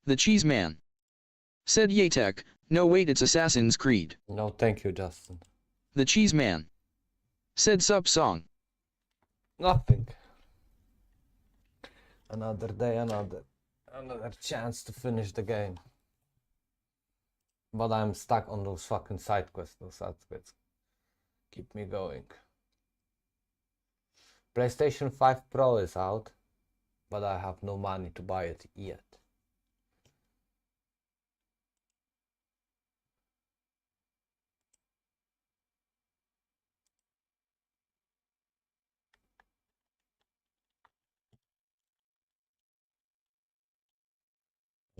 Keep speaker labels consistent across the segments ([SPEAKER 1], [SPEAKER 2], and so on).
[SPEAKER 1] The cheese man. Said Yatek, no wait, it's Assassin's Creed.
[SPEAKER 2] No, thank you, Justin.
[SPEAKER 1] The cheese man. Said Sup Song.
[SPEAKER 2] Nothing. Another day, another chance to finish the game. But I'm stuck on those fucking side quests. Those side quests keep me going. PlayStation 5 Pro is out, but I have no money to buy it yet.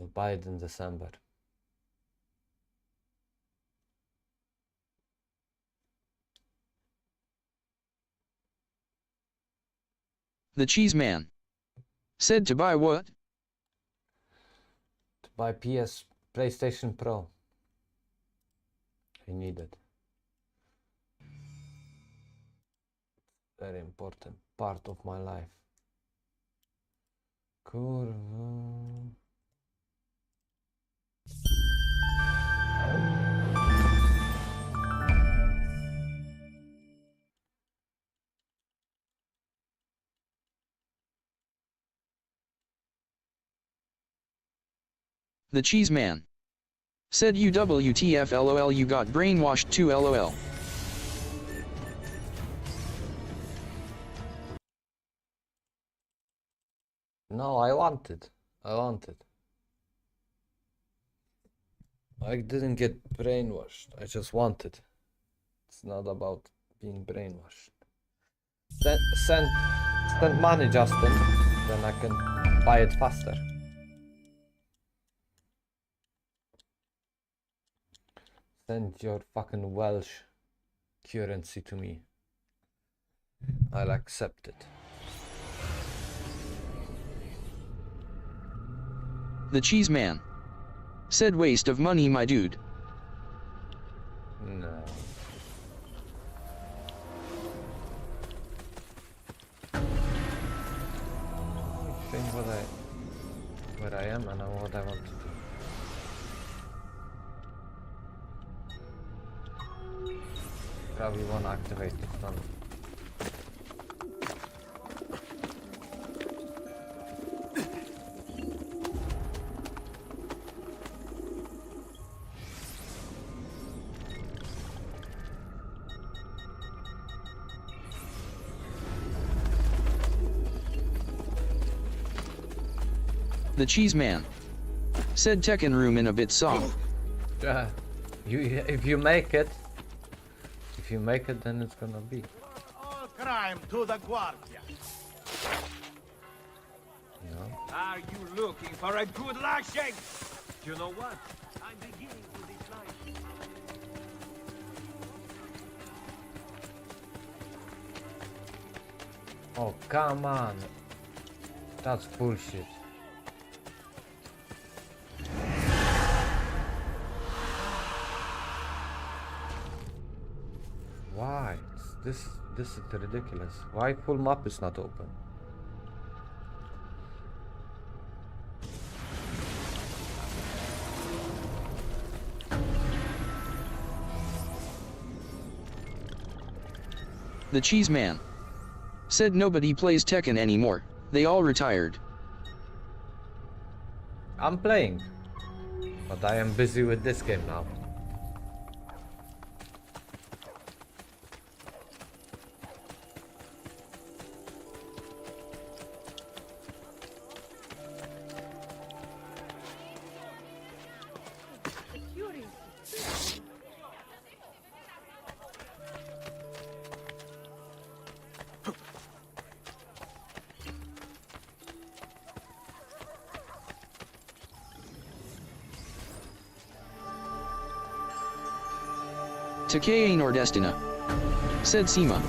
[SPEAKER 2] I'll buy it in December.
[SPEAKER 1] The cheese man. Said to buy what?
[SPEAKER 2] To buy PlayStation Pro. I need it. Very important part of my life. Kurwa.
[SPEAKER 1] The cheese man. Said UWTF LOL, you got brainwashed too LOL.
[SPEAKER 2] No, I want it. I didn't get brainwashed. I just want it. It's not about being brainwashed. Send money, Justin. Then I can buy it faster. Send your fucking Welsh currency to me. I'll accept it.
[SPEAKER 1] The cheese man. Said waste of money, my dude.
[SPEAKER 2] No. I think where I am and what I want to do. Probably won't activate the stun.
[SPEAKER 1] The cheese man. Said Tekken room in a bit song.
[SPEAKER 2] Yeah, if you make it, then it's gonna be.
[SPEAKER 3] All crime to the Guardia.
[SPEAKER 2] Yeah.
[SPEAKER 3] Are you looking for a good lashing? You know what? I'm beginning to dislike.
[SPEAKER 2] Oh, come on. That's bullshit. Why? This is ridiculous. Why full map is not open?
[SPEAKER 1] The cheese man. Said nobody plays Tekken anymore. They all retired.
[SPEAKER 2] I'm playing, but I am busy with this game now.
[SPEAKER 1] Takei Nordestina. Said Sima.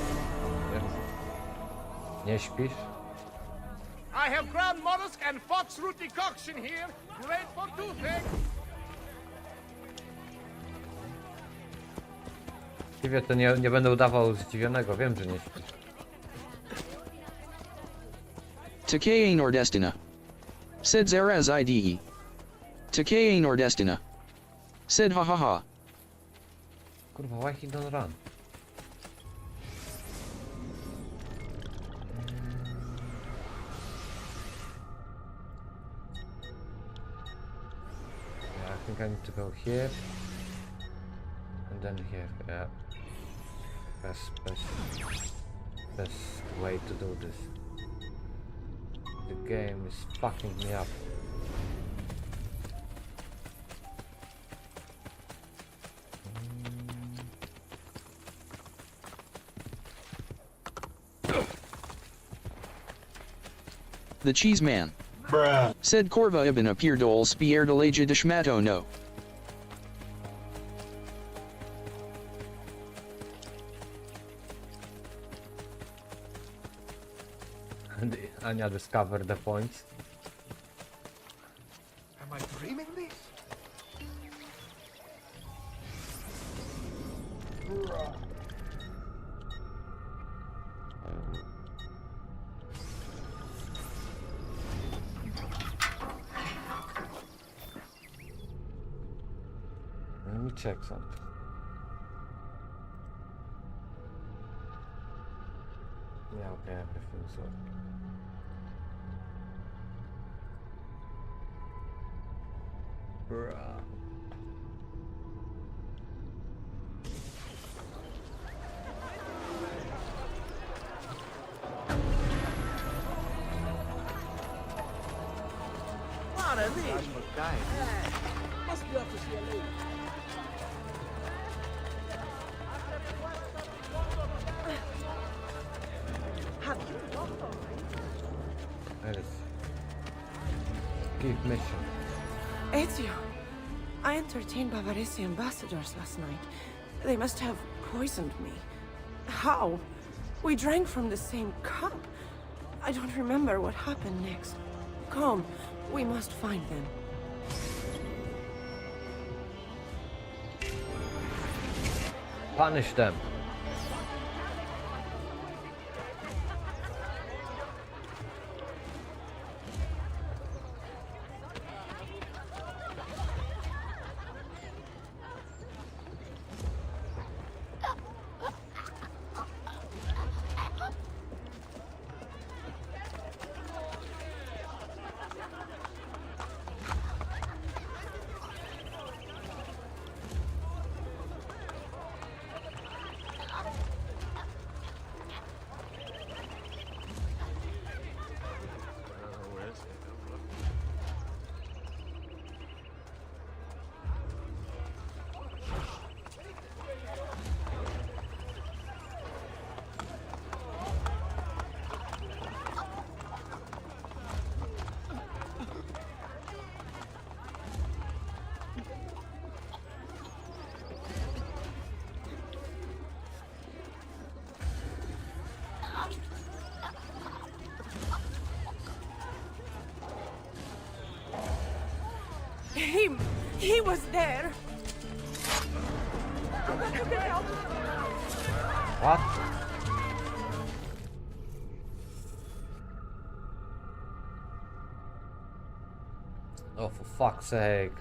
[SPEAKER 2] Nie śpisz?
[SPEAKER 3] I have ground mollusk and foxroot decoction here. Great for toothache.
[SPEAKER 2] Właściwie to nie będę udawał zdziwionego, wiem, że nie śpisz.
[SPEAKER 1] Takei Nordestina. Said Zaraz IDE. Takei Nordestina. Said ha ha ha.
[SPEAKER 2] Kurwa, why he don't run? Yeah, I think I need to go here. And then here, yeah. Best way to do this. The game is fucking me up.
[SPEAKER 1] The cheese man.
[SPEAKER 4] Bruh.
[SPEAKER 1] Said Corva ibn Apirdol Spier de Leja de Schmato no.
[SPEAKER 2] And Anya discovered the points.
[SPEAKER 3] Am I dreaming this?
[SPEAKER 2] Let me check something. Yeah, okay, everything's working. Bruh.
[SPEAKER 3] Must be off to see a lady. Have you lost already?
[SPEAKER 2] That is... Keep mission.
[SPEAKER 5] Ezio, I entertained Bavarese ambassadors last night. They must have poisoned me. How? We drank from the same cup. I don't remember what happened next. Come, we must find them.
[SPEAKER 2] Punish them.
[SPEAKER 5] He was there.
[SPEAKER 2] What? Oh, for fuck's sake.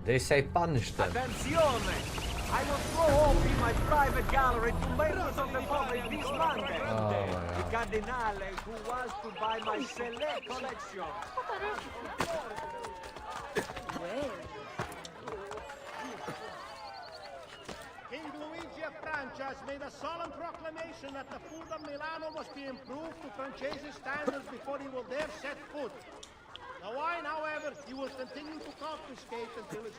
[SPEAKER 2] They say punish them.
[SPEAKER 3] Attenzione! I will throw open my private gallery to members of the public this Monday.
[SPEAKER 2] Oh my
[SPEAKER 3] The
[SPEAKER 2] god.
[SPEAKER 3] Cardinale who wants to buy my select collection. King Luigi of Francia has made a solemn proclamation that the food of Milano must be improved to Francese standards before he will dare set foot. The wine, however, he will continue to confiscate until it's...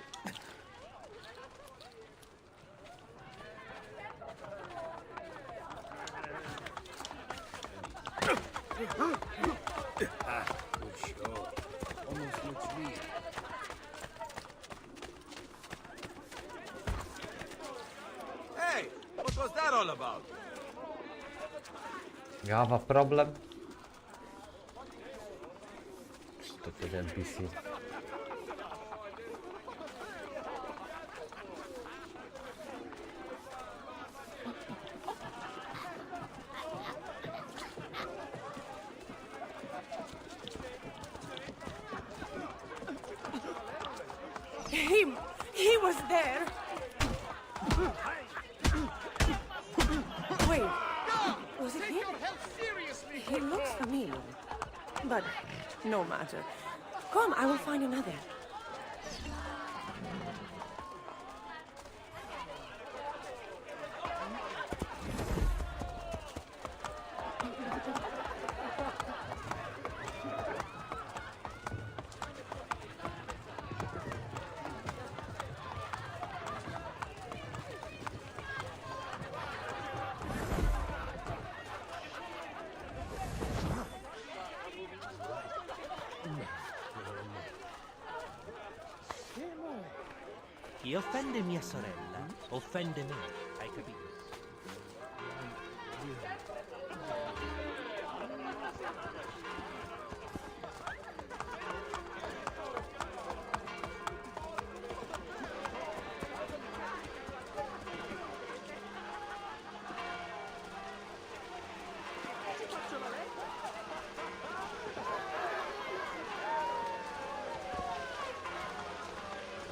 [SPEAKER 3] Hey, what was that all about?
[SPEAKER 2] You have a problem? Stupid NPC.
[SPEAKER 5] He was there. Wait, was it him? He looks familiar, but no matter. Come, I will find another.
[SPEAKER 4] Chi offende mia sorella, offende me, hai capito?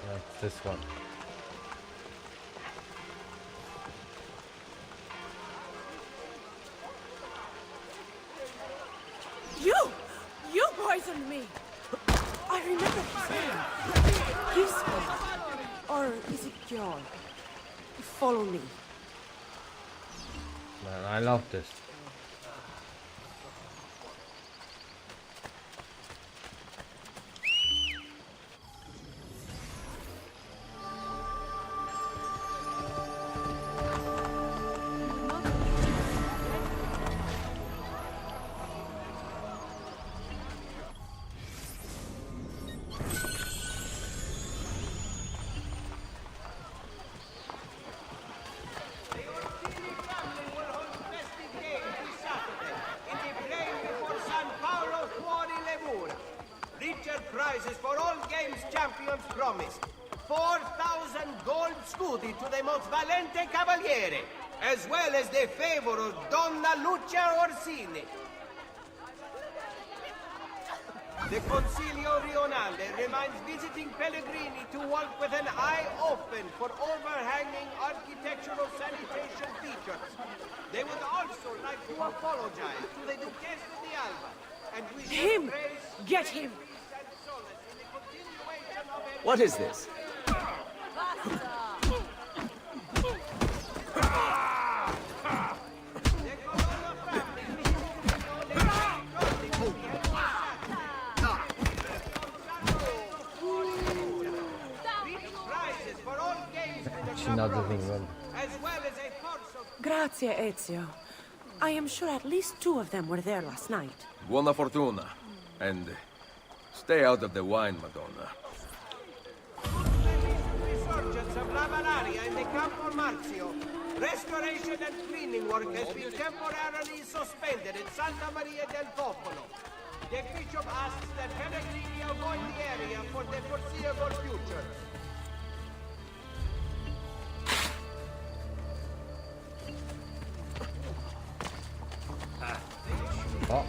[SPEAKER 2] That's this one.
[SPEAKER 5] You poisoned me. I remember his name. Gisbert. Or is it Bjorn? Follow me.
[SPEAKER 2] Man, I love this.
[SPEAKER 3] Prizes for all games champions promised. 4,000 gold scudi to the most valente cavaliere, as well as the favor of Donna Lucia Orsini. The Consiglio Rionale reminds visiting Pellegrini to walk with an eye open for overhanging architectural sanitation features. They would also like to apologize to the Duchess of the Alba, and we
[SPEAKER 5] Him! Get him!
[SPEAKER 6] What is this?
[SPEAKER 2] She not doing well.
[SPEAKER 5] Grazie, Ezio. I am sure at least 2 of them were there last night.
[SPEAKER 6] Buona fortuna. And stay out of the wine, Madonna.
[SPEAKER 3] Resurgence of La Valaria in the Campo Marzio. Restoration and cleaning work has been temporarily suspended in Santa Maria del Popolo. The bishop asks that Pellegrini avoid the area for the foreseeable future.
[SPEAKER 2] Oh.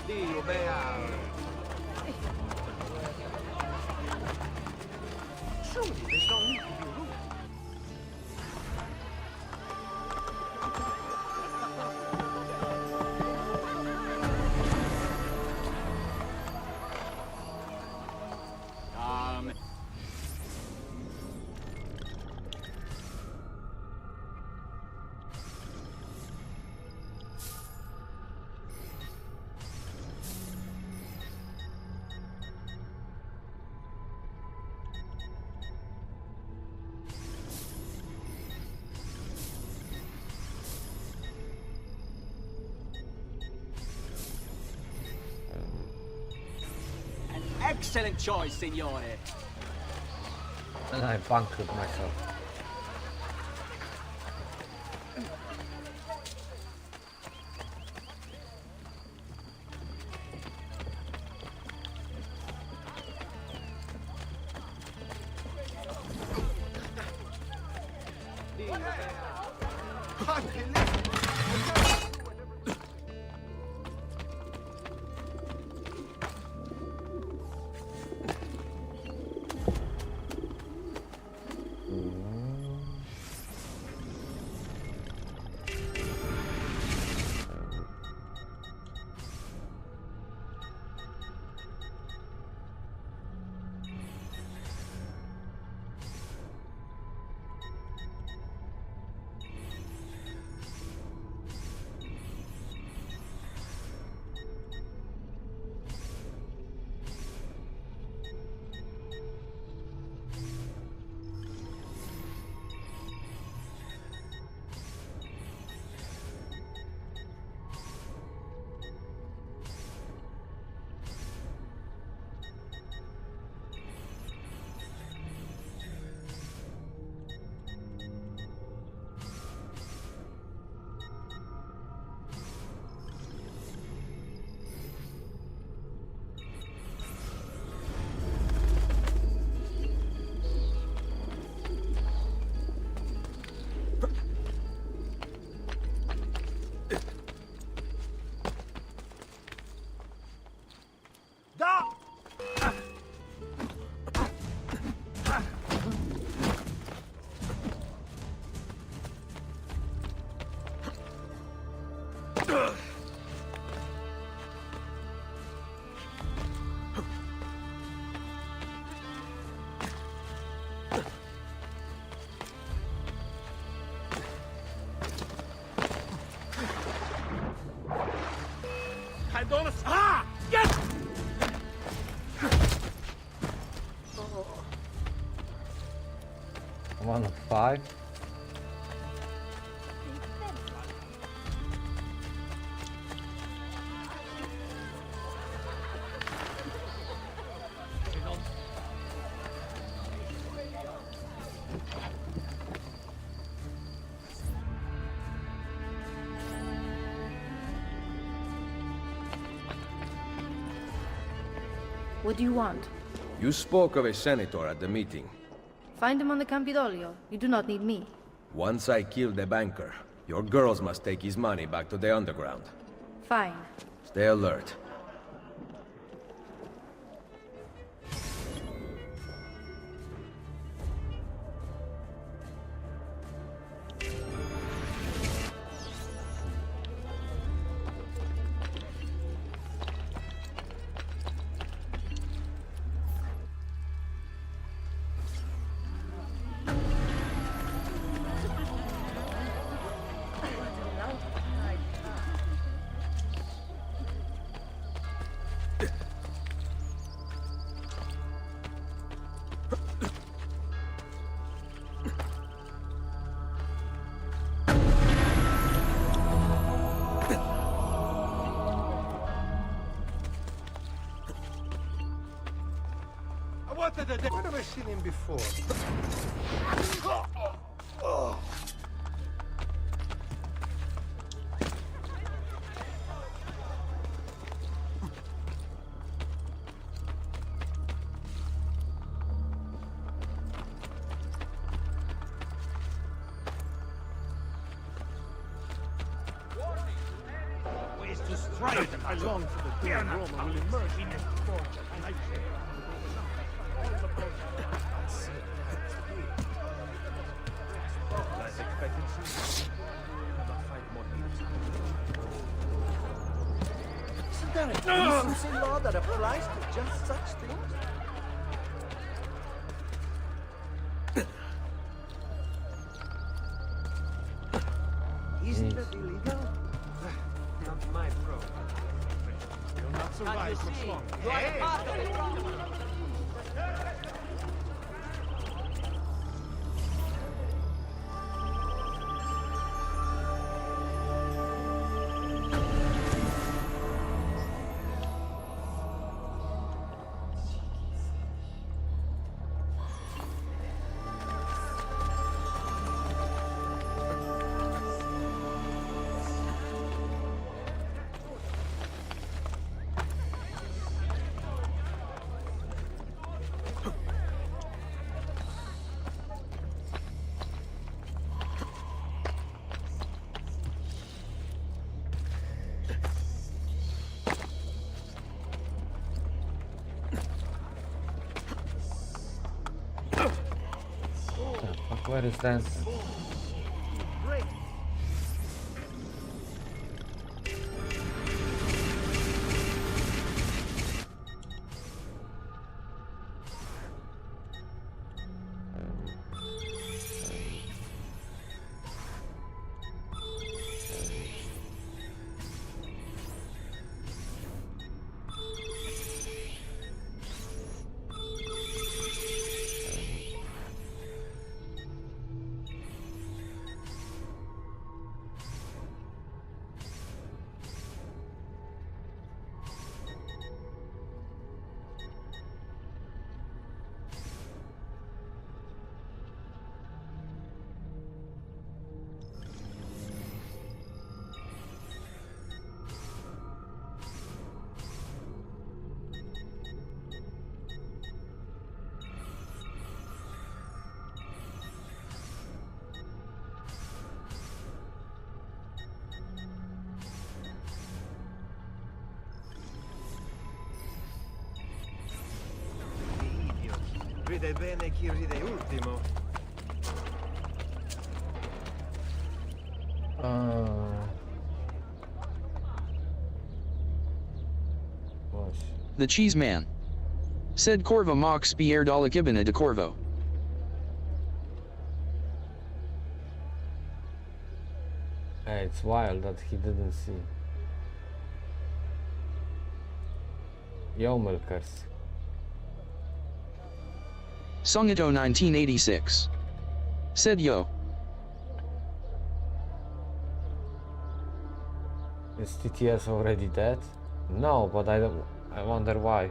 [SPEAKER 3] Dio beato. Subito, sto lì più lungo.
[SPEAKER 7] excellent choice, signore.
[SPEAKER 2] And I bunkered myself.
[SPEAKER 3] I don't... Ah! Yes!
[SPEAKER 2] One of 5.
[SPEAKER 8] What do you want?
[SPEAKER 6] You spoke of a senator at the meeting.
[SPEAKER 8] Find him on the Campidoglio. You do not need me.
[SPEAKER 6] Once I kill the banker, your girls must take his money back to the underground.
[SPEAKER 8] Fine.
[SPEAKER 6] Stay alert.
[SPEAKER 3] Where have I seen him before?
[SPEAKER 4] Ways to strike them.
[SPEAKER 3] I long for the day when Roma will emerge in its fortune. I say, all the life expectancy. About 5 more years. Isn't there a decency law that applies to just such things? Isn't it illegal? Not my problem. You'll not survive much longer. Hey!
[SPEAKER 2] Where is that?
[SPEAKER 3] Great. Ride bene chi ride ultimo.
[SPEAKER 2] Boş.
[SPEAKER 1] The cheese man. Said Corvo Mox Pierre Dalekibina de Corvo.
[SPEAKER 2] Hey, it's wild that he didn't see. Yo, milkers.
[SPEAKER 1] Songitto 1986. Said yo.
[SPEAKER 2] Is TTS already dead? No, but I wonder why.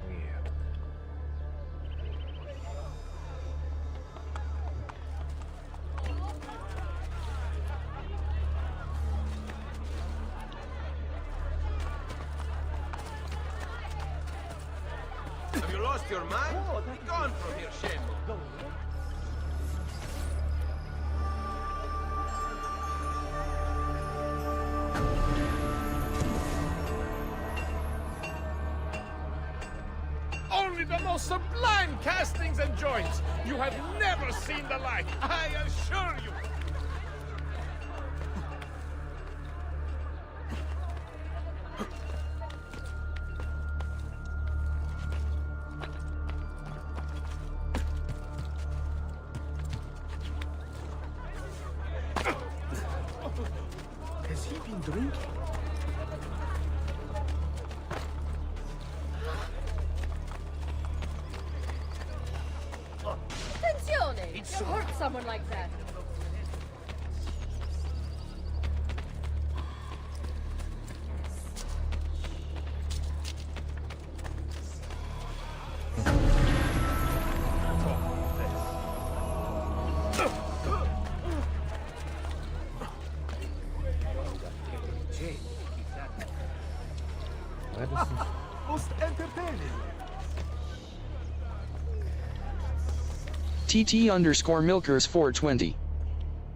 [SPEAKER 2] Weird.
[SPEAKER 6] Have you lost your mind? Be gone from here, Shemo.
[SPEAKER 7] Only the most sublime castings and joints. You have never seen the like, I assure you.
[SPEAKER 3] Has he been drinking?
[SPEAKER 8] Attenzione! To hurt someone like that.
[SPEAKER 2] Where is this?
[SPEAKER 3] Most entertaining.
[SPEAKER 1] TT_Milkers 420.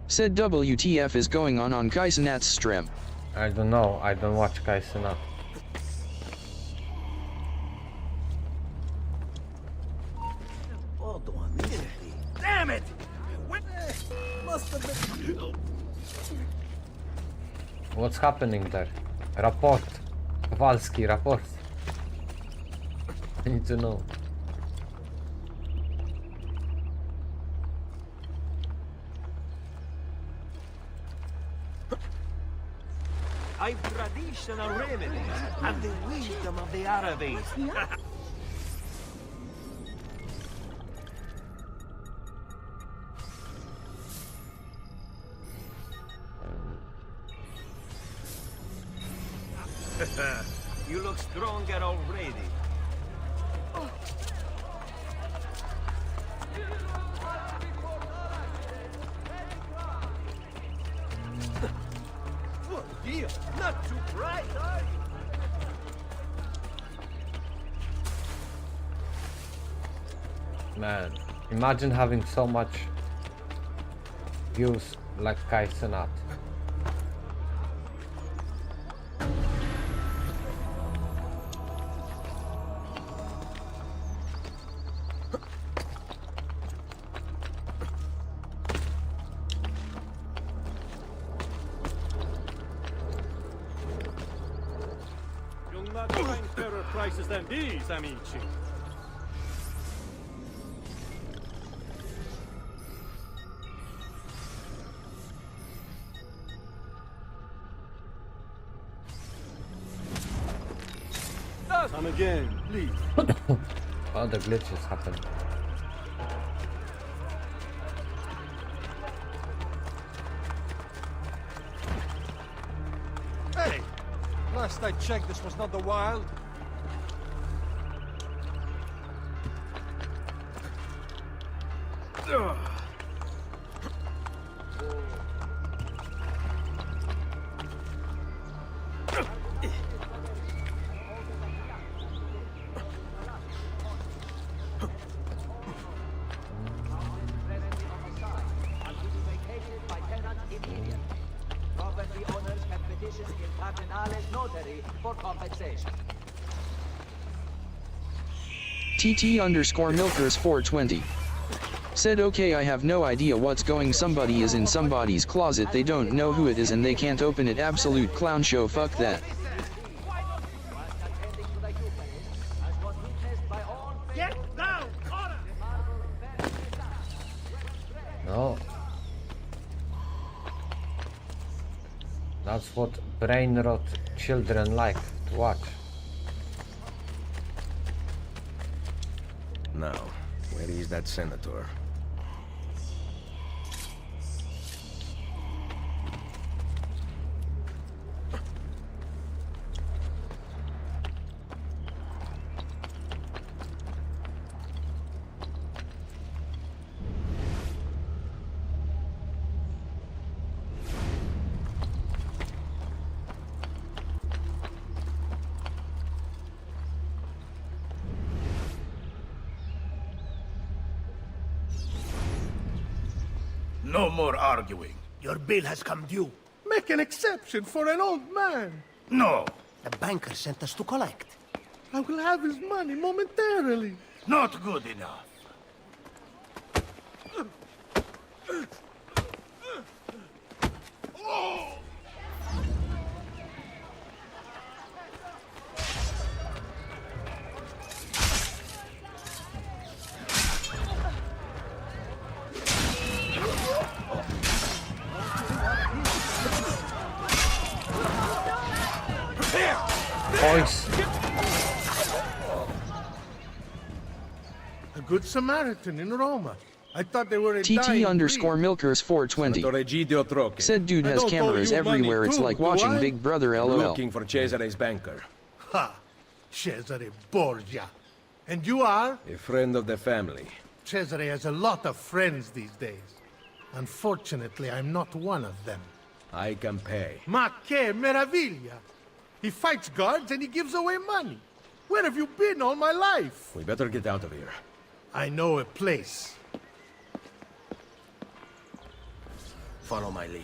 [SPEAKER 1] Said WTF is going on Kaisenat's stream.
[SPEAKER 2] I don't know. I don't watch Kaisena.
[SPEAKER 3] Hold on, immediately. Damn it! Must have been.
[SPEAKER 2] What's happening there? Raport. Kowalski, raport. I need to know.
[SPEAKER 3] I've traditional remedies and the wisdom of the Arabes. You look stronger already. Good deal. Not too bright, are you?
[SPEAKER 2] Man. Imagine having so much views like Kai Cenat.
[SPEAKER 3] You'll not find fairer prices than these, amici. Come again, please.
[SPEAKER 2] Oh, the glitches happen.
[SPEAKER 3] Hey! Last I checked, this was not the wild.
[SPEAKER 9] Property owners can petition Il Cardinale's notary for compensation.
[SPEAKER 1] TT_Milkers420 said, okay, I have no idea what's going. Somebody is in somebody's closet, they don't know who it is and they can't open it. Absolute clown show, fuck that.
[SPEAKER 3] Get down! Order!
[SPEAKER 2] No. That's what brain rot children like to watch.
[SPEAKER 6] Now, where is that senator?
[SPEAKER 10] No more arguing. Your bill has come due.
[SPEAKER 3] Make an exception for an old man.
[SPEAKER 10] No,
[SPEAKER 3] The banker sent us to collect. I will have his money momentarily.
[SPEAKER 10] not good enough.
[SPEAKER 2] Boys.
[SPEAKER 3] A good Samaritan in Roma. I thought they were a dying
[SPEAKER 1] TT_Milkers420
[SPEAKER 6] Egidio Troche.
[SPEAKER 1] said, dude
[SPEAKER 3] I
[SPEAKER 1] has
[SPEAKER 3] don't owe
[SPEAKER 1] cameras
[SPEAKER 3] you
[SPEAKER 1] everywhere.
[SPEAKER 3] money
[SPEAKER 1] It's
[SPEAKER 3] too,
[SPEAKER 1] like
[SPEAKER 3] do
[SPEAKER 1] watching
[SPEAKER 3] I?
[SPEAKER 1] Big Brother, lol.
[SPEAKER 6] Looking for Cesare's banker.
[SPEAKER 3] Ha! Cesare Borgia. And you are?
[SPEAKER 6] A friend of the family.
[SPEAKER 3] Cesare has a lot of friends these days. Unfortunately, I'm not one of them.
[SPEAKER 6] I can pay.
[SPEAKER 3] Ma che meraviglia! He fights guards and he gives away money. Where have you been all my life?
[SPEAKER 6] We better get out of here.
[SPEAKER 3] I know a place.
[SPEAKER 10] Follow my lead.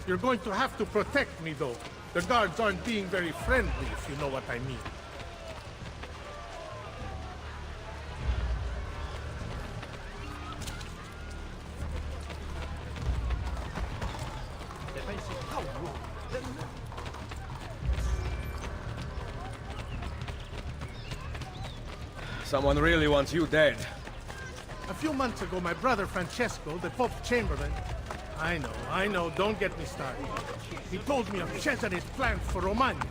[SPEAKER 3] You're going to have to protect me, though. The guards aren't being very friendly, if you know what I mean.
[SPEAKER 6] Someone really wants you dead.
[SPEAKER 3] A few months ago, my brother Francesco, the Pope's Chamberlain... I know, don't get me started. He told me of Cesare's plans for Romagna.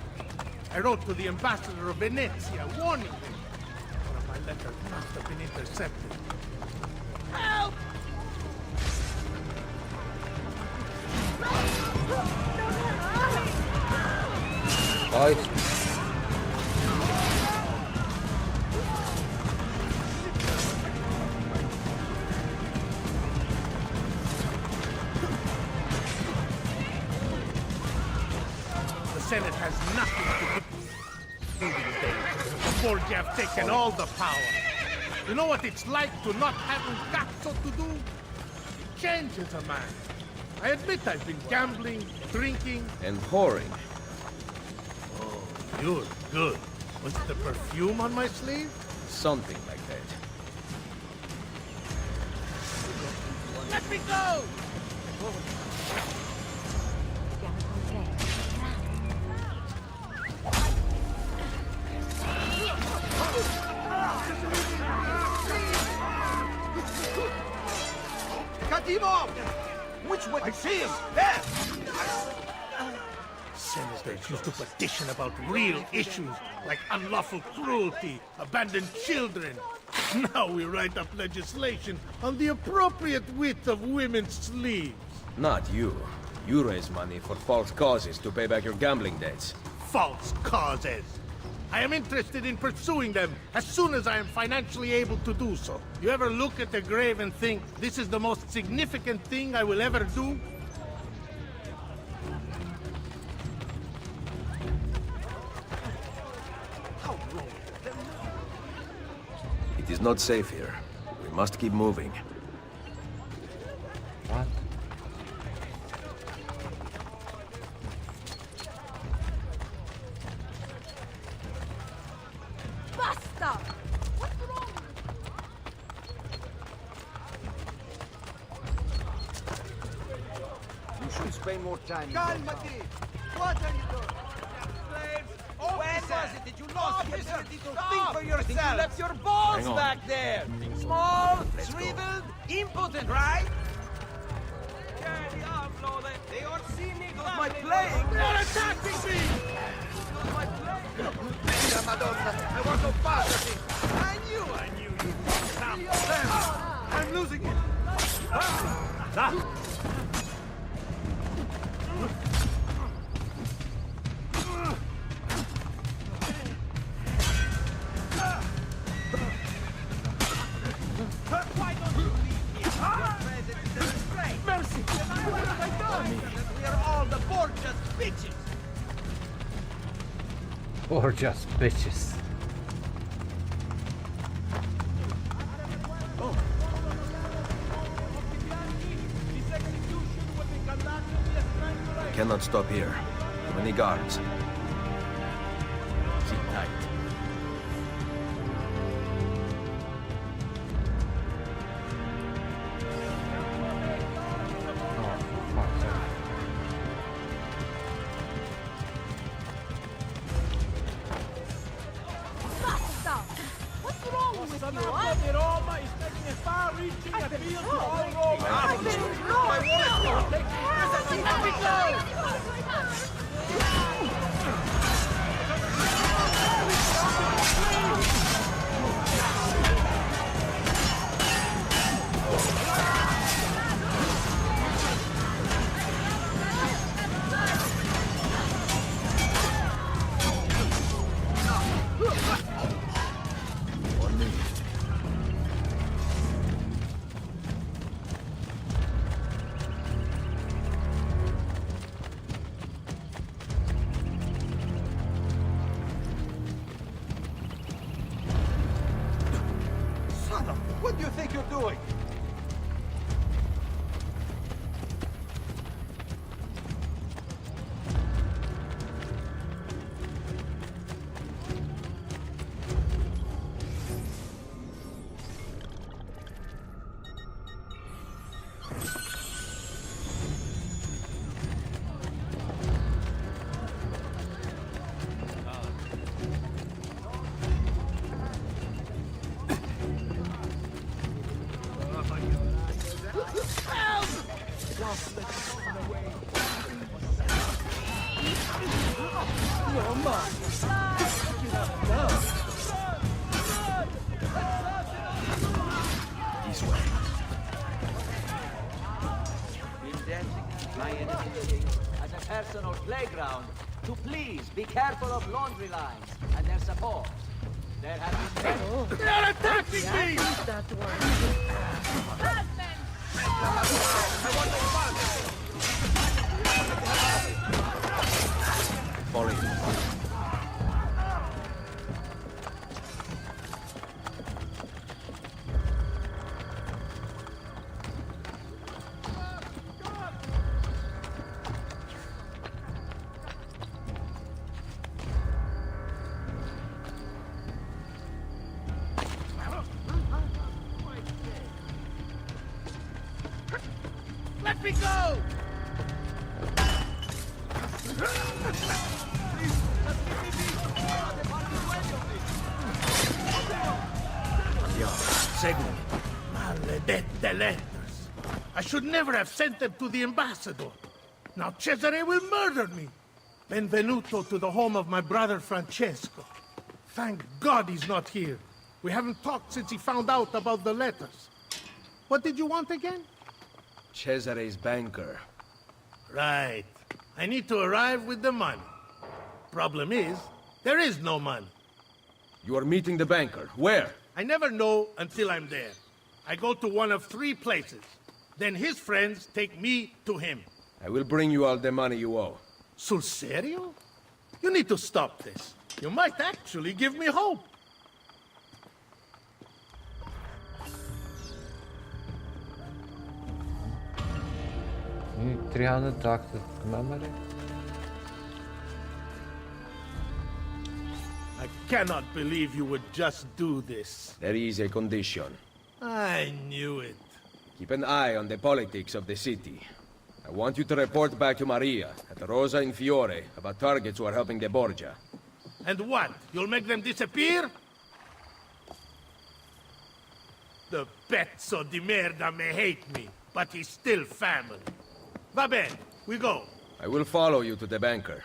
[SPEAKER 3] I wrote to the ambassador of Venezia, warning him. One of my letters must have been intercepted. Help!
[SPEAKER 2] Boys.
[SPEAKER 3] The Senate has nothing to do these days. Borgia have taken all the power. You know what it's like to not have un cazzo to do? It changes a man. I admit I've been gambling, drinking.
[SPEAKER 6] And whoring.
[SPEAKER 3] Oh, you're good. Was it the perfume on my sleeve?
[SPEAKER 6] Something like that.
[SPEAKER 3] Let me go!
[SPEAKER 10] Cut him off! Which way? I see him! There!
[SPEAKER 3] Senators used to petition about real issues like unlawful cruelty, abandoned children. Now we write up legislation on the appropriate width of women's sleeves.
[SPEAKER 6] Not you. You raise money for false causes to pay back your gambling debts.
[SPEAKER 3] False causes. I am interested in pursuing them as soon as I am financially able to do so. You ever look at the grave and think, this is the most significant thing I will ever do?
[SPEAKER 6] It is not safe here. We must keep moving.
[SPEAKER 2] What?
[SPEAKER 8] Basta! What's wrong?
[SPEAKER 9] You should spend more time.
[SPEAKER 10] Calmati! What are you doing?
[SPEAKER 9] When was it that you lost the ability to think for yourself?
[SPEAKER 10] You left your balls back
[SPEAKER 9] there. Small, shriveled, impotent, right? They all see me. It was my playing.
[SPEAKER 3] They're attacking me!
[SPEAKER 9] It was my playing.
[SPEAKER 10] Mira, Madonna! I want to bother me!
[SPEAKER 3] I knew you. I'm losing it.
[SPEAKER 9] Why don't you leave me? Your presence is a disgrace.
[SPEAKER 3] Mercy! What have I done?
[SPEAKER 9] We are all the Borgia's bitches.
[SPEAKER 2] Or just bitches.
[SPEAKER 6] We cannot stop here. Too many guards. Sit tight.
[SPEAKER 8] Basta! What's wrong with you? Huh?
[SPEAKER 3] Roma is making a far-reaching appeal to all Romans.
[SPEAKER 8] I've been wrong!
[SPEAKER 3] Let me go!
[SPEAKER 6] On me.
[SPEAKER 10] Son of... What do you think you're doing?
[SPEAKER 6] This way.
[SPEAKER 9] Indexing my enemy as a personal playground to please be careful of laundry lines and their support. There have been many.
[SPEAKER 3] They're attacking me!
[SPEAKER 6] Fall in.
[SPEAKER 3] Let me go!
[SPEAKER 6] Seguimi.
[SPEAKER 3] Maledette letters. I should never have sent them to the ambassador. Now Cesare will murder me. Benvenuto to the home of my brother Francesco. Thank God he's not here. We haven't talked since he found out about the letters. What did you want again?
[SPEAKER 6] Cesare's banker.
[SPEAKER 3] Right. I need to arrive with the money. Problem is, there is no money.
[SPEAKER 6] You are meeting the banker. Where?
[SPEAKER 3] I never know until I'm there. I go to one of 3 places. Then his friends take me to him.
[SPEAKER 6] I will bring you all the money you owe.
[SPEAKER 3] Sul serio? You need to stop this. You might actually give me hope.
[SPEAKER 2] You need 300 to access memory.
[SPEAKER 3] I cannot believe you would just do this.
[SPEAKER 6] There is a condition.
[SPEAKER 3] I knew it.
[SPEAKER 6] Keep an eye on the politics of the city. I want you to report back to Maria at Rosa and Fiore about targets who are helping the Borgia.
[SPEAKER 3] And what? You'll make them disappear? The pezzo di merda may hate me, but he's still family. Va bene, we go.
[SPEAKER 6] I will follow you to the banker.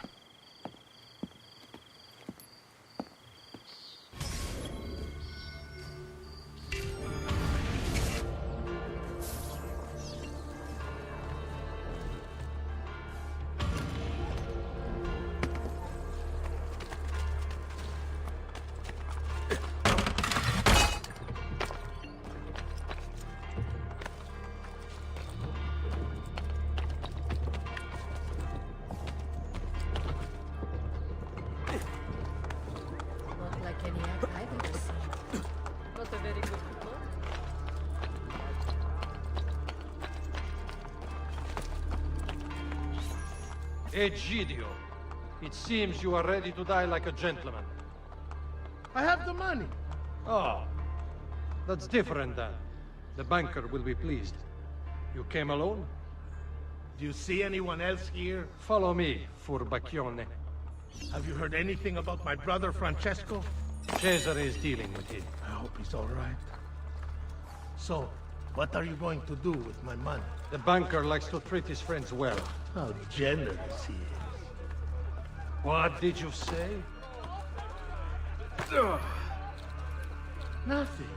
[SPEAKER 8] Not like any act I've ever seen. Not a very good report.
[SPEAKER 11] Egidio, it seems you are ready to die like a gentleman.
[SPEAKER 3] I have the money.
[SPEAKER 11] Oh, that's different then. The banker will be pleased. You came alone?
[SPEAKER 3] Do you see anyone else here?
[SPEAKER 11] Follow me, furbacchione.
[SPEAKER 3] Have you heard anything about my brother Francesco?
[SPEAKER 11] Cesare is dealing with him.
[SPEAKER 3] I hope he's all right. So, what are you going to do with my money?
[SPEAKER 11] The banker likes to treat his friends well.
[SPEAKER 3] How generous he is.
[SPEAKER 11] What did you say?
[SPEAKER 3] Nothing.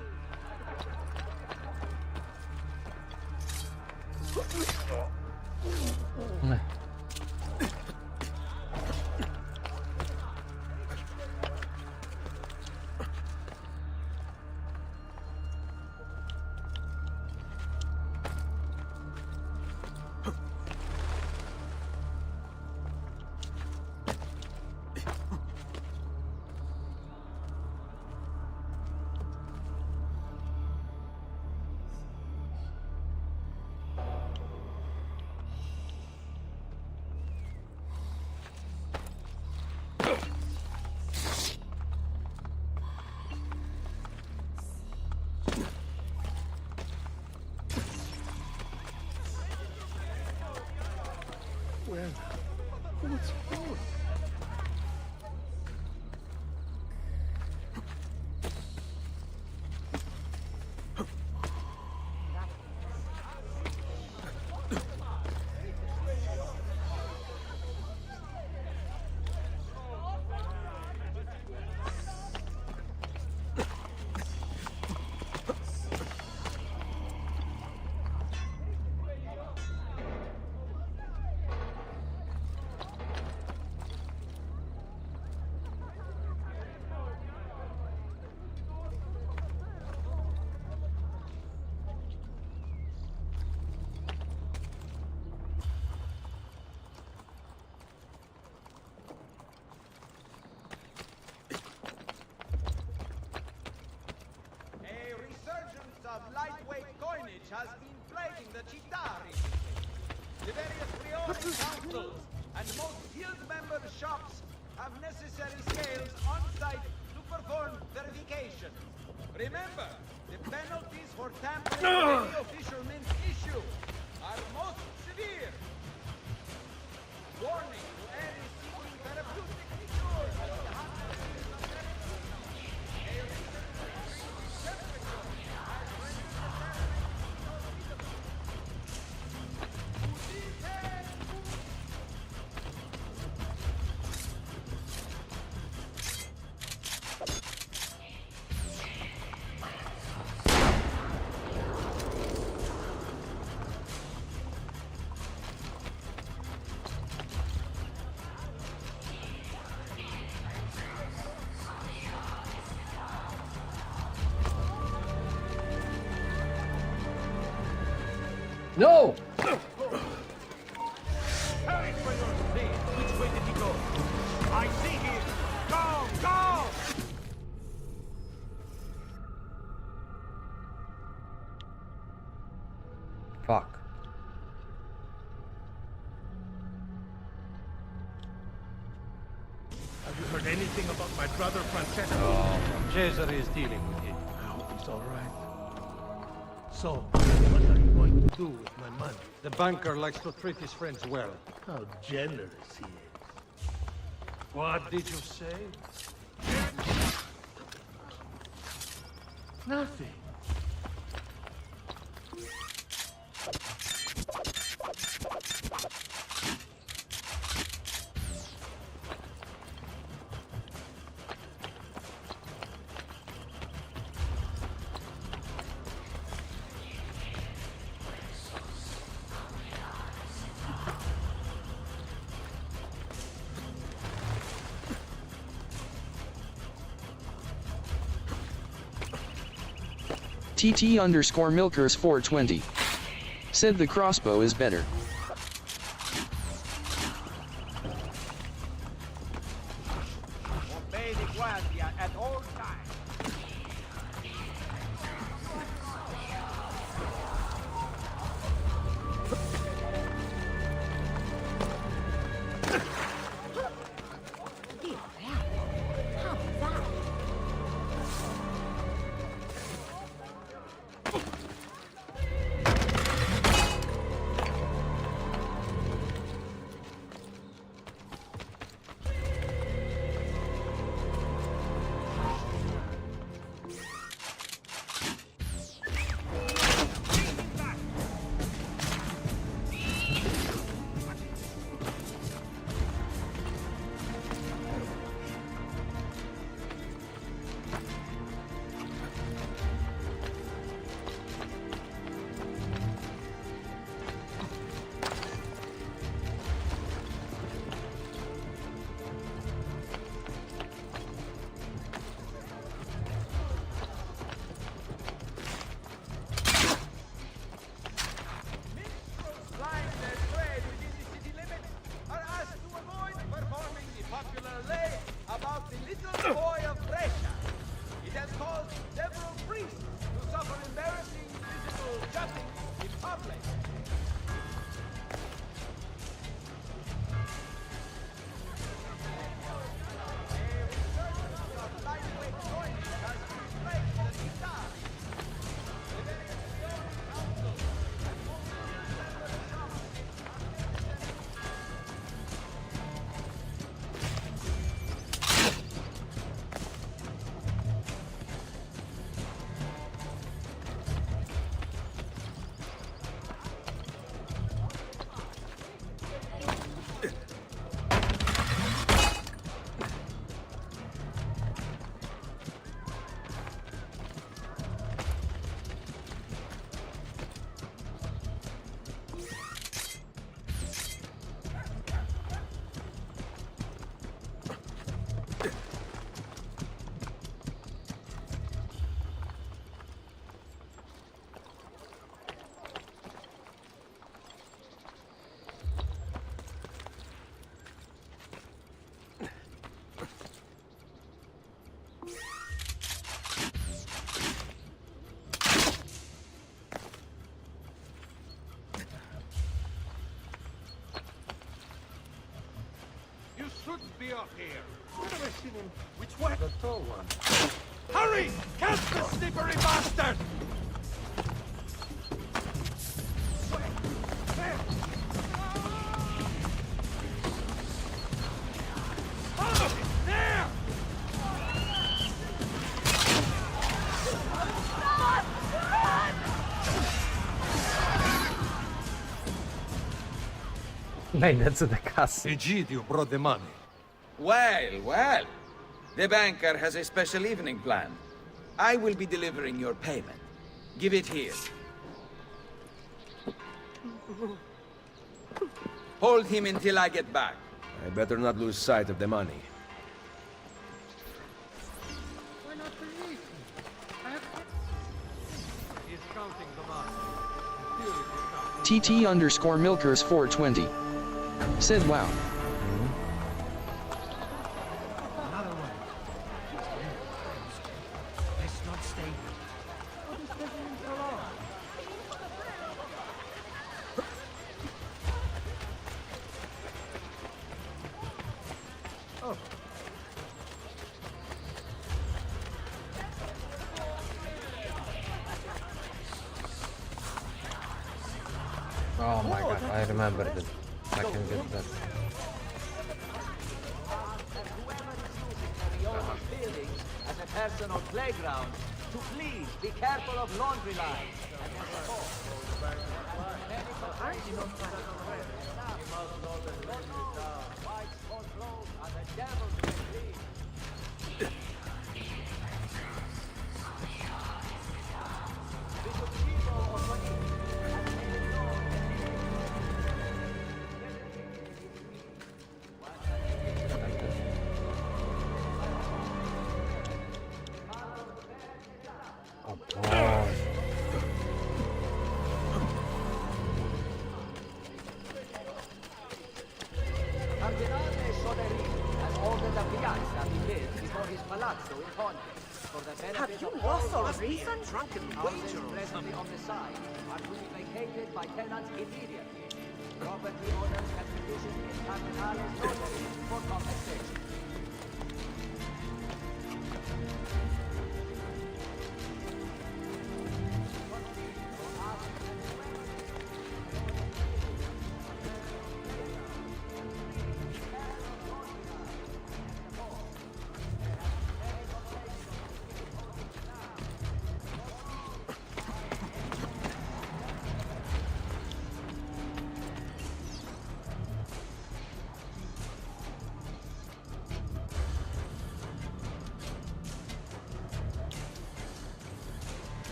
[SPEAKER 3] Well, what's wrong?
[SPEAKER 9] Has been plaguing the Chitari. The various priori councils and most guild member shops have necessary scales on site to perform verification. Remember, the penalties for tampering with the official mint issue.
[SPEAKER 2] No!
[SPEAKER 3] Hurry for your seat. Which way did he go? I see him. Go, go!
[SPEAKER 2] Fuck.
[SPEAKER 3] Have you heard anything about my brother Francesco?
[SPEAKER 11] Cesare is dealing with it.
[SPEAKER 3] I hope he's all right. So, what are you going to do with my money?
[SPEAKER 11] The banker likes to treat his friends well.
[SPEAKER 3] How generous he is.
[SPEAKER 11] What did you say?
[SPEAKER 3] Nothing.
[SPEAKER 1] TT_Milkers 420. Said the crossbow is better.
[SPEAKER 9] Obey the Guardia at all times.
[SPEAKER 3] Shouldn't be up here.
[SPEAKER 11] Where have I seen him? Which way? The tall one.
[SPEAKER 3] Hurry! Catch the slippery bastard! Oh, there!
[SPEAKER 2] Maintenance of the castle.
[SPEAKER 11] Egidio brought the money.
[SPEAKER 10] Well, well. The banker has a special evening planned. I will be delivering your payment. Give it here. Hold him until I get back.
[SPEAKER 6] I better not lose sight of the money.
[SPEAKER 3] Why not believe me?
[SPEAKER 11] He's counting the money. Here it
[SPEAKER 1] TT underscore Milkers 420 said wow.
[SPEAKER 4] Another one. Let's not stay. What is taking so long? Oh.
[SPEAKER 2] Oh my god, I remember this. I can get that.
[SPEAKER 9] Buildings as a personal playground, to please be careful of laundry lines. Cardinale Soderini has ordered a piazza be built before his palazzo in Ponte. For the benefit
[SPEAKER 5] Have you
[SPEAKER 9] of
[SPEAKER 5] lost all
[SPEAKER 9] all
[SPEAKER 5] reason?
[SPEAKER 9] drunken houses presently on the side are to be vacated by tenants immediately. Property owners can petition his Cardinale Soderini for compensation.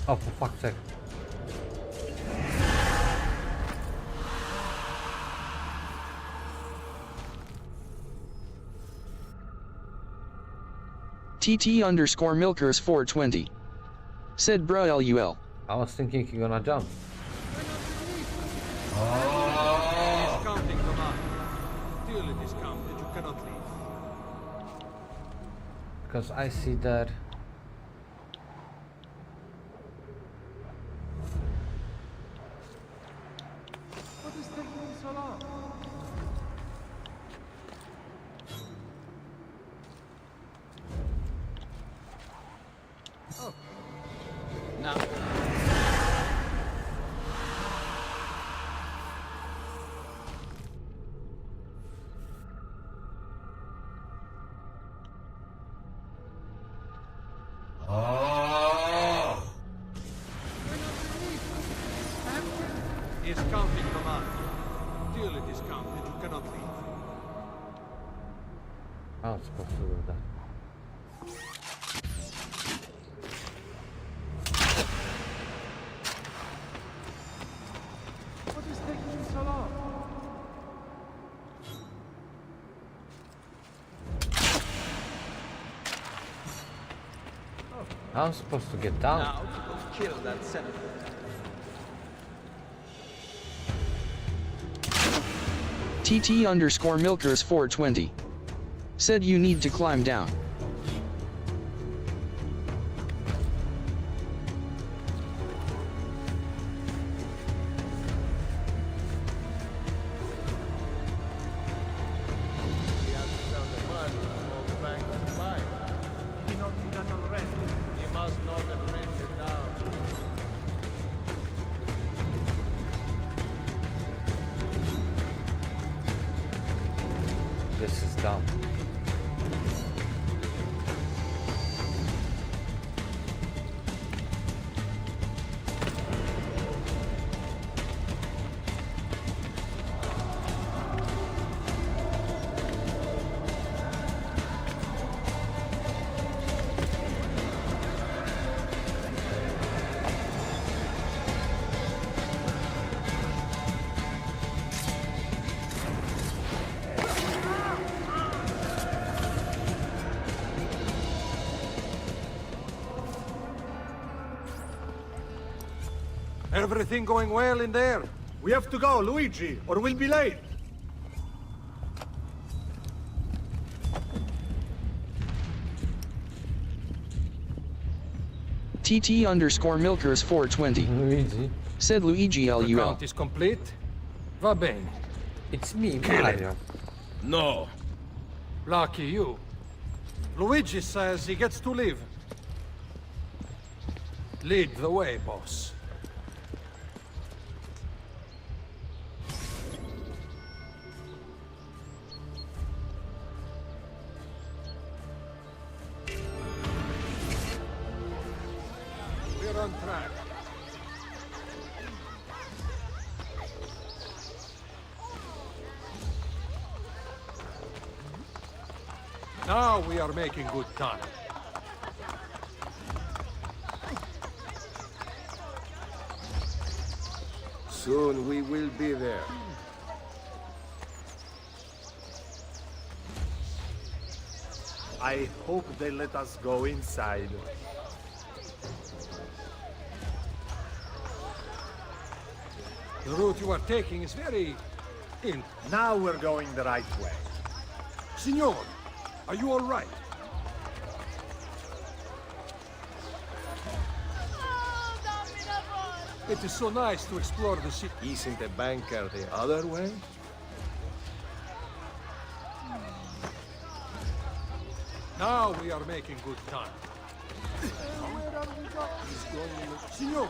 [SPEAKER 2] Oh, for fuck's sake.
[SPEAKER 1] TT underscore Milkers 420 said bruh LUL.
[SPEAKER 2] I was thinking you're gonna jump.
[SPEAKER 11] Discounting command. Till it is counted, you cannot leave.
[SPEAKER 2] Because I see that.
[SPEAKER 11] What is taking so long?
[SPEAKER 9] Now,
[SPEAKER 11] Is counting command. Till it is counted, you cannot leave.
[SPEAKER 2] I was supposed to do that.
[SPEAKER 11] What is taking so long?
[SPEAKER 2] I'm supposed to get down.
[SPEAKER 9] now to go kill that senator.
[SPEAKER 1] TT underscore Milkers 420 said you need to climb down.
[SPEAKER 2] This is dumb.
[SPEAKER 11] Everything going well in there?
[SPEAKER 7] We have to go, Luigi, or we'll be late.
[SPEAKER 1] TT_Milkers420.
[SPEAKER 2] Luigi.
[SPEAKER 1] Said Luigi
[SPEAKER 11] The
[SPEAKER 1] LUL.
[SPEAKER 11] count is complete. Va bene.
[SPEAKER 2] It's me,
[SPEAKER 11] Kill it.
[SPEAKER 2] Mario.
[SPEAKER 6] No.
[SPEAKER 11] Lucky you. Luigi says he gets to live. Lead the way, boss. We're on track. Now we are making good time.
[SPEAKER 6] Soon we will be there.
[SPEAKER 7] I hope they let us go inside.
[SPEAKER 11] The route you are taking is very
[SPEAKER 7] Now we're going the right way.
[SPEAKER 11] Signor, are you all right? It is so nice to explore the city.
[SPEAKER 6] Isn't the banker the other way?
[SPEAKER 11] Now we are making good time. Where are we going? Signor,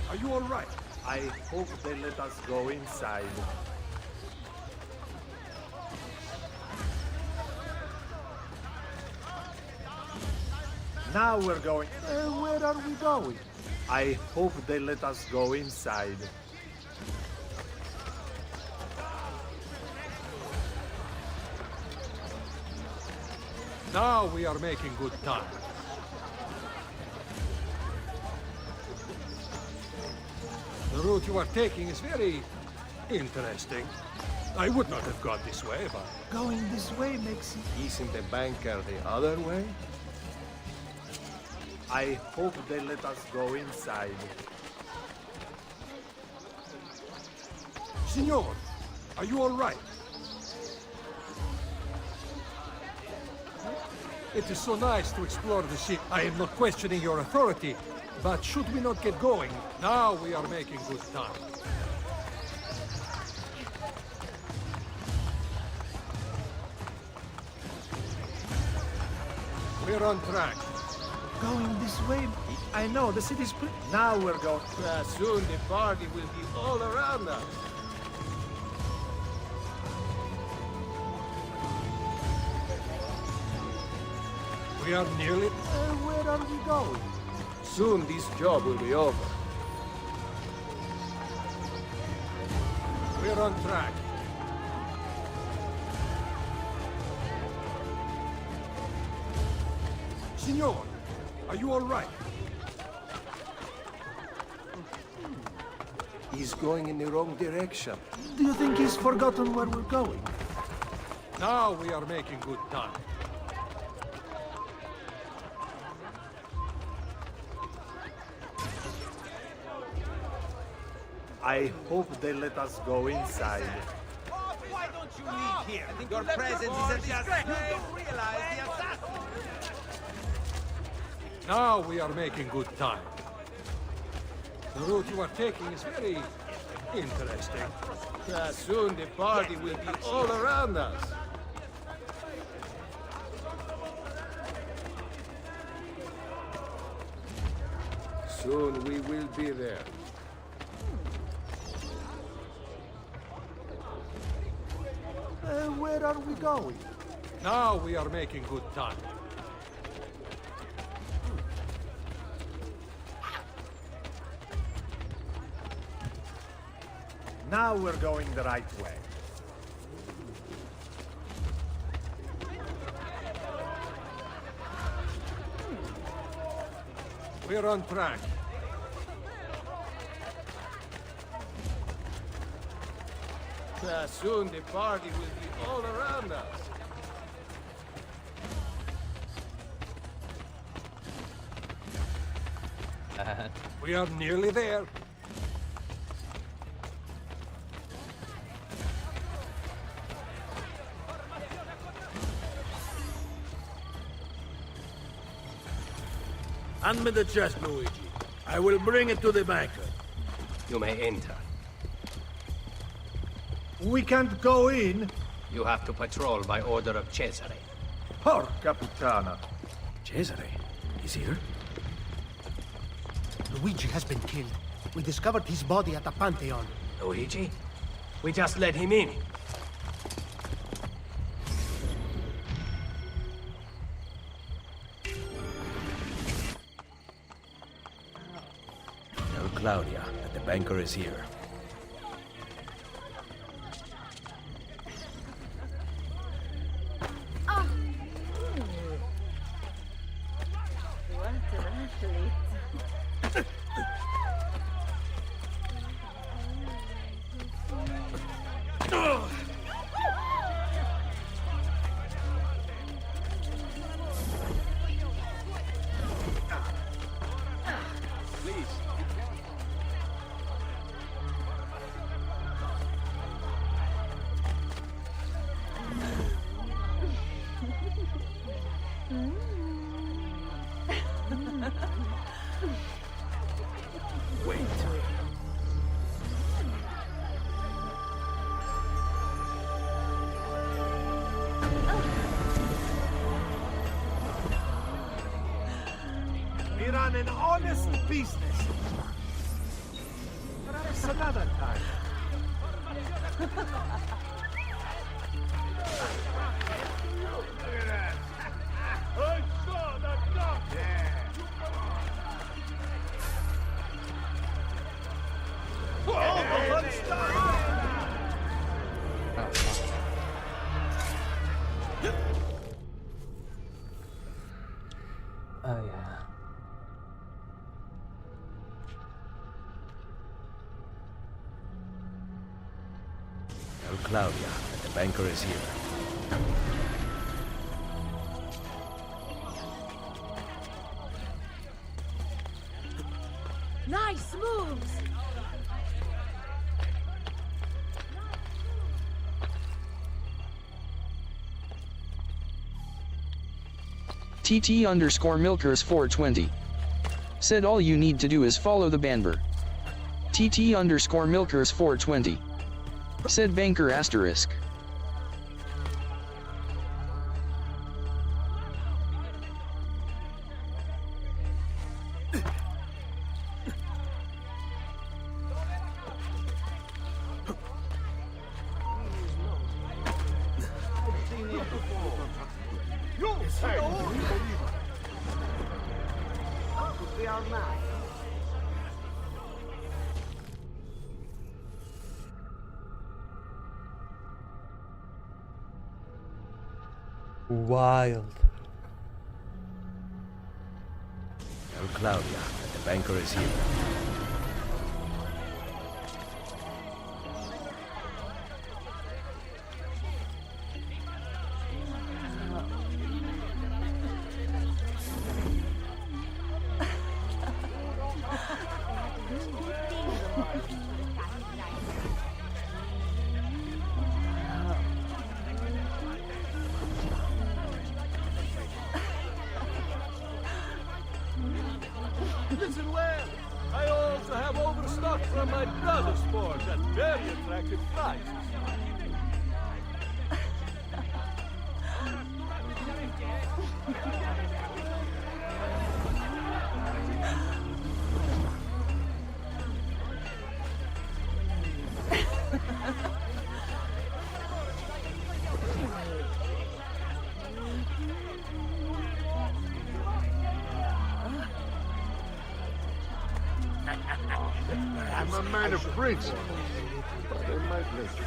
[SPEAKER 11] are you all right?
[SPEAKER 7] I hope they let us go inside. Now we're going.
[SPEAKER 11] Where are we going?
[SPEAKER 7] I hope they let us go inside.
[SPEAKER 11] Now we are making good time. The route you are taking is very interesting. I would not have gone this way, but going this way makes it...
[SPEAKER 6] Isn't the banker the other way?
[SPEAKER 7] I hope they let us go inside.
[SPEAKER 11] Signor, are you all right? It is so nice to explore the city. I am not questioning your authority, but should we not get going? Now we are making good time. We're on track.
[SPEAKER 7] Going this way? I know, the city's... Now we're going...
[SPEAKER 6] Soon the party will be all around us.
[SPEAKER 11] We are nearly... where are we going?
[SPEAKER 6] Soon this job will be over.
[SPEAKER 11] We're on track. Signor, are you all right?
[SPEAKER 6] He's going in the wrong direction.
[SPEAKER 7] Do you think he's forgotten where we're going?
[SPEAKER 11] Now we are making good time.
[SPEAKER 7] I hope they let us go inside.
[SPEAKER 9] Why don't you leave here? Your presence is a disgrace. You don't realize the assassin.
[SPEAKER 11] Now we are making good time. The route you are taking is very interesting.
[SPEAKER 6] Soon the party will be all around us. Soon we will be there.
[SPEAKER 11] Where are we going? Now we are making good time.
[SPEAKER 7] Now we're going the right way.
[SPEAKER 11] We're on track.
[SPEAKER 6] Soon the party will be all around us.
[SPEAKER 11] We are nearly there.
[SPEAKER 3] Hand me the chest, Luigi. I will bring it to the banker.
[SPEAKER 12] You may enter.
[SPEAKER 11] We can't go in.
[SPEAKER 12] You have to patrol by order of Cesare.
[SPEAKER 11] Porca puttana.
[SPEAKER 6] Cesare? He's here?
[SPEAKER 4] Luigi has been killed. We discovered his body at the Pantheon.
[SPEAKER 12] Luigi? We just let him in.
[SPEAKER 6] Tell Claudia that the banker is here.
[SPEAKER 8] What an athlete.
[SPEAKER 6] Wait.
[SPEAKER 3] We run an honest business. Perhaps another time. I saw that dog.
[SPEAKER 2] Oh yeah.
[SPEAKER 6] Tell Claudia that the banker is here.
[SPEAKER 8] Nice moves!
[SPEAKER 1] TT_Milkers420. Said all you need to do is follow the banner. TT_Milkers420. Said banker asterisk.
[SPEAKER 2] Wild.
[SPEAKER 6] Tell Claudia that the banker is here.
[SPEAKER 3] Listen well. I also have overstock from my brother's forge at very attractive prices. I'm a man of principle, but I might miss it.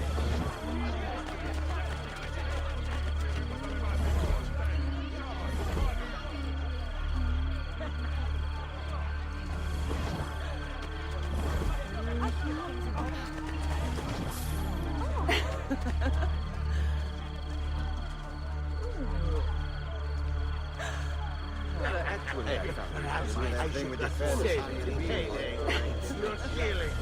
[SPEAKER 9] Actually, I thought perhaps that thing with the feathers. You're killing.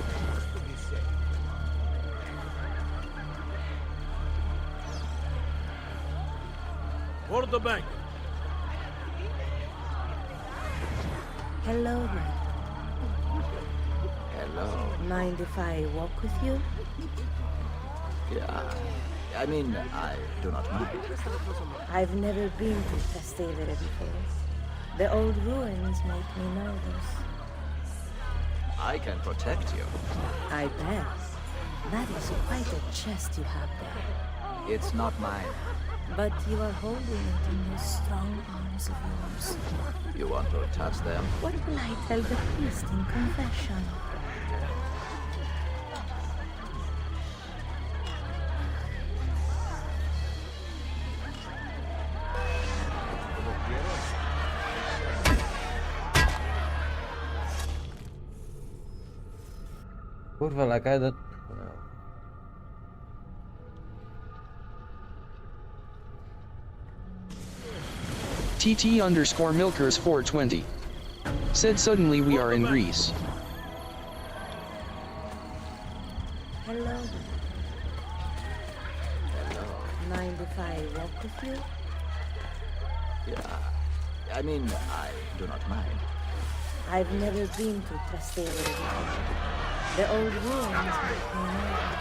[SPEAKER 3] For the bank.
[SPEAKER 5] Hello there.
[SPEAKER 10] Hello.
[SPEAKER 5] Mind if I walk with you?
[SPEAKER 10] Yeah. I mean, I do not mind.
[SPEAKER 5] I've never been to Trastevere before. The old ruins make me nervous.
[SPEAKER 10] I can protect you.
[SPEAKER 5] I bet. That is quite a chest you have there.
[SPEAKER 10] It's not mine.
[SPEAKER 5] But you are holding it in those strong arms of yours.
[SPEAKER 10] You want to touch them?
[SPEAKER 5] What will I tell the priest in confession?
[SPEAKER 2] Kurwa, like I don't...
[SPEAKER 1] TT_Milkers 420. Said suddenly we are in Greece.
[SPEAKER 5] Hello there.
[SPEAKER 10] Hello.
[SPEAKER 5] Mind if I walk with you?
[SPEAKER 10] Yeah. I mean, I do not mind.
[SPEAKER 5] I've never been to Trastevere before. The old ruins make me nervous.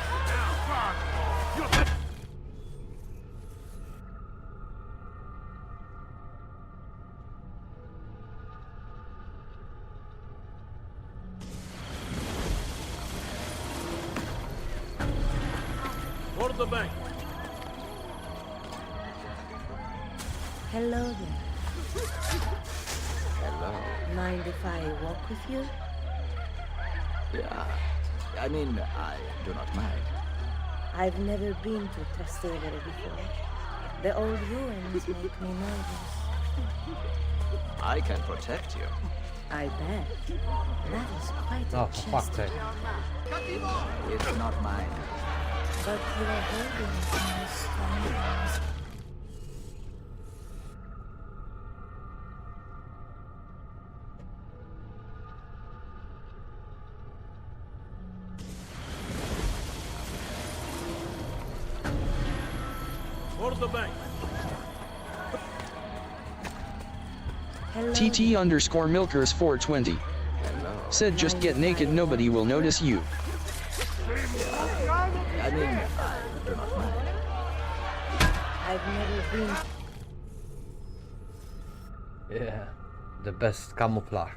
[SPEAKER 7] For the bank.
[SPEAKER 5] Hello there.
[SPEAKER 10] Hello.
[SPEAKER 5] Mind if I walk with you?
[SPEAKER 10] Yeah. I mean, I do not mind.
[SPEAKER 5] I've never been to Trastevere before. The old ruins make me nervous.
[SPEAKER 10] I can protect you.
[SPEAKER 5] I bet. That is quite
[SPEAKER 2] Oh,
[SPEAKER 5] a
[SPEAKER 2] for
[SPEAKER 5] chest.
[SPEAKER 2] fuck's sake.
[SPEAKER 10] It's not mine.
[SPEAKER 5] But you are holding it in your strong arms.
[SPEAKER 7] For the bank.
[SPEAKER 5] Hello.
[SPEAKER 1] TT_Milkers 420.
[SPEAKER 10] Hello.
[SPEAKER 1] Said just get naked, nobody will notice you.
[SPEAKER 10] I mean, I do not mind.
[SPEAKER 5] I've never been.
[SPEAKER 2] Yeah, the best camouflage.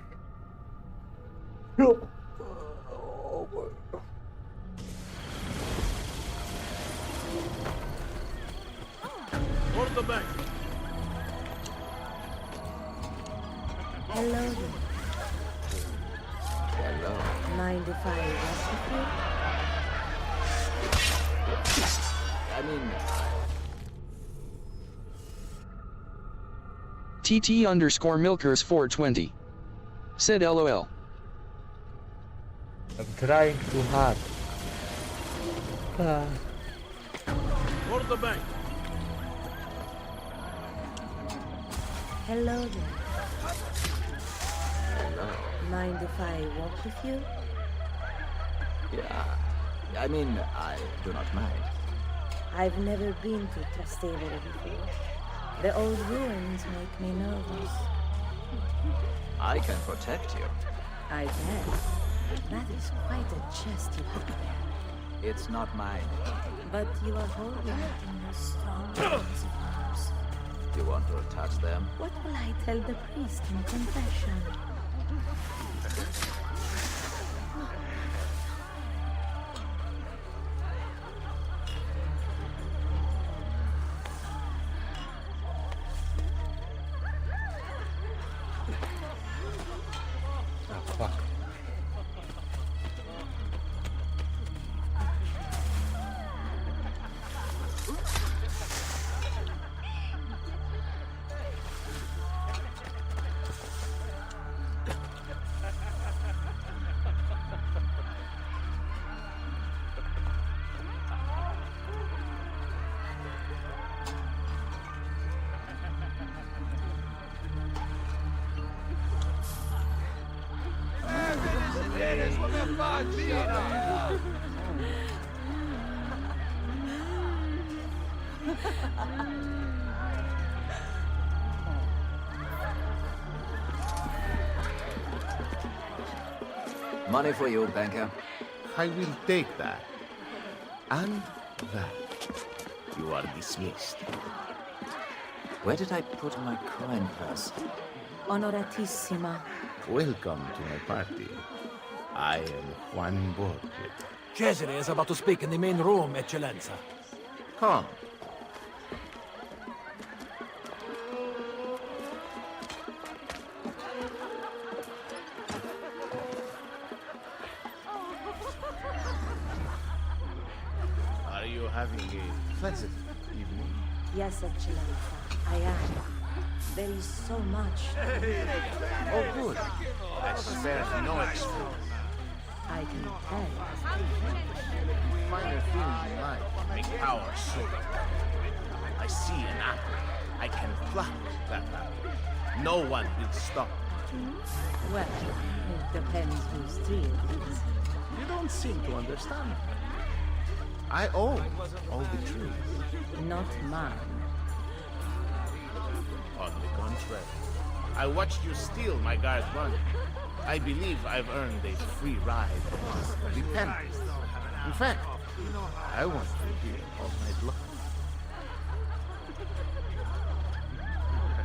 [SPEAKER 7] For the bank.
[SPEAKER 5] Hello there.
[SPEAKER 10] Hello.
[SPEAKER 5] Mind if I walk with you?
[SPEAKER 10] I mean,
[SPEAKER 1] TT_Milkers 420. Said LOL.
[SPEAKER 2] I'm trying too hard.
[SPEAKER 7] For the bank.
[SPEAKER 5] Hello there.
[SPEAKER 10] hello.
[SPEAKER 5] Mind if I walk with you?
[SPEAKER 10] Yeah. I mean, I do not mind.
[SPEAKER 5] I've never been to Trastevere before. The old ruins make me nervous.
[SPEAKER 10] I can protect you.
[SPEAKER 5] I bet. That is quite a chest you have there.
[SPEAKER 10] It's not mine.
[SPEAKER 5] But you are holding it in your strong arms of yours.
[SPEAKER 10] You want to touch them?
[SPEAKER 5] What will I tell the priest in confession?
[SPEAKER 2] Ah, fuck.
[SPEAKER 10] Money for you, banker.
[SPEAKER 13] I will take that. And that. You are dismissed.
[SPEAKER 10] Where did I put my coin purse?
[SPEAKER 5] Onoratissima.
[SPEAKER 13] Welcome to my party. I am Juan Borgia.
[SPEAKER 12] Cesare is about to speak in the main room, Eccellenza.
[SPEAKER 13] Come. Are you having a pleasant evening?
[SPEAKER 5] Yes, Eccellenza, I am. There is so much.
[SPEAKER 13] Oh, good. I spare no expense.
[SPEAKER 5] I can tell.
[SPEAKER 13] Finer things in life make power so. I see an apple. I can pluck that apple. No one will stop.
[SPEAKER 5] Well, it depends who steals it.
[SPEAKER 13] You don't seem to understand. I own all the trees.
[SPEAKER 5] Not mine.
[SPEAKER 13] On the contrary, I watched you steal my guard's money. I believe I've earned a free ride. Repent. In fact, I want you here all night long.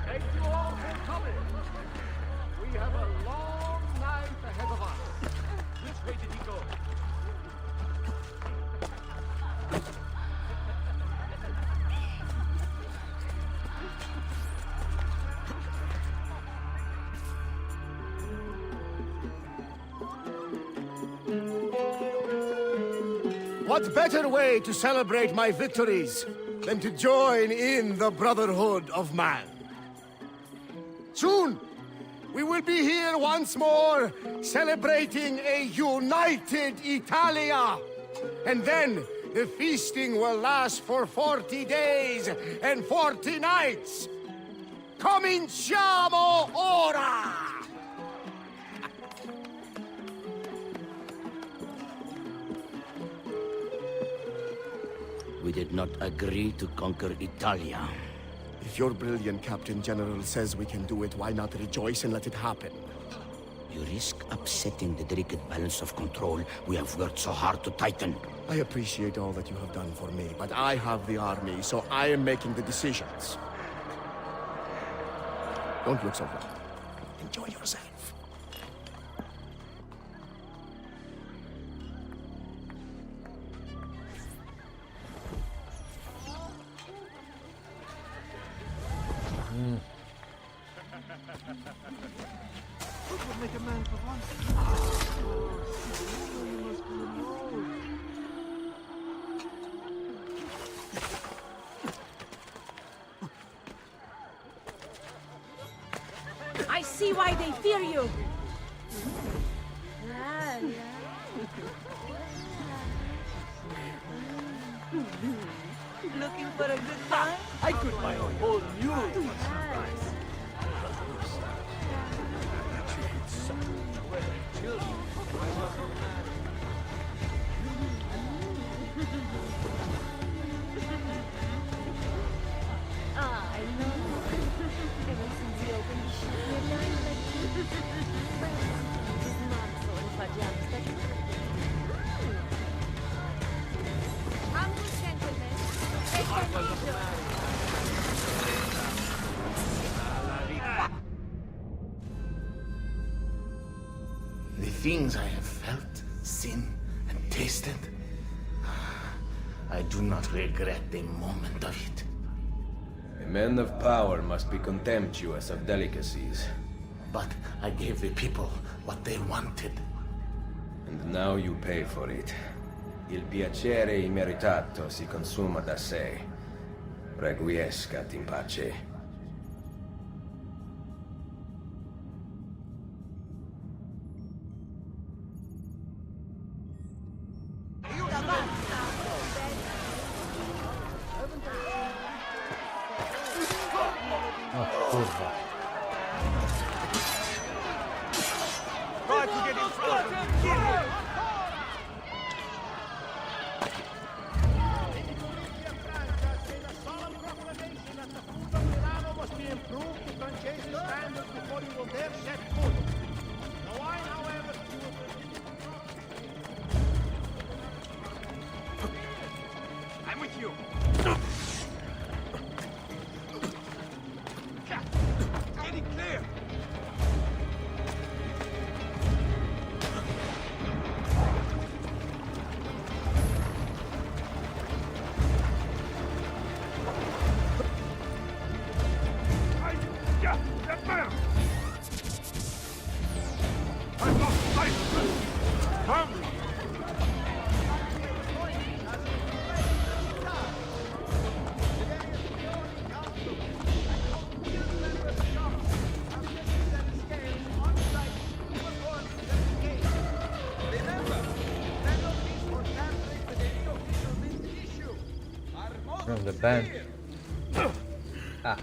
[SPEAKER 3] Thank you all for coming. We have a long night ahead of us. Which way did he go?
[SPEAKER 14] What better way to celebrate my victories than to join in the Brotherhood of Man? Soon, we will be here once more, celebrating a united Italia. And then, the feasting will last for 40 days and 40 nights. Cominciamo ora!
[SPEAKER 15] We did not agree to conquer Italia.
[SPEAKER 14] If your brilliant Captain General says we can do it, why not rejoice and let it happen?
[SPEAKER 15] You risk upsetting the delicate balance of control we have worked so hard to tighten.
[SPEAKER 14] I appreciate all that you have done for me, but I have the army, so I am making the decisions. Don't look so wrong. Enjoy yourself.
[SPEAKER 3] What would make a man for once?
[SPEAKER 5] I see why they fear you. Looking for a good time?
[SPEAKER 12] I could buy a whole new
[SPEAKER 8] I know. Ever since you opened the shop, you're lying like this mazzo lo fa già Humble gentlemen, take your
[SPEAKER 13] The things I have felt, seen, and tasted, I do not regret a moment of it.
[SPEAKER 6] A man of power must be contemptuous of delicacies.
[SPEAKER 13] But I gave the people what they wanted.
[SPEAKER 6] And now you pay for it. Il piacere immeritato si consuma da sé. Requiescat in pace.
[SPEAKER 2] Kurwa.
[SPEAKER 3] Try to get in front of him. Kill him. Must be improved to Francese standards before he will dare set foot. The wine, however,
[SPEAKER 11] you! Get it clear!
[SPEAKER 2] From the band. Ah.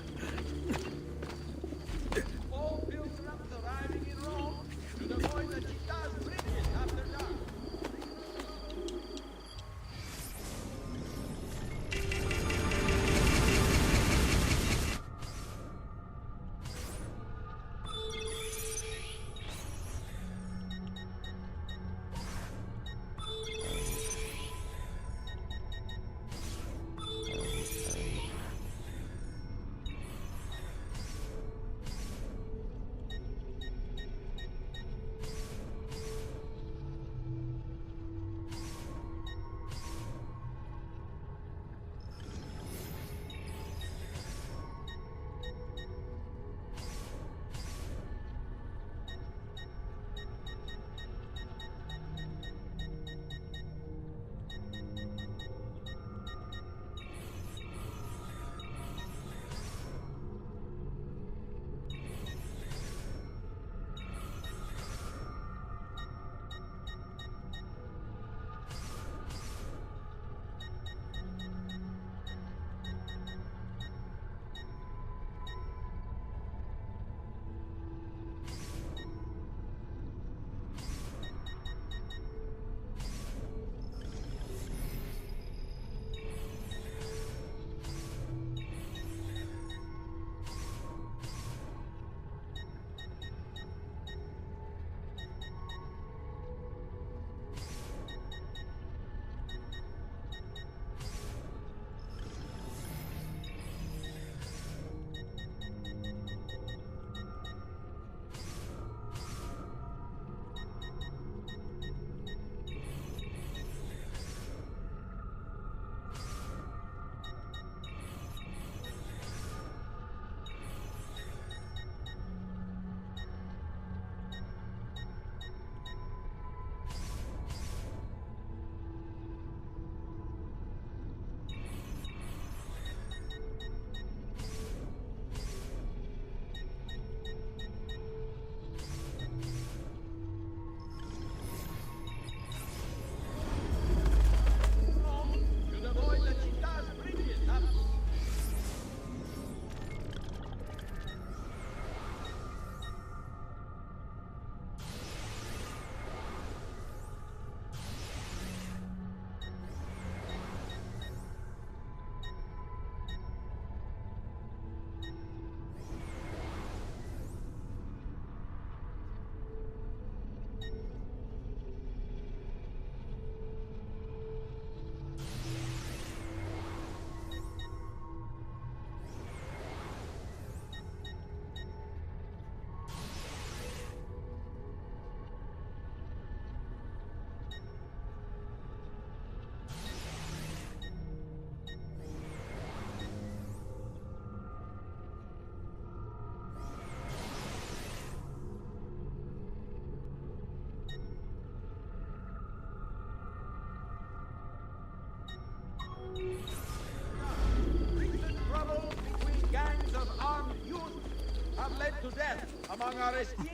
[SPEAKER 9] to death among our esteemed,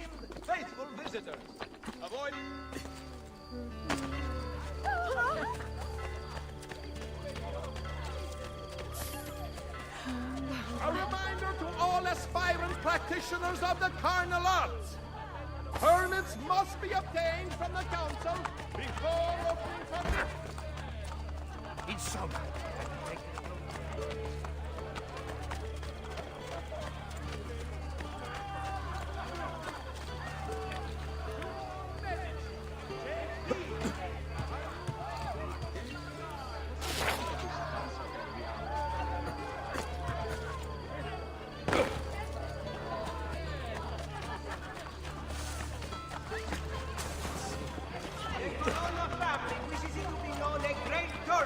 [SPEAKER 9] faithful visitors. Avoid... A reminder to all aspirant practitioners of the carnal arts. Permits must be obtained from the council before opening for business.
[SPEAKER 12] Insomma.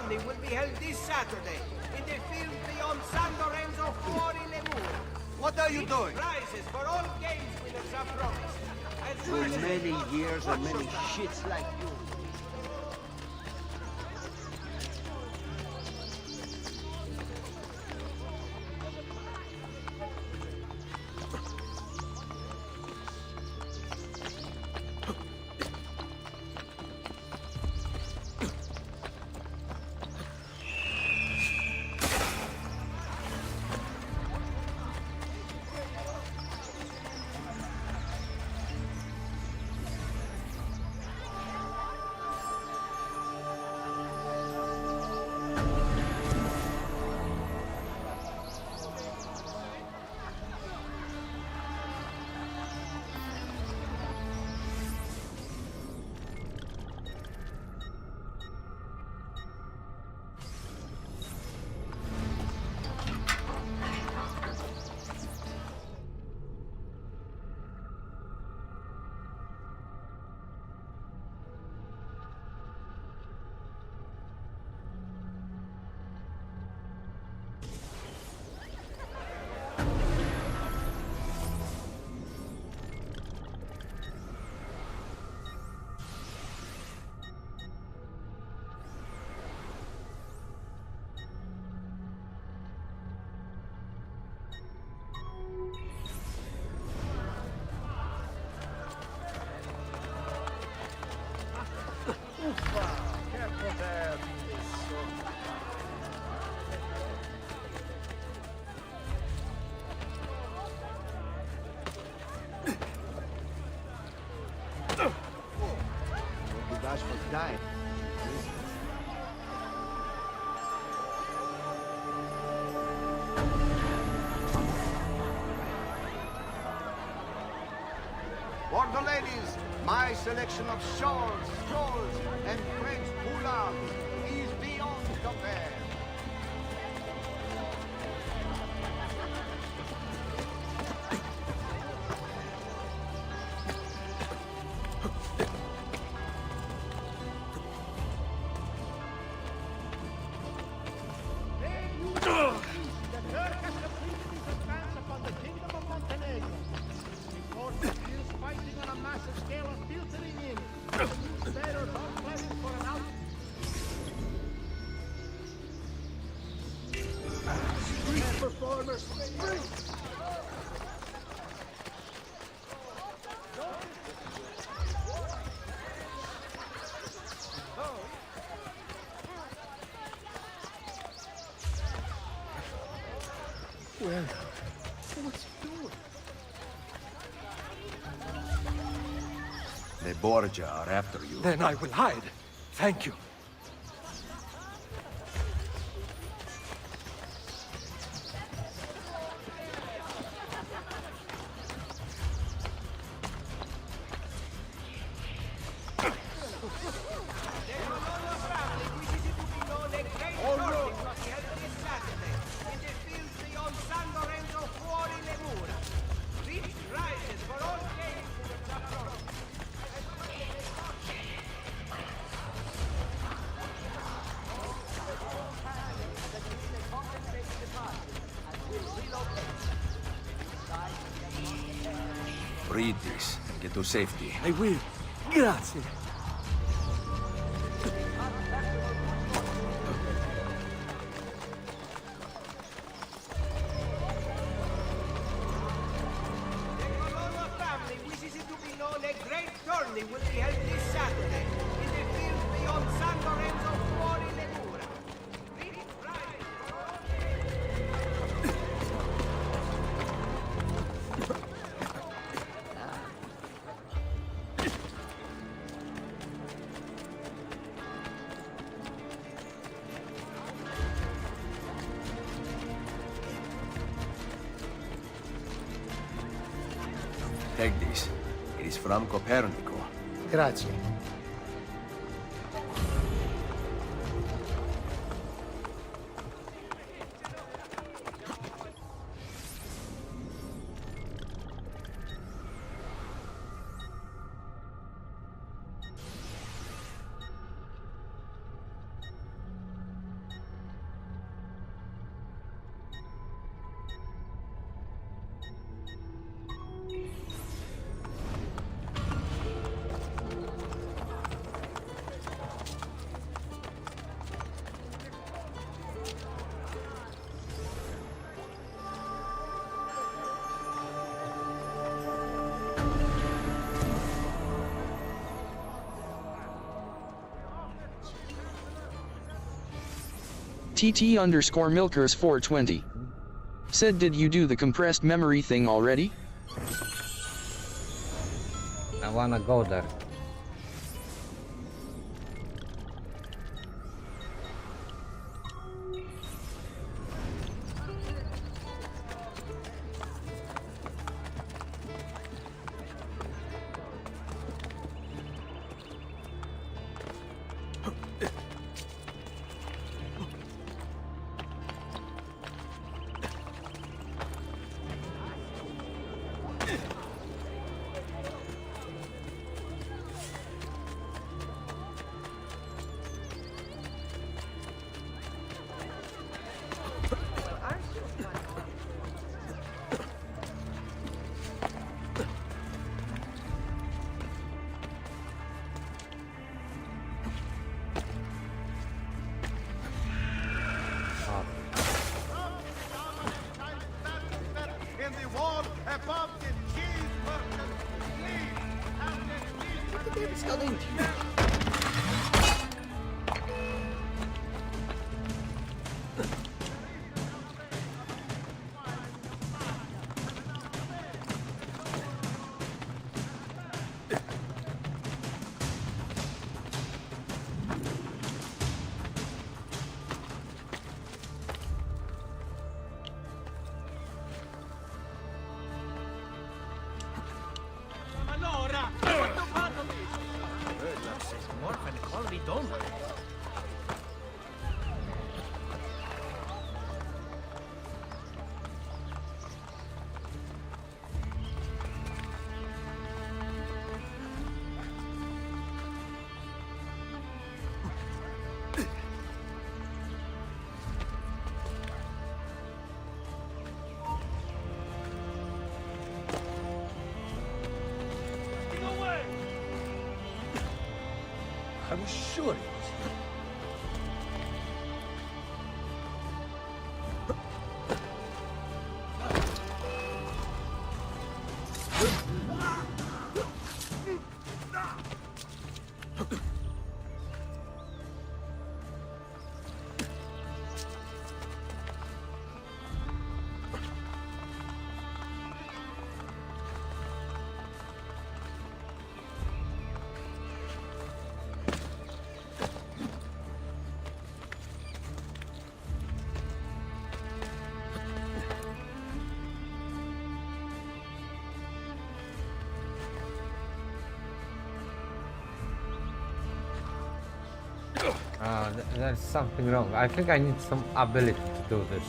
[SPEAKER 9] tourney will be held this Saturday in the field beyond San Lorenzo Fuori le Mura.
[SPEAKER 14] What are you doing?
[SPEAKER 9] Prizes for all games winners are promised. As
[SPEAKER 14] For
[SPEAKER 9] well as
[SPEAKER 14] many years and many shits like you. The guys for dying. For the ladies, my selection of shawls, strolls, and French poulards is beyond compare.
[SPEAKER 3] The Turk has completed his advance upon the Kingdom of Montenegro. His forces is fighting on a massive scale are filtering in. Invaders are planning for an out. Street performers,
[SPEAKER 11] Well, what's he doing?
[SPEAKER 6] The Borgia are after you.
[SPEAKER 11] Then I will hide. Thank you.
[SPEAKER 6] Read this and get to safety.
[SPEAKER 11] I will. Grazie.
[SPEAKER 9] Colonna family wishes it to be known a great tourney will be held this Saturday in the field beyond San Lorenzo Fuori le Mura. Reach prizes for all
[SPEAKER 6] Take this. It is from Copernico.
[SPEAKER 14] Grazie.
[SPEAKER 1] TT_Milkers420. Said, did you do the compressed memory thing already?
[SPEAKER 2] I wanna go there.
[SPEAKER 3] In the wall above the cheeseburger. Please, have this
[SPEAKER 4] Allora, quanto fanno lì? That's more of an quality donut.
[SPEAKER 11] I was sure it was you.
[SPEAKER 2] There's something wrong. I think I need some ability to do this.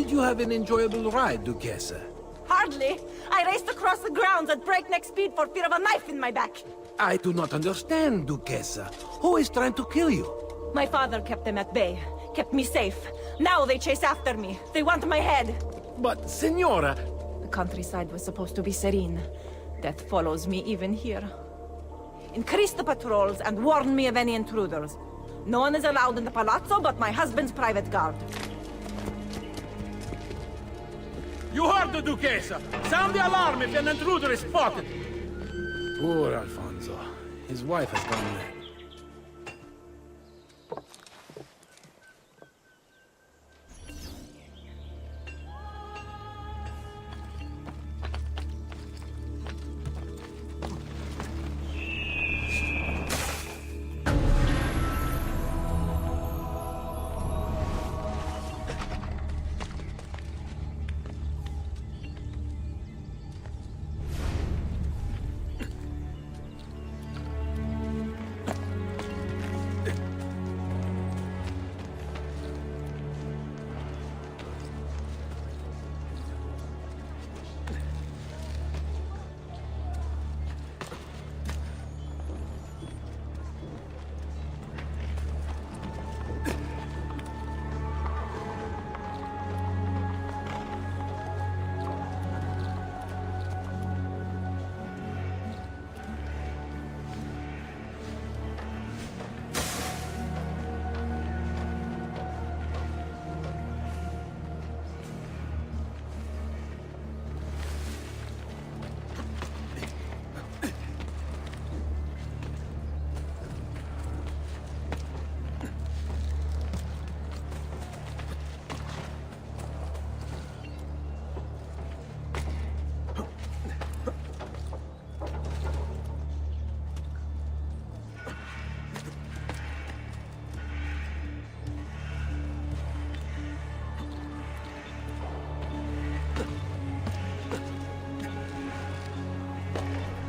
[SPEAKER 12] Did you have an enjoyable ride, Duchessa?
[SPEAKER 5] Hardly. I raced across the grounds at breakneck speed for fear of a knife in my back.
[SPEAKER 12] I do not understand, Duchessa. Who is trying to kill you?
[SPEAKER 5] My father kept them at bay, kept me safe. Now they chase after me. They want my head.
[SPEAKER 12] But, Signora...
[SPEAKER 5] The countryside was supposed to be serene. Death follows me even here. Increase the patrols and warn me of any intruders. No one is allowed in the palazzo but my husband's private guard.
[SPEAKER 12] You heard the Duchessa! Sound the alarm if an intruder is spotted! Poor Alfonso. His wife has gone mad.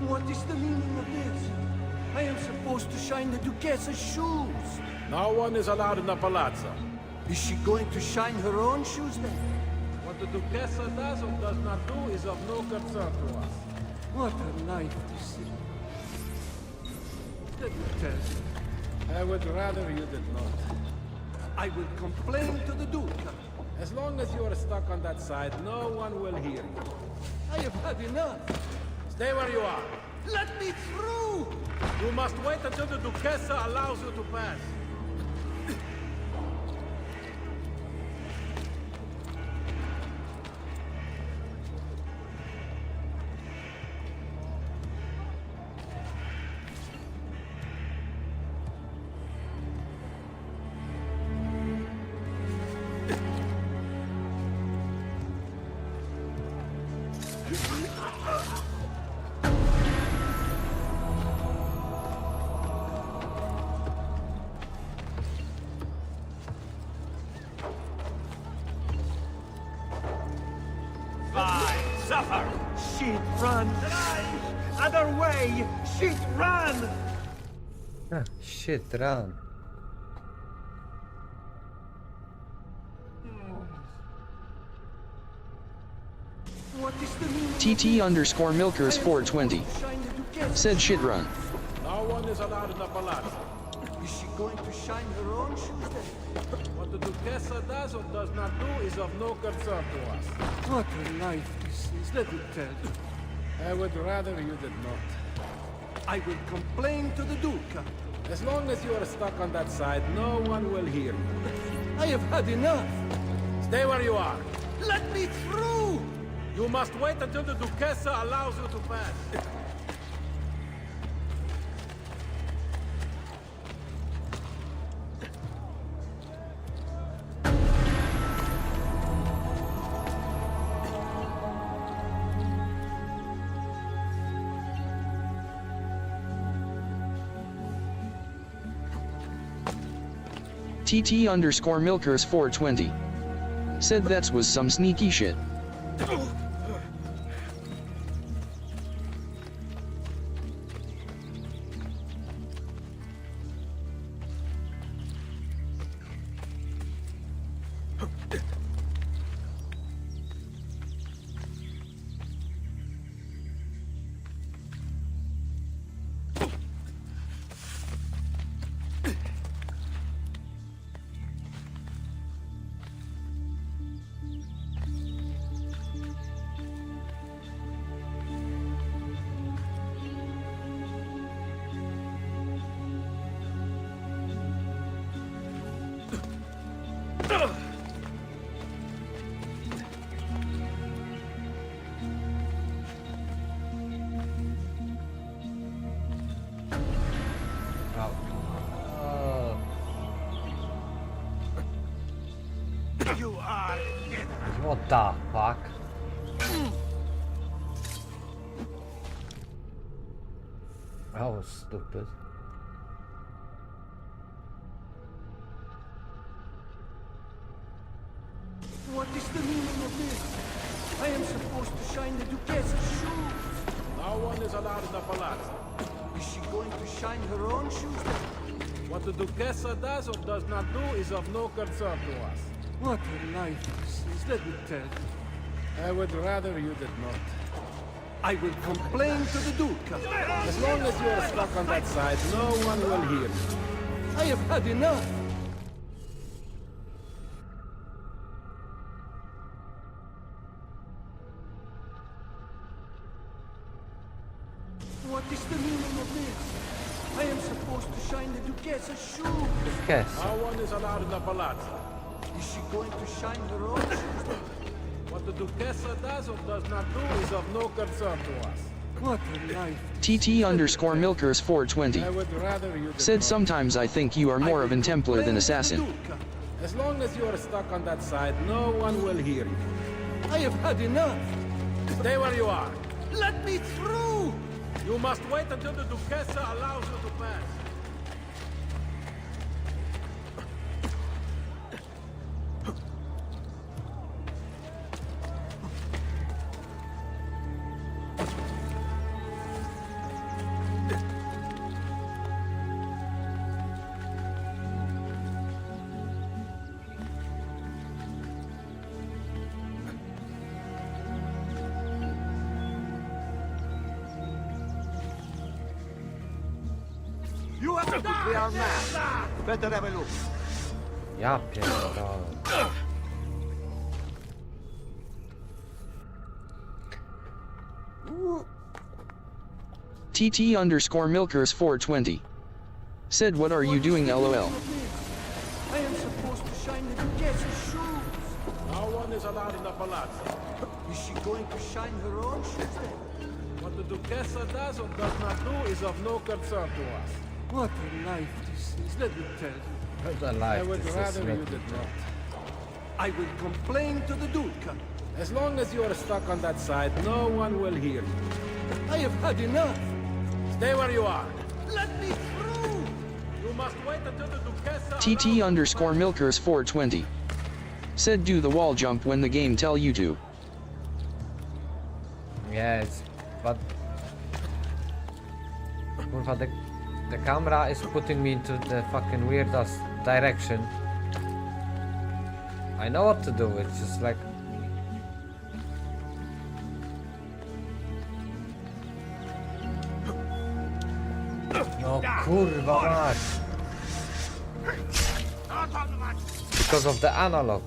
[SPEAKER 11] What is the meaning of this? I am supposed to shine the Duchessa's shoes.
[SPEAKER 12] No one is allowed in the palazzo.
[SPEAKER 11] Is she going to shine her own shoes then?
[SPEAKER 12] What the Duchessa does or does not do is of no concern to us.
[SPEAKER 11] What a life this is. Let me tell you.
[SPEAKER 12] I would rather you did not.
[SPEAKER 11] I will complain to the Duca.
[SPEAKER 12] As long as you are stuck on that side, no one will hear you.
[SPEAKER 11] I have had enough.
[SPEAKER 12] Stay where you are.
[SPEAKER 11] Let me through!
[SPEAKER 12] You must wait until the Duchessa allows you to pass.
[SPEAKER 3] Suffer! Sheet run! Other way! Sheet run!
[SPEAKER 2] Ah, shit, run.
[SPEAKER 11] What is the meaning?
[SPEAKER 1] TT_Milkers 420. Said shit run.
[SPEAKER 12] No one is allowed in the palazzo.
[SPEAKER 11] Is she going to shine her own shoes then?
[SPEAKER 12] What the Duchessa does or does not do is of no concern to us.
[SPEAKER 11] What a life this is, let me tell you.
[SPEAKER 12] I would rather you did not.
[SPEAKER 11] I will complain to the Duca.
[SPEAKER 12] As long as you are stuck on that side, no one will hear you.
[SPEAKER 11] I have had enough.
[SPEAKER 12] Stay where you are.
[SPEAKER 11] Let me through!
[SPEAKER 12] You must wait until the Duchessa allows you to pass.
[SPEAKER 1] TT_Milkers 420. Said that was some sneaky shit.
[SPEAKER 2] the fuck? That was stupid.
[SPEAKER 3] What is the meaning of this? I am supposed to shine the Duchess's shoes.
[SPEAKER 12] No one is allowed in the palazzo.
[SPEAKER 3] Is she going to shine her own shoes?
[SPEAKER 12] What the Duchessa does or does not do is of no concern to us.
[SPEAKER 3] What a life this is, let me tell you.
[SPEAKER 12] I would rather you did not.
[SPEAKER 3] I will complain to the Duke.
[SPEAKER 12] As long as you are stuck on that side, no one will hear you.
[SPEAKER 3] I have had enough. What is the meaning of this? I am supposed to shine the Duchess's shoes.
[SPEAKER 2] Duchessa.
[SPEAKER 12] No one is allowed in the palazzo.
[SPEAKER 3] Is she going to shine her own shoes?
[SPEAKER 12] What the Duchessa does or does not do is of no concern to us.
[SPEAKER 3] What a life.
[SPEAKER 1] TT_Milkers420
[SPEAKER 12] I would rather you did
[SPEAKER 1] said
[SPEAKER 12] not.
[SPEAKER 1] sometimes I think you are more of an Templar than assassin.
[SPEAKER 12] As long as you are stuck on that side, no one will hear you.
[SPEAKER 3] I have had enough.
[SPEAKER 12] Stay where you are.
[SPEAKER 3] Let me through.
[SPEAKER 12] You must wait until the Duchessa allows you to pass.
[SPEAKER 9] You have to clear our map. Better have a look.
[SPEAKER 2] Ja pierdolę.
[SPEAKER 1] TT_Milkers420 said what are you doing lol.
[SPEAKER 3] I am supposed to shine the Duchess's shoes.
[SPEAKER 12] No one is allowed in the palazzo.
[SPEAKER 3] Is she going to shine her own shoes then?
[SPEAKER 12] What the Duchessa does or does not do is of no concern to us.
[SPEAKER 3] What a life this is, let me tell you.
[SPEAKER 2] What a
[SPEAKER 12] I
[SPEAKER 2] life
[SPEAKER 12] would
[SPEAKER 2] this is.
[SPEAKER 12] rather you did not.
[SPEAKER 3] I will complain to the Duke.
[SPEAKER 12] As long as you are stuck on that side, no one will hear you.
[SPEAKER 3] I have had enough.
[SPEAKER 12] Stay where you are.
[SPEAKER 3] Let me through.
[SPEAKER 12] You must wait until the Duchessa
[SPEAKER 1] TT_Milkers420 said do the wall jump when the game tell you to.
[SPEAKER 2] Yes, but kurwa, the camera is putting me into the fucking weirdest direction. I know what to do, it's just like no kurwa mać. Because of the analog.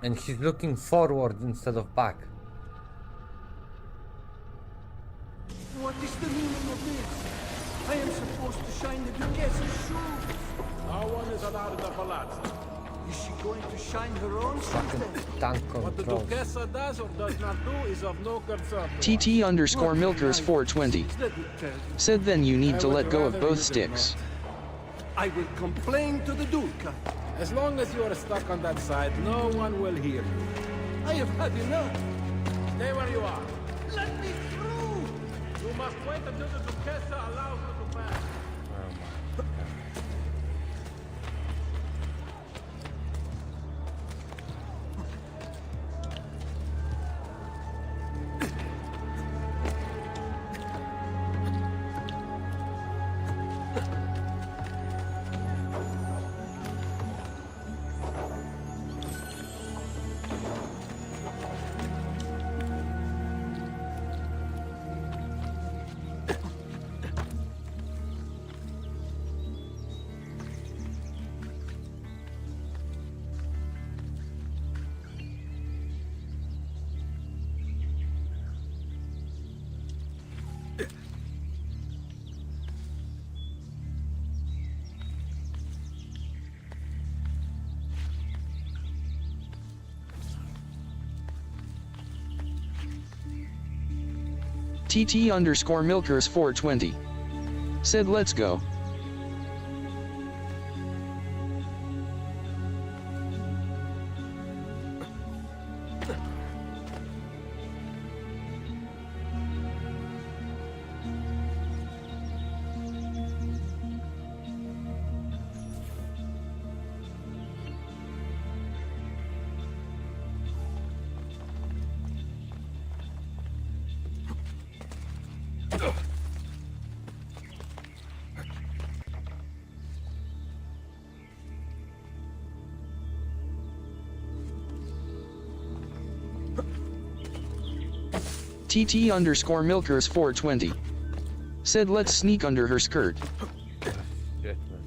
[SPEAKER 2] And he's looking forward instead of back.
[SPEAKER 3] What is the meaning of this? I am supposed to shine the Duchess's shoes.
[SPEAKER 12] No one is allowed in the palazzo.
[SPEAKER 3] Is she going to shine her own shoes
[SPEAKER 2] Fucking
[SPEAKER 3] then?
[SPEAKER 2] tank
[SPEAKER 12] What the
[SPEAKER 2] controls.
[SPEAKER 12] Duchessa does or does not do is of no concern to us.
[SPEAKER 1] TT_Milkers420
[SPEAKER 3] Let me tell you.
[SPEAKER 1] said then you need to
[SPEAKER 12] I
[SPEAKER 1] let
[SPEAKER 12] would
[SPEAKER 1] go of
[SPEAKER 12] rather
[SPEAKER 1] both
[SPEAKER 12] you did
[SPEAKER 1] sticks.
[SPEAKER 3] I will complain to the Duke.
[SPEAKER 12] As long as you are stuck on that side, no one will hear you.
[SPEAKER 3] I have had enough.
[SPEAKER 12] Stay where you are.
[SPEAKER 3] Let me through.
[SPEAKER 12] You must wait until the Duchessa allows you to pass.
[SPEAKER 1] TT_Milkers420 said let's go. TT_Milkers 420 said let's sneak under her skirt.
[SPEAKER 2] Shit, man.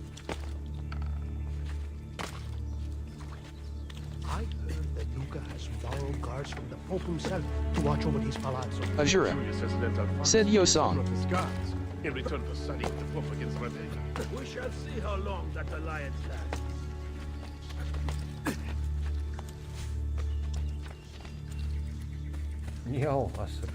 [SPEAKER 3] I heard that Luca has borrowed guards from the Pope himself to watch over his palazzo.
[SPEAKER 1] Ajura
[SPEAKER 7] Julius has lent Alfonso
[SPEAKER 1] said Yo Song.
[SPEAKER 7] of his guards in return for studying the Pope against rebellion.
[SPEAKER 3] We shall see how long that alliance lasts.
[SPEAKER 2] Yo, Asr.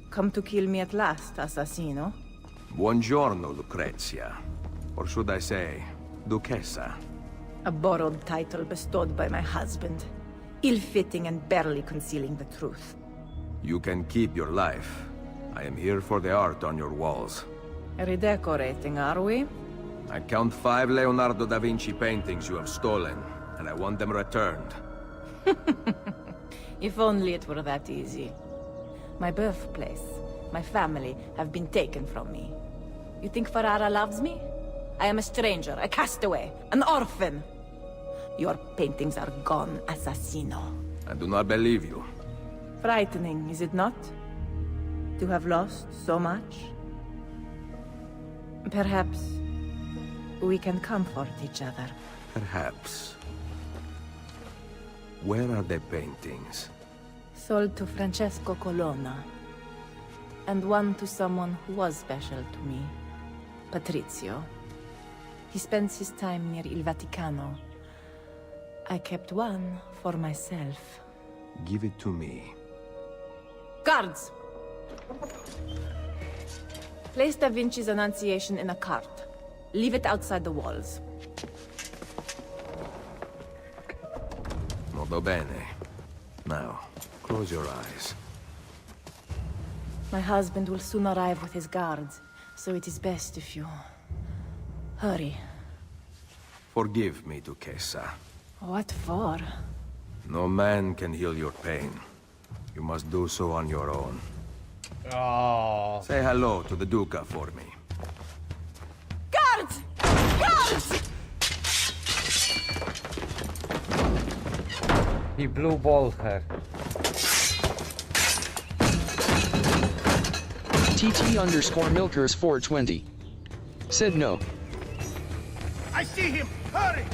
[SPEAKER 16] Come to kill me at last, assassino?
[SPEAKER 6] Buongiorno, Lucrezia. Or should I say, Duchessa.
[SPEAKER 16] A borrowed title bestowed by my husband. Ill-fitting and barely concealing the truth.
[SPEAKER 6] You can keep your life. I am here for the art on your walls.
[SPEAKER 16] Redecorating, are we?
[SPEAKER 6] I count 5 Leonardo da Vinci paintings you have stolen, and I want them returned.
[SPEAKER 16] If only it were that easy. My birthplace, my family have been taken from me. You think Ferrara loves me? I am a stranger, a castaway, an orphan. Your paintings are gone, assassino.
[SPEAKER 6] I do not believe you.
[SPEAKER 16] Frightening, is it not? To have lost so much? Perhaps we can comfort each other.
[SPEAKER 6] Perhaps. Where are the paintings?
[SPEAKER 16] Sold to Francesco Colonna. And one to someone who was special to me. Patrizio. He spends his time near Il Vaticano. I kept one for myself.
[SPEAKER 6] Give it to me.
[SPEAKER 16] Guards! Place Da Vinci's Annunciation in a cart. Leave it outside the walls.
[SPEAKER 6] Molto bene. Now, close your eyes.
[SPEAKER 16] My husband will soon arrive with his guards, so it is best if you... hurry.
[SPEAKER 6] Forgive me, Duchessa.
[SPEAKER 16] What for?
[SPEAKER 6] No man can heal your pain. You must do so on your own.
[SPEAKER 2] Oh.
[SPEAKER 6] Say hello to the Duca for me.
[SPEAKER 16] Guards! Guards!
[SPEAKER 2] He blue balled her.
[SPEAKER 1] TT_Milkers 420 said no.
[SPEAKER 3] I see him! Hurry!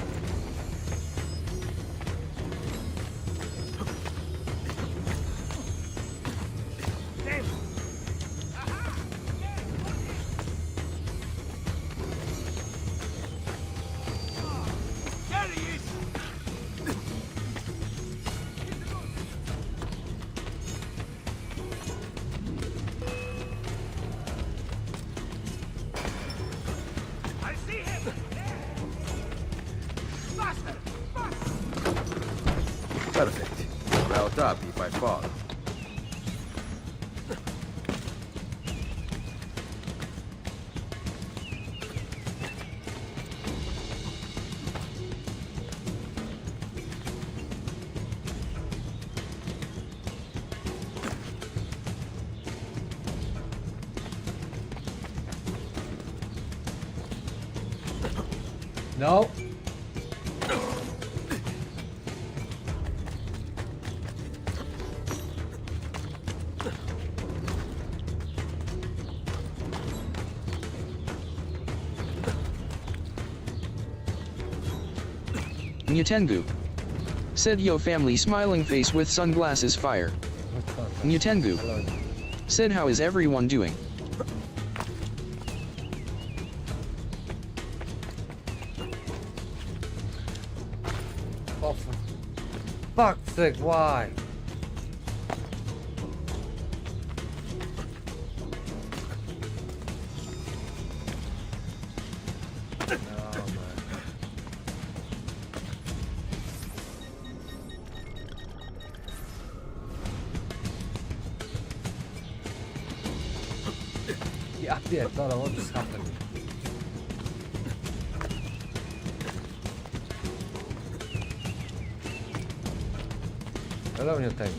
[SPEAKER 3] Damn. There he is! I see him! Faster! Faster!
[SPEAKER 6] Perfect. Mount up if I fall.
[SPEAKER 2] No.
[SPEAKER 1] Nyatengu said yo family smiling face with sunglasses fire. Nyatengu said how is everyone doing?
[SPEAKER 2] Oh, for fuck's sake, why? Yeah, what is happening? Hello, new tank.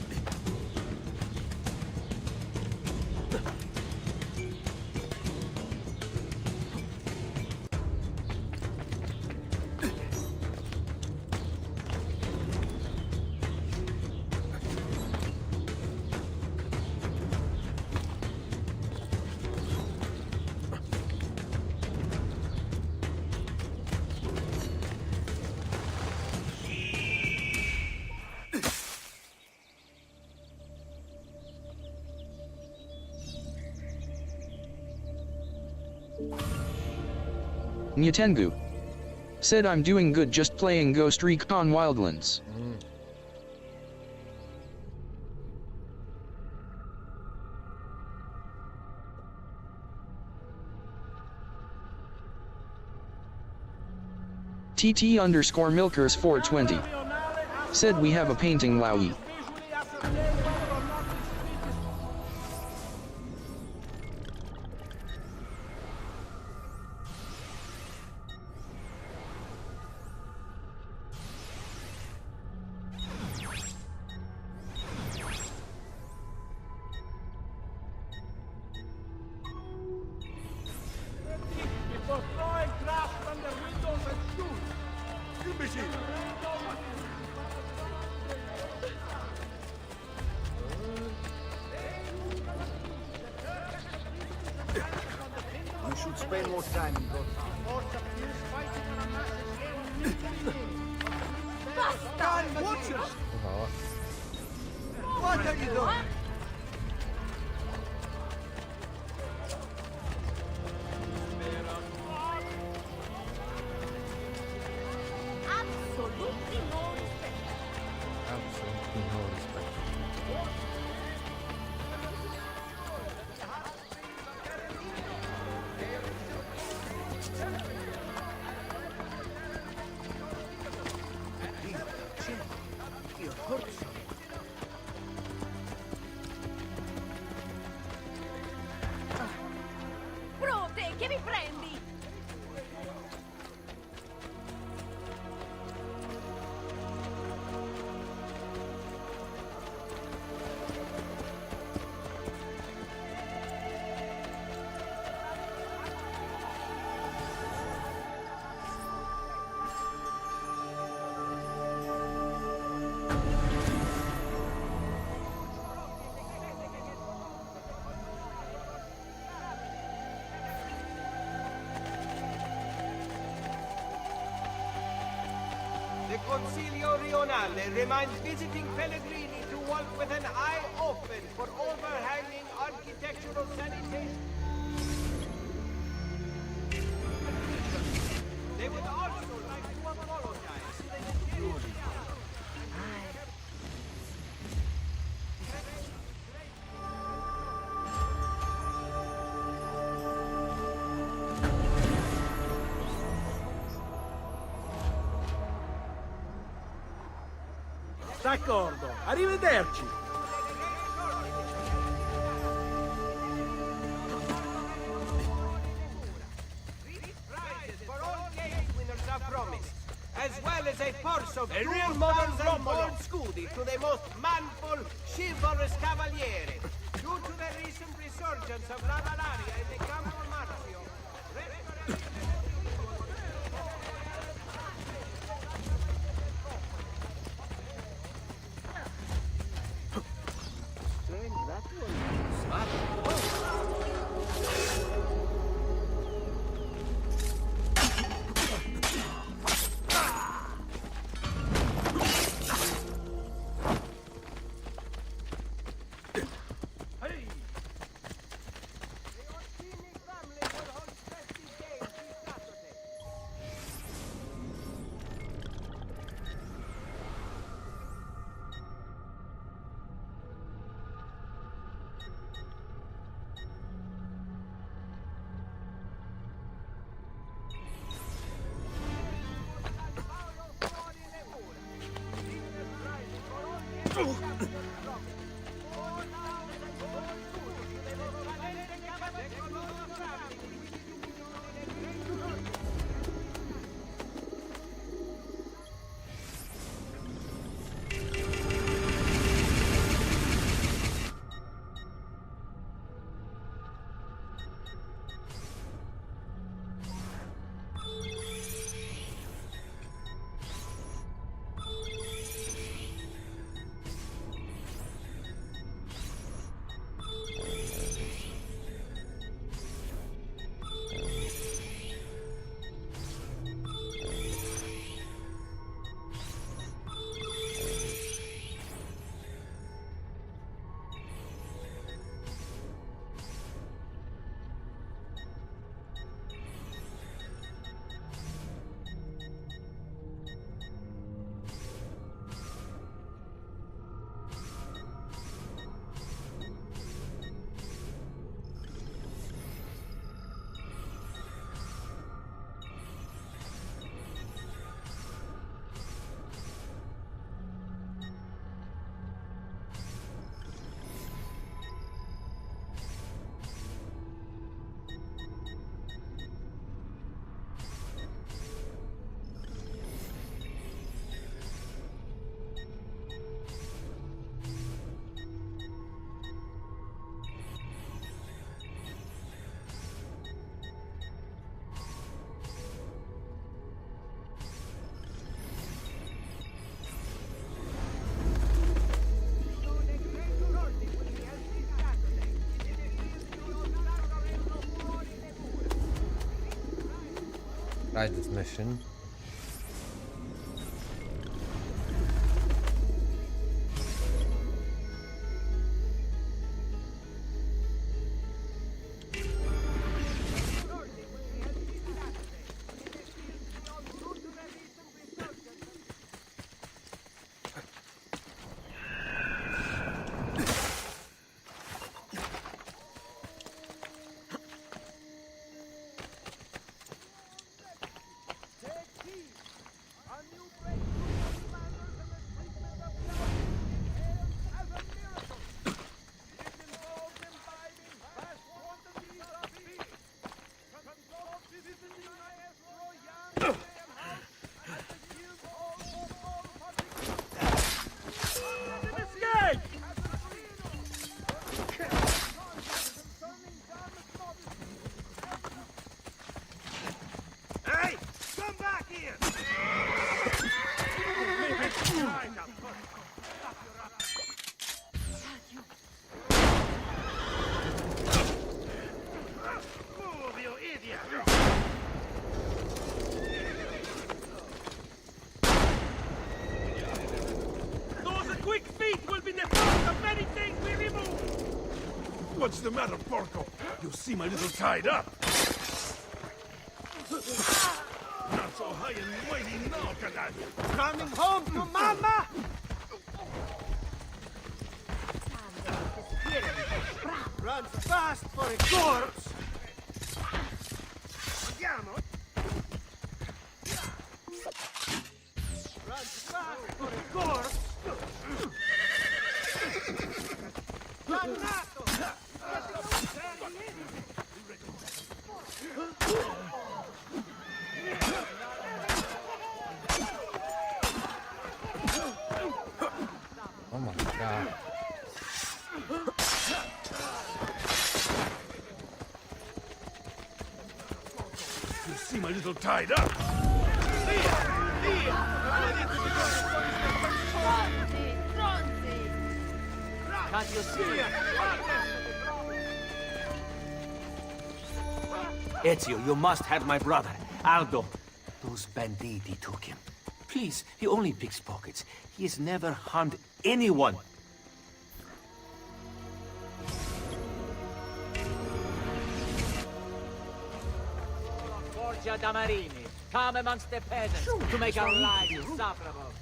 [SPEAKER 1] Nyatengu. Said I'm doing good just playing Ghost Recon Wildlands. TT_Milkers 420. Said we have a painting Laui.
[SPEAKER 3] Before throwing trash from the windows and shoot. Imbecile!
[SPEAKER 9] We should spend more time in Brotherhood.
[SPEAKER 3] Basta!
[SPEAKER 9] Watch yourself!
[SPEAKER 2] Aha.
[SPEAKER 9] What are you doing?
[SPEAKER 8] Absolutely no respect.
[SPEAKER 2] Absolutely no respect.
[SPEAKER 8] Brute, che mi prendi?
[SPEAKER 9] The Consiglio Rionale reminds visiting pellegrini to walk with an eye open for overhanging architectural sanitation. They would also like to apologize to the interior.
[SPEAKER 3] D'accordo, arrivederci!
[SPEAKER 9] Prizes for all game winners are promised, as well as a purse of
[SPEAKER 3] A real
[SPEAKER 9] 2,000
[SPEAKER 3] modern Romolo.
[SPEAKER 9] gold scudi to the most manful, chivalrous cavaliere. Due to the recent resurgence of La Valaria in the Campo Marzio,
[SPEAKER 2] Guided mission.
[SPEAKER 3] Hey! Come back here! Move, you idiot!
[SPEAKER 7] Those quick feet will be the first of many things we remove!
[SPEAKER 11] What's the matter, Porco? You seem a little tied up. Not so high and mighty now, Kadad.
[SPEAKER 3] Coming home to Mama! Runs fast for a corpse! Andiamo! Runs fast for a corpse! Dannato!
[SPEAKER 2] Oh my god.
[SPEAKER 11] You seem a little tied up.
[SPEAKER 4] Can't you see?
[SPEAKER 17] Ezio, you must have my brother, Aldo. Those banditti took him. Please, he only picks pockets. He has never harmed anyone.
[SPEAKER 4] Forgia da Marini, come amongst the peasants to make our lives insufferable.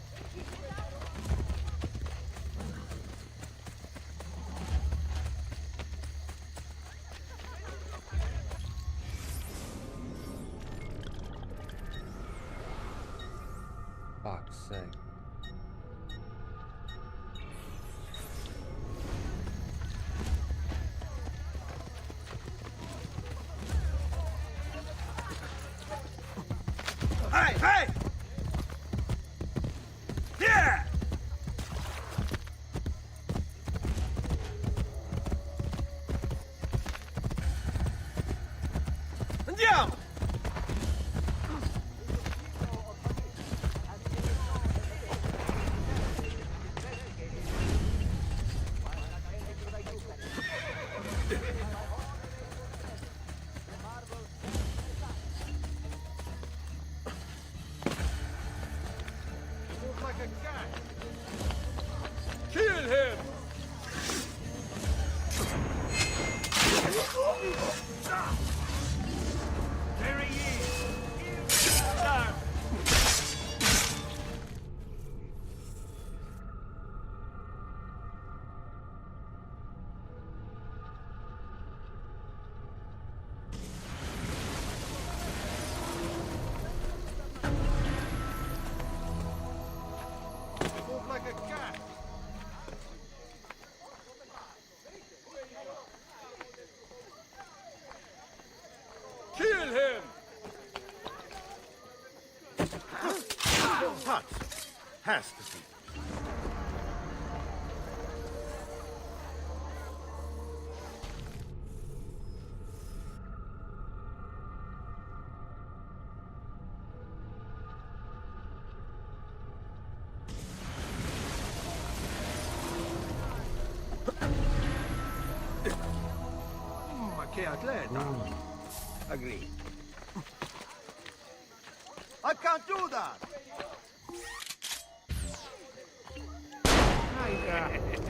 [SPEAKER 2] Fuck's sake.
[SPEAKER 3] Hey, hey! Here! Andiamo! Move like a cat!
[SPEAKER 11] Kill him!
[SPEAKER 3] There he is! Sir! Move like a cat!
[SPEAKER 11] Kill him!
[SPEAKER 3] Hot. Has to be.
[SPEAKER 11] Ma che atleta! Agree.
[SPEAKER 9] I can't do that.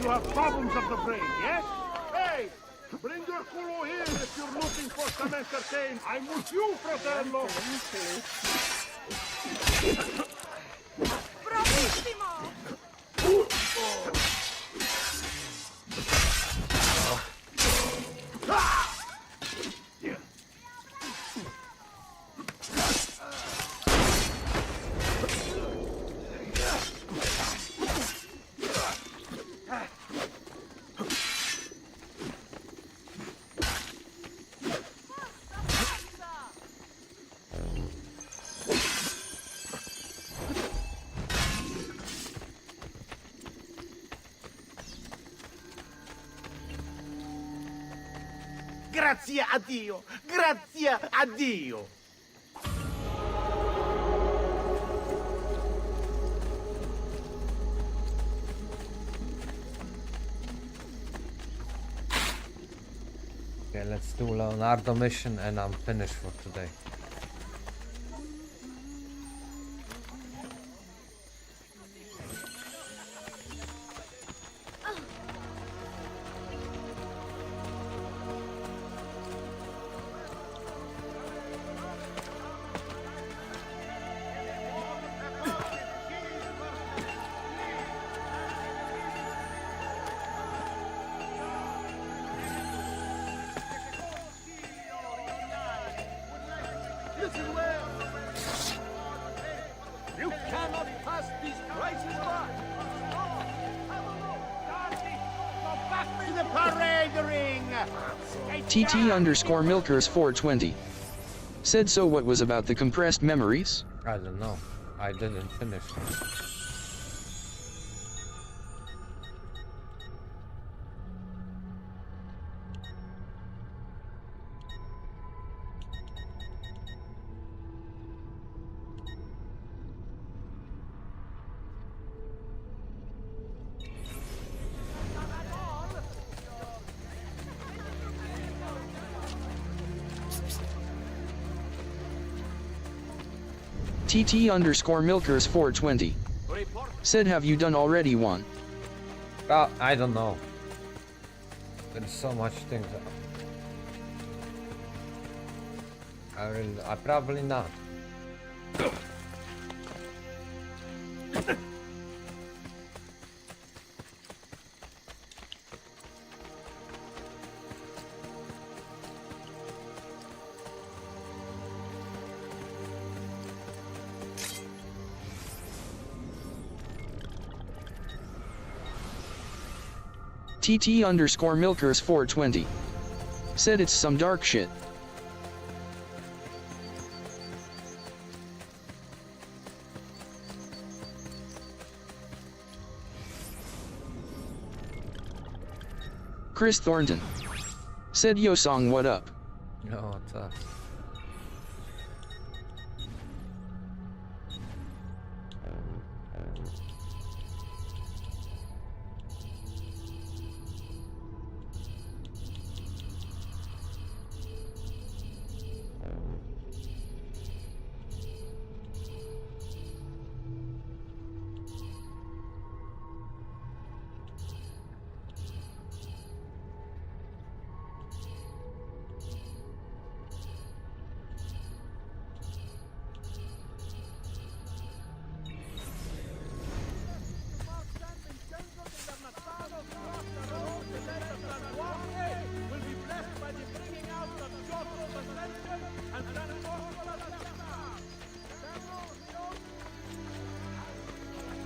[SPEAKER 3] You have problems of the brain, yes? Hey, bring your culo here if you're looking for some entertainment. I'm with you, fratello.
[SPEAKER 5] Bravissimo!
[SPEAKER 9] Grazie a Dio! Grazie a Dio!
[SPEAKER 2] Okay, let's do Leonardo mission and I'm finished for today.
[SPEAKER 3] Listen well. You cannot pass these prices by. Go back to the parade ring.
[SPEAKER 1] TT_Milkers420. Said so what was about the compressed memories?
[SPEAKER 2] I don't know. I didn't finish.
[SPEAKER 1] TT_Milkers420. Said have you done already one?
[SPEAKER 2] I don't know. There's so much things. I probably not.
[SPEAKER 1] TT_Milkers420. Said it's some dark shit. Chris Thornton. Said yo song what up?
[SPEAKER 2] No, what's up?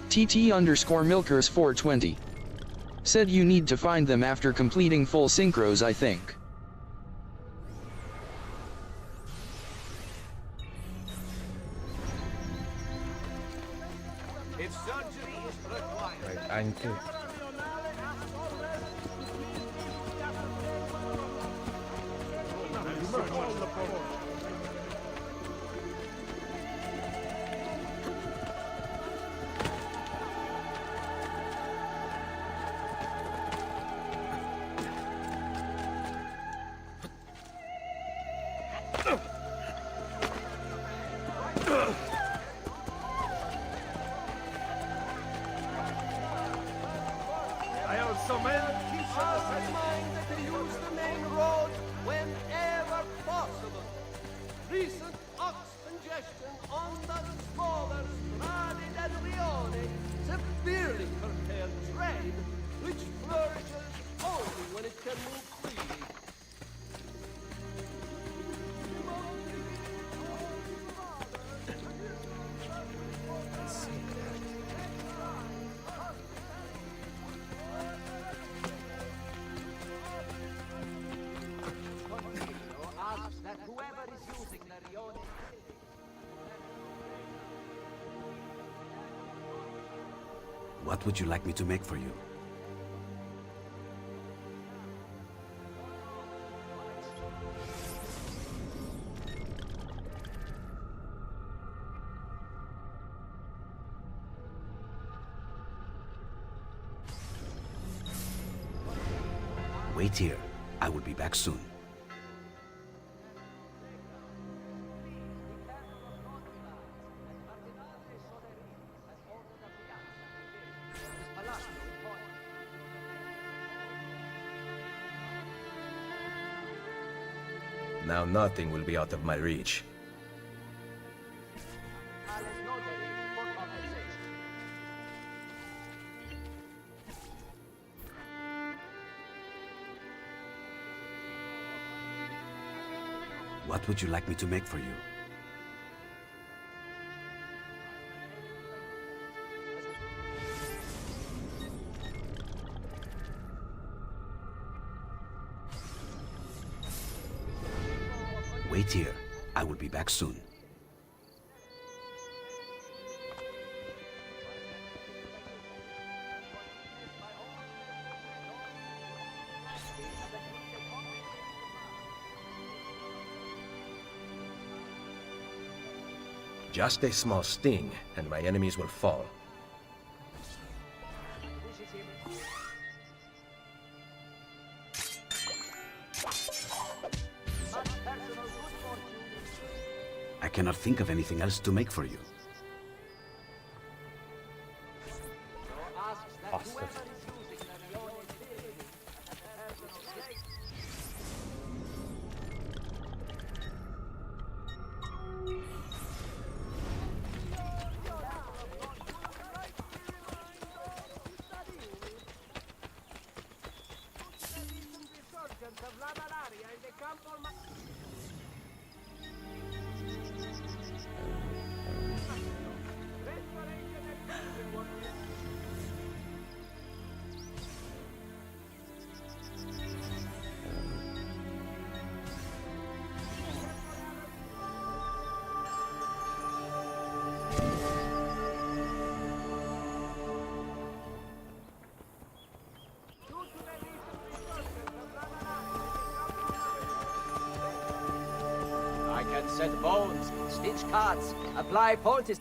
[SPEAKER 1] TT_Milkers420. Said you need to find them after completing full synchros, I think.
[SPEAKER 9] If surgery is required.
[SPEAKER 2] Right, I need to.
[SPEAKER 9] I'll remind that to use the main road whenever possible. Recent ox congestion on the smaller Strade del Rione severely curtailed trade, which flourishes only when it can move freely. That whoever is using the Rione...
[SPEAKER 18] What would you like me to make for you? Wait here. I will be back soon.
[SPEAKER 6] Now nothing will be out of my reach.
[SPEAKER 18] What would you like me to make for you? Wait here. I will be back soon.
[SPEAKER 6] Just a small sting, and my enemies will fall.
[SPEAKER 18] I cannot think of anything else to make for you.
[SPEAKER 2] Bastard.
[SPEAKER 17] I can set bones, stitch cuts, apply poultice.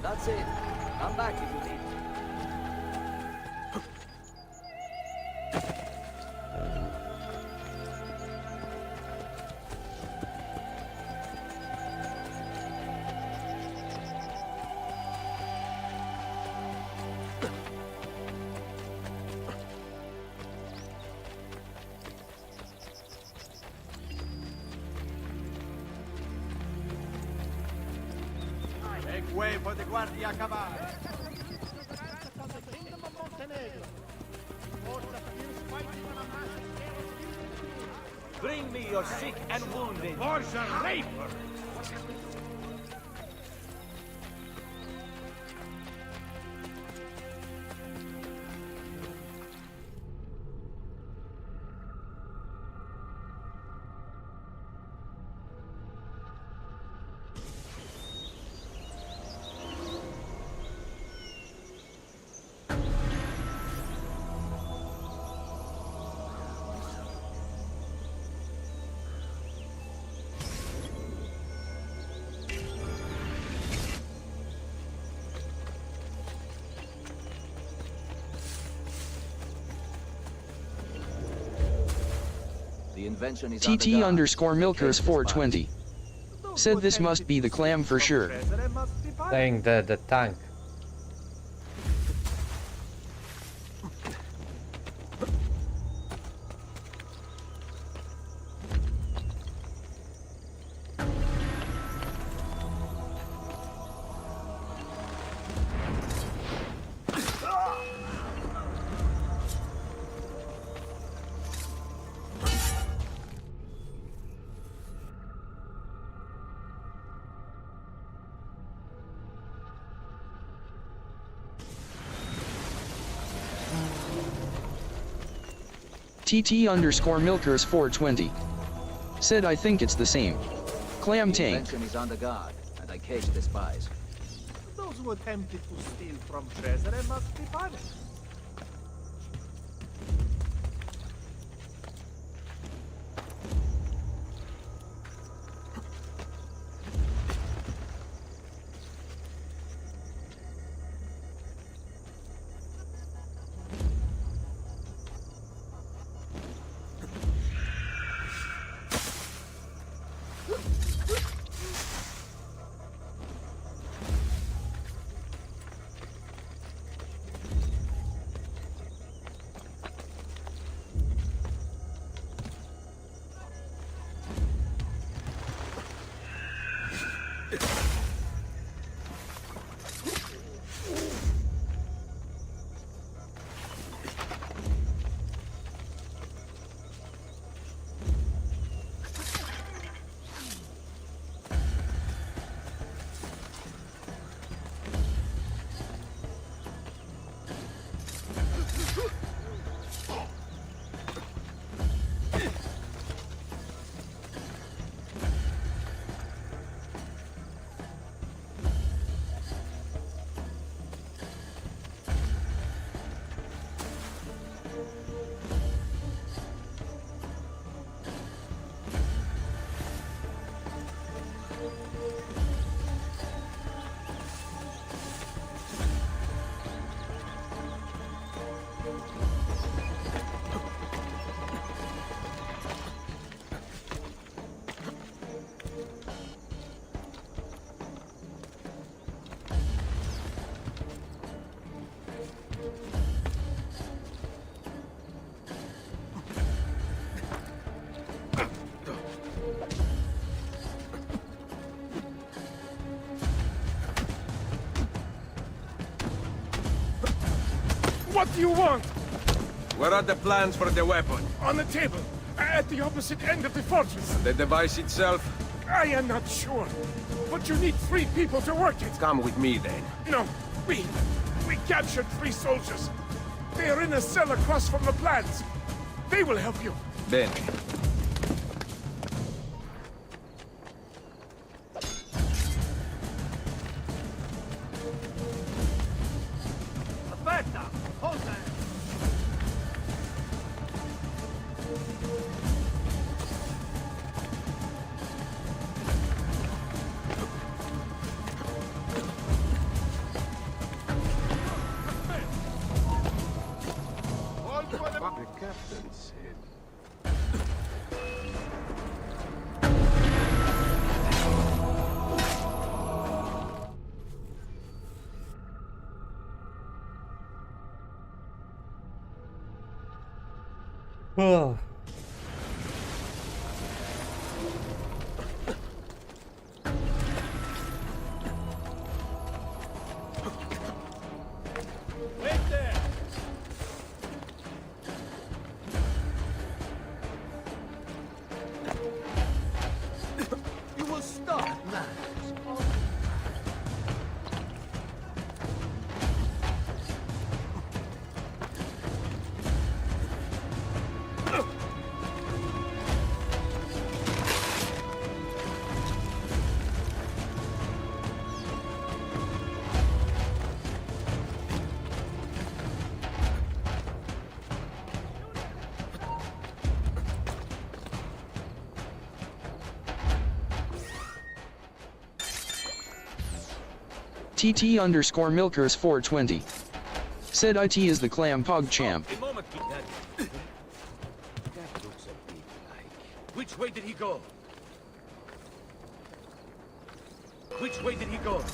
[SPEAKER 17] That's it. Come back if you need.
[SPEAKER 9] Make way for the Guardia Cavalry.
[SPEAKER 3] For the Kingdom of Montenegro. Force of fierce fighting on a massive
[SPEAKER 17] Bring me your sick and wounded.
[SPEAKER 3] Borgia Raper!
[SPEAKER 17] The invention is
[SPEAKER 1] TT_Milkers 420. Said this must be the clam for sure.
[SPEAKER 2] Saying the tank.
[SPEAKER 1] TT_Milkers 420. Said I think it's the same. Clam
[SPEAKER 19] The
[SPEAKER 1] tank.
[SPEAKER 19] invention is on the guard, and I cage the spies.
[SPEAKER 3] Those who attempted to steal from Cesare must be punished.
[SPEAKER 7] What do you want?
[SPEAKER 6] Where are the plans for the weapon?
[SPEAKER 7] On the table, at the opposite end of the fortress.
[SPEAKER 6] The device itself?
[SPEAKER 7] I am not sure, but you need 3 people to work it.
[SPEAKER 6] Come with me then.
[SPEAKER 7] No, we captured 3 soldiers. They are in a cell across from the plants. They will help you.
[SPEAKER 6] Bene.
[SPEAKER 3] Aspetta! Hold there!
[SPEAKER 11] The captain said.
[SPEAKER 2] Oh.
[SPEAKER 3] Wait there! You will start, man.
[SPEAKER 1] TT_Milkers 420. Said IT is the clam pog champ.
[SPEAKER 17] A moment, King Daddy. That looks a bit like... Which way did he go? Which way did he go?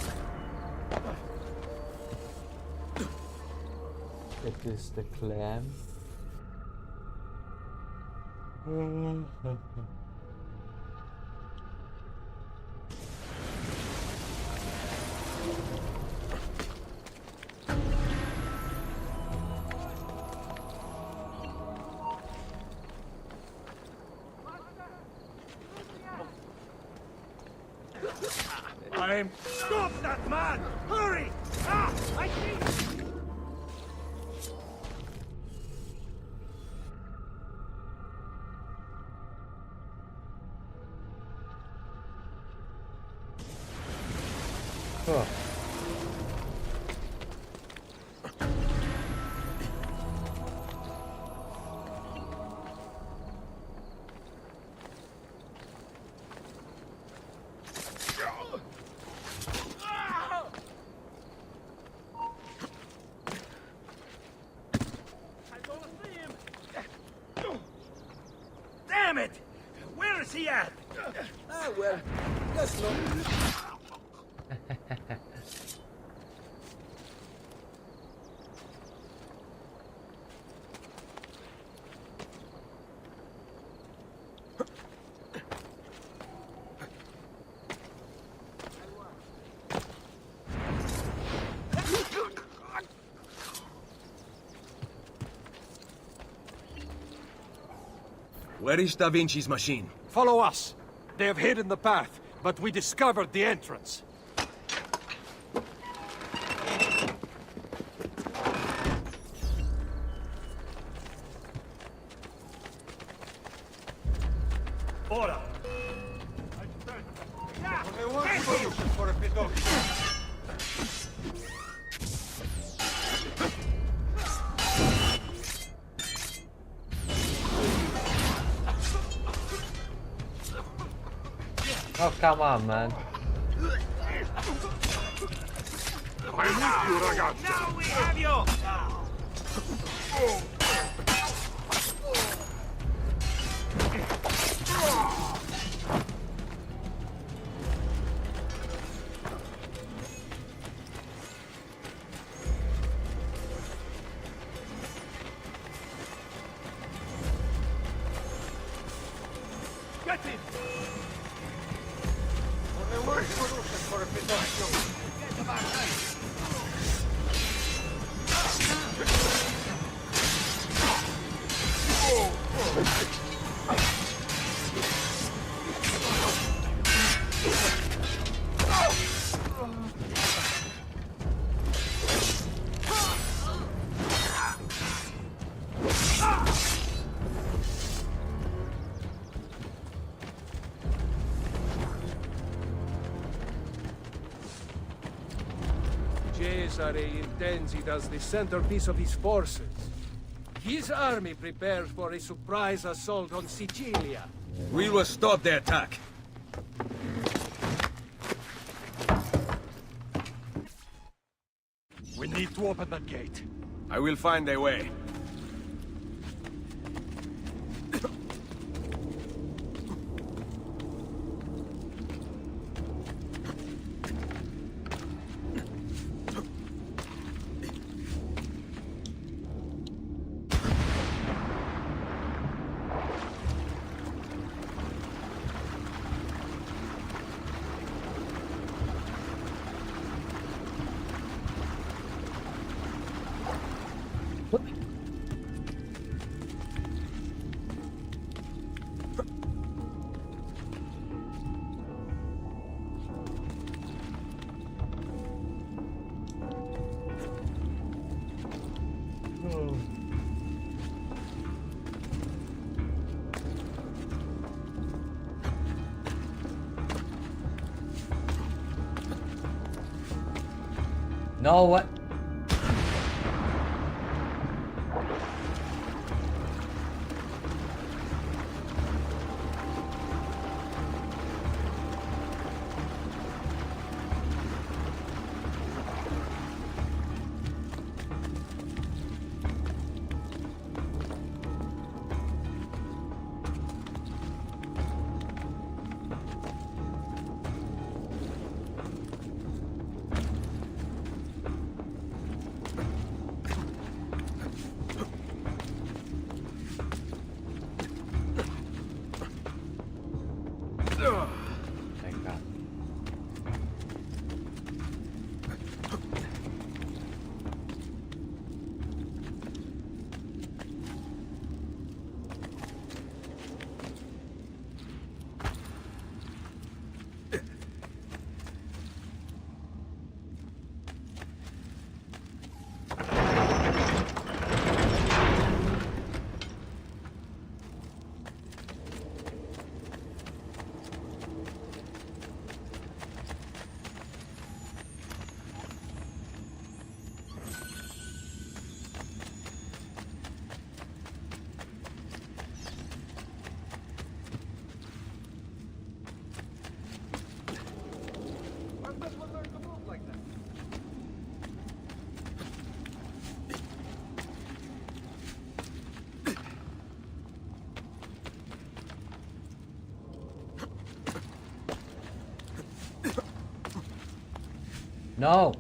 [SPEAKER 2] It is the clam.
[SPEAKER 3] Stop that man! Hurry! Ah! I see!
[SPEAKER 2] Huh.
[SPEAKER 3] Damn it! Where is he at?
[SPEAKER 6] Ah, well, guess not.
[SPEAKER 11] Where is Da Vinci's machine? Follow us. They have hidden the path, but we discovered the entrance.
[SPEAKER 3] Ora!
[SPEAKER 11] Only one solution for a Pinocchio.
[SPEAKER 2] Oh, come on, man.
[SPEAKER 3] Now we have you! Get him!
[SPEAKER 11] Only one solution for a Pinocchio.
[SPEAKER 3] Get about right.
[SPEAKER 11] Cesare intends it as the centerpiece of his forces. His army prepares for a surprise assault on Sicilia.
[SPEAKER 6] We will stop the attack.
[SPEAKER 11] We need to open that gate.
[SPEAKER 6] I will find a way.
[SPEAKER 2] No, what? No.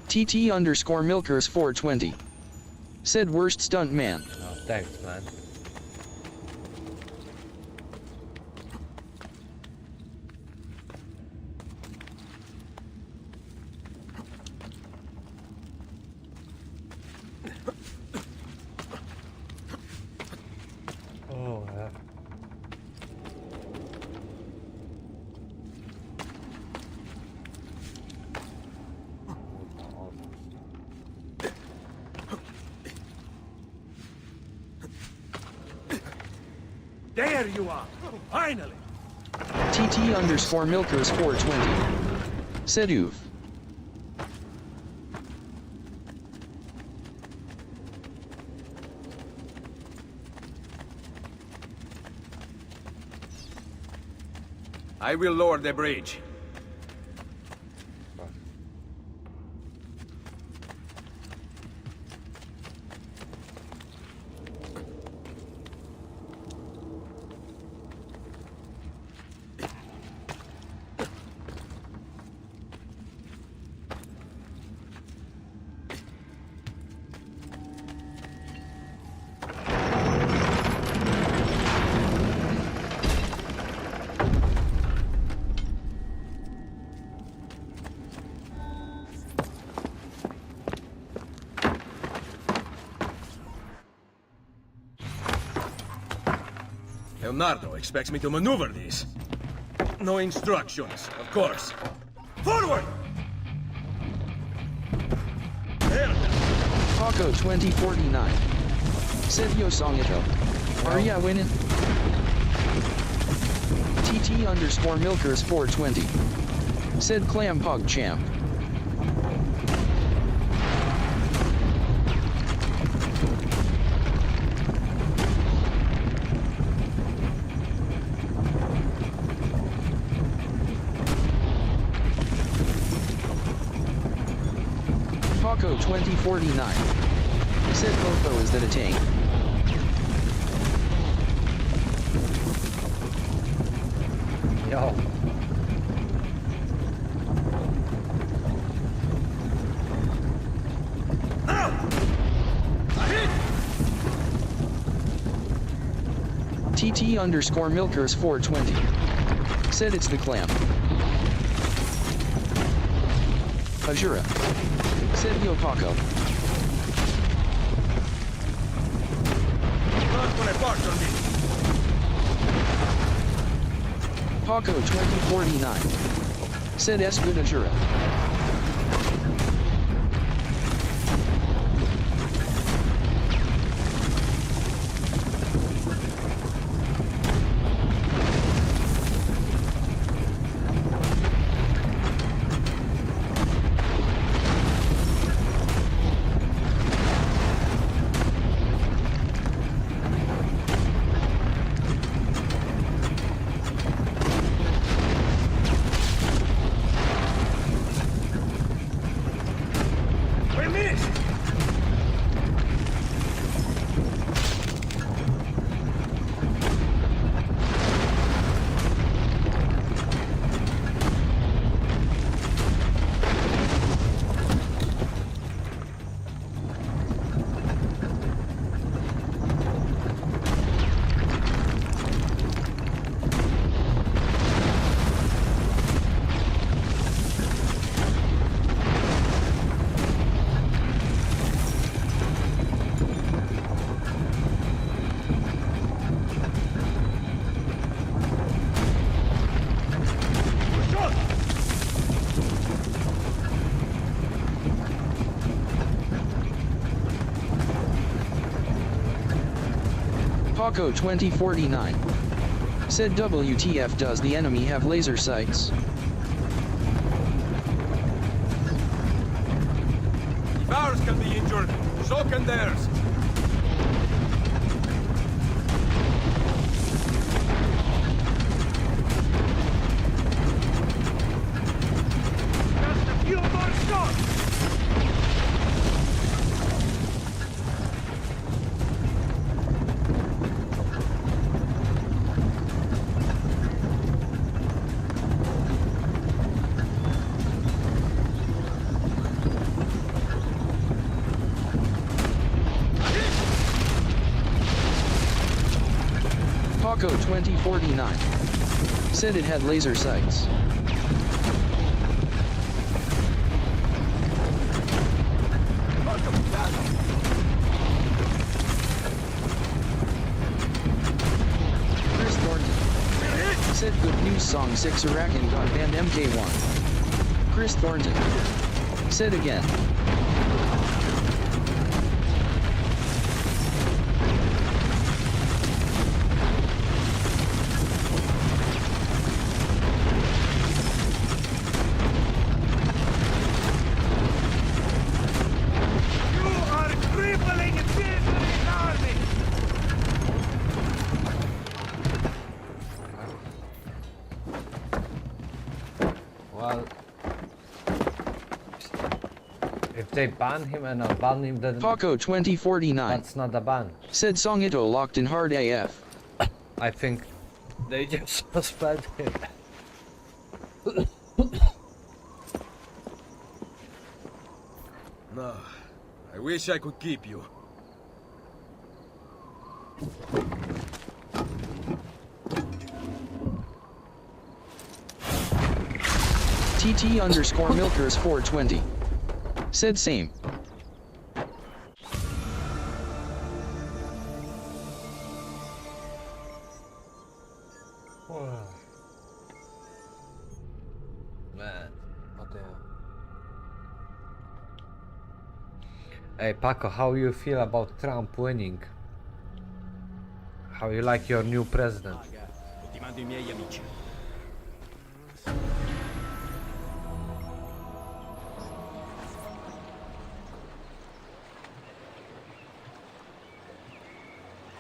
[SPEAKER 1] TT_Milkers 420. Said worst stunt man.
[SPEAKER 2] Oh, thanks, man. Oh, yeah.
[SPEAKER 11] There you are! Finally!
[SPEAKER 1] TT_Milkers 420. Said oof.
[SPEAKER 6] I will lower the bridge. Leonardo expects me to maneuver these. No instructions, of course. Forward!
[SPEAKER 1] Paco 2049. Said yo Songitto. Are ya winning? TT_Milkers 420. Said Clam Pog Champ. Paco 2049. Said Popo is that a tank?
[SPEAKER 2] Yo.
[SPEAKER 1] TT_Milkers 420. Said it's the clam. Ajura. Said yo Paco.
[SPEAKER 6] Not gonna park on me.
[SPEAKER 1] Paco 2049. Said es good Ajura. Paco 2049. Said WTF, does the enemy have laser sights?
[SPEAKER 6] If ours can be injured, so can theirs.
[SPEAKER 1] Paco 2049 said it had laser sights. Chris Thornton said good news song 6 Arakan got banned MK1. Chris Thornton said again.
[SPEAKER 2] Well, if they ban him and I ban him, then
[SPEAKER 1] Paco 2049
[SPEAKER 2] that's not a ban.
[SPEAKER 1] said Songitto locked in hard AF.
[SPEAKER 2] I think they just suspend him.
[SPEAKER 6] No, I wish I could keep you.
[SPEAKER 1] TT underscore Milkers 420 said same.
[SPEAKER 2] Man, what the hell? Hey Paco, how you feel about Trump winning? How you like your new president?
[SPEAKER 18] Ti mando I miei amici.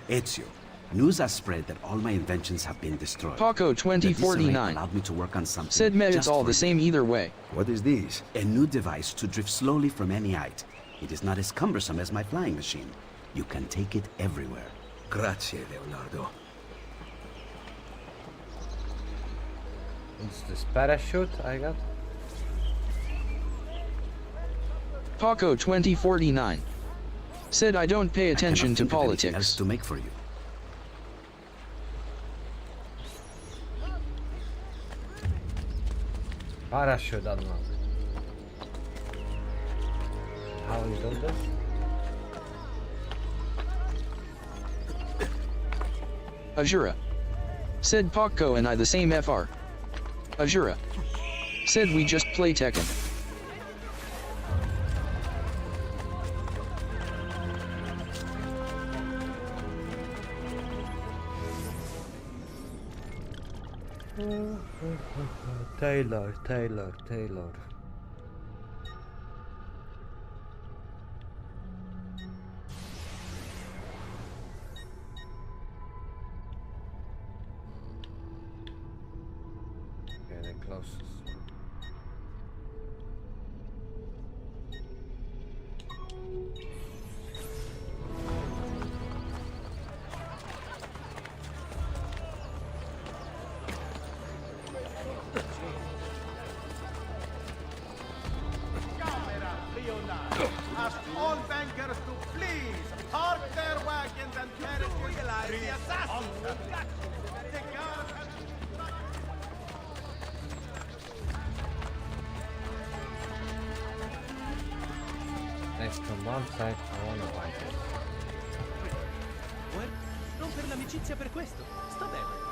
[SPEAKER 18] Ezio, news has spread that all my inventions have been destroyed.
[SPEAKER 1] Paco 2049
[SPEAKER 18] allowed me to work on something.
[SPEAKER 1] said Med it's
[SPEAKER 18] just
[SPEAKER 1] all
[SPEAKER 18] for
[SPEAKER 1] the
[SPEAKER 18] you.
[SPEAKER 1] same either way.
[SPEAKER 18] What is this? A new device to drift slowly from any height. It is not as cumbersome as my flying machine. You can take it everywhere.
[SPEAKER 6] Grazie, Leonardo.
[SPEAKER 2] It's this parachute I got?
[SPEAKER 1] Paco 2049 said I don't pay attention to
[SPEAKER 18] Think of anything else
[SPEAKER 1] politics.
[SPEAKER 18] to make for you.
[SPEAKER 2] Parachute unlocked. How you do this?
[SPEAKER 1] Azura said Paco and I the same FR. Azura said we just play Tekken.
[SPEAKER 2] Taylor. Okay, the closest.
[SPEAKER 9] Ask all bankers to please park their wagons and carriages the assassins. The guards have...
[SPEAKER 2] Next month I wanna buy this.
[SPEAKER 4] Well, rompere l'amicizia per questo. Sta bene.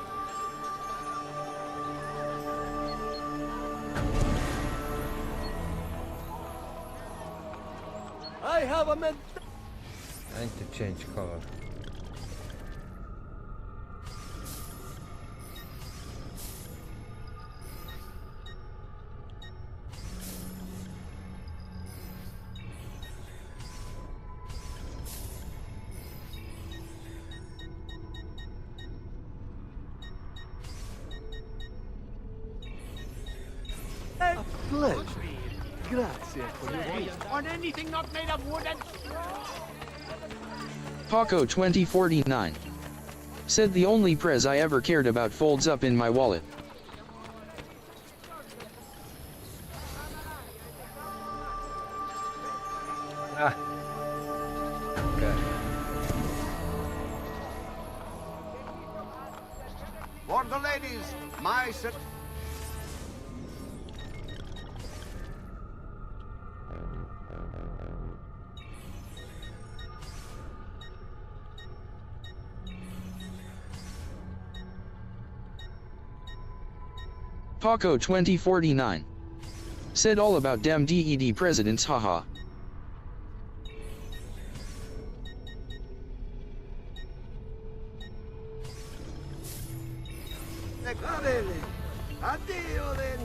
[SPEAKER 2] I have a man. I need to change color.
[SPEAKER 9] A pleasure. Grazie for your gift. On anything not made of wood and...
[SPEAKER 1] Paco 2049 said the only prez I ever cared about folds up in my wallet.
[SPEAKER 2] Ah. Okay.
[SPEAKER 14] for the ladies, my
[SPEAKER 1] Paco 2049 said all about dem DED presidents, haha.
[SPEAKER 14] Addio then.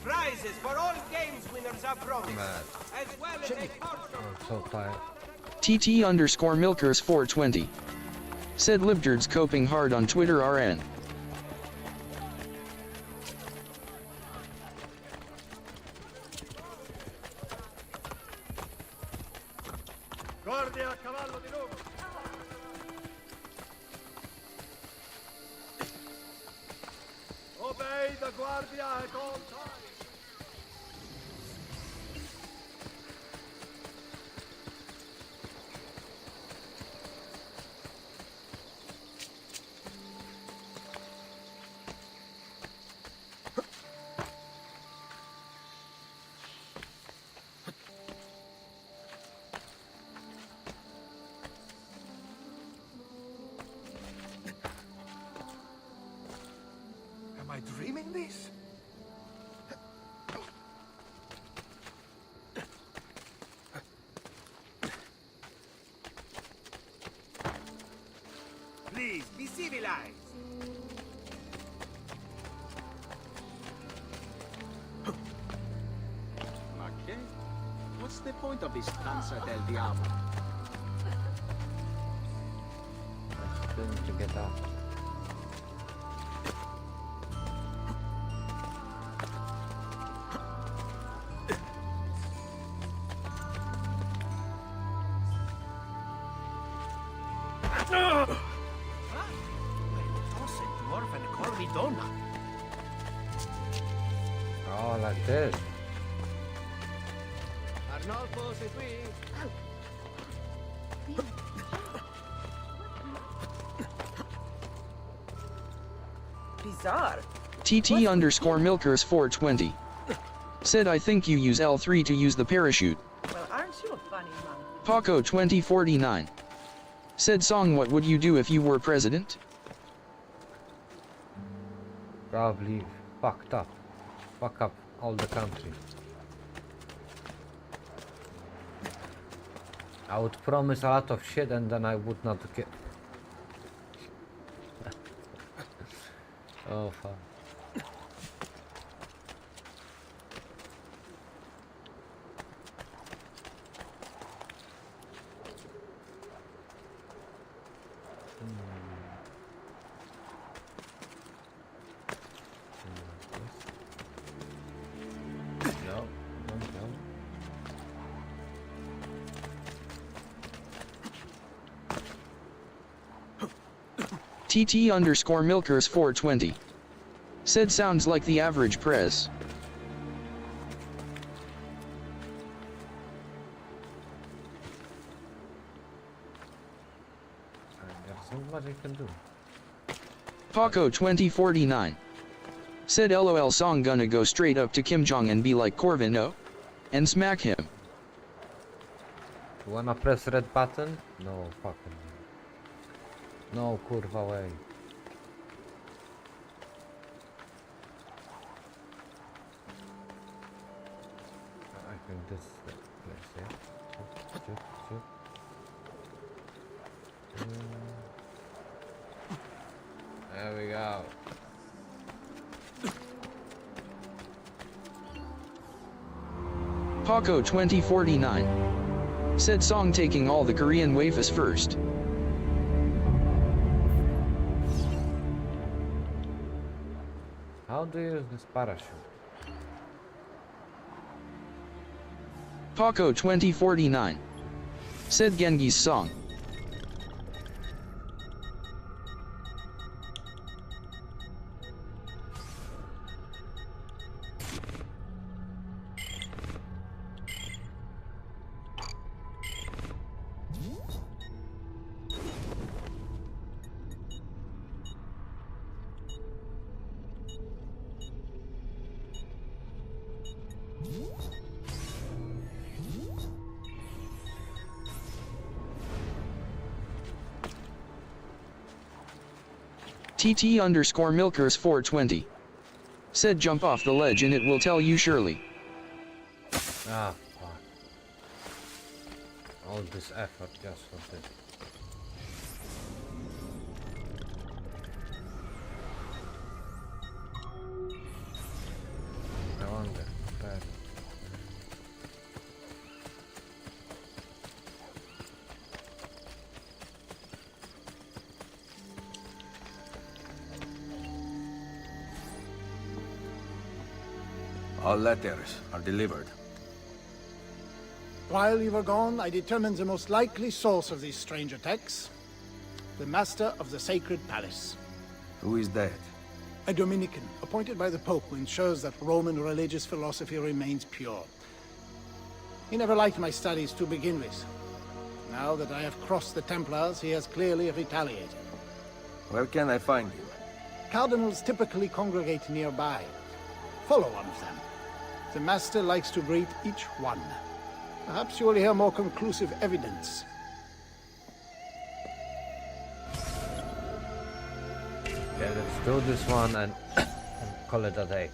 [SPEAKER 9] Prizes for all games winners are promised, as well as a
[SPEAKER 2] I'm so tired.
[SPEAKER 1] TT_Milkers 420 said Libtard's coping hard on Twitter RN.
[SPEAKER 3] Guardia a cavallo di Roma. Obey the guardia at all times.
[SPEAKER 14] Am I dreaming this?
[SPEAKER 9] Please, be civilized.
[SPEAKER 19] Ma che? What's the point of this danza del diavolo?
[SPEAKER 2] I still need to get out. Oh, like this.
[SPEAKER 9] Arnolfo, sei qui?
[SPEAKER 5] Bizarre.
[SPEAKER 1] TT_Milkers 420 said I think you use L3 to use the parachute.
[SPEAKER 5] Well, aren't you a funny man?
[SPEAKER 1] Paco 2049 said Song, what would you do if you were president?
[SPEAKER 2] Probably fucked up. Fuck up all the country. I would promise a lot of shit and then I would not get. Oh fuck. No, don't go.
[SPEAKER 1] TT_Milkers 420 said sounds like the average prez.
[SPEAKER 2] There's not much I can do.
[SPEAKER 1] Paco 2049 said LOL Song gonna go straight up to Kim Jong and be like Corvino and smack him.
[SPEAKER 2] You wanna press red button? No fucking. No kurwa way. I think this place, yeah. Shoot. There we go.
[SPEAKER 1] Paco 2049 Said Song taking all the Korean wafers first.
[SPEAKER 2] How do you use this parachute?
[SPEAKER 1] Paco 2049. Said Genghis Song. TT_Milkers 420. Said jump off the ledge and it will tell you surely.
[SPEAKER 2] Ah, fuck. All this effort just for this. I wonder.
[SPEAKER 6] All letters are delivered.
[SPEAKER 3] While you were gone, I determined the most likely source of these strange attacks. The Master of the Sacred Palace.
[SPEAKER 6] Who is that?
[SPEAKER 3] A Dominican, appointed by the Pope, who ensures that Roman religious philosophy remains pure. He never liked my studies to begin with. Now that I have crossed the Templars, he has clearly retaliated.
[SPEAKER 6] Where can I find him?
[SPEAKER 3] Cardinals typically congregate nearby. Follow one of them. The Master likes to greet each one. Perhaps you will hear more conclusive evidence.
[SPEAKER 2] Okay, let's do this one and call it a day.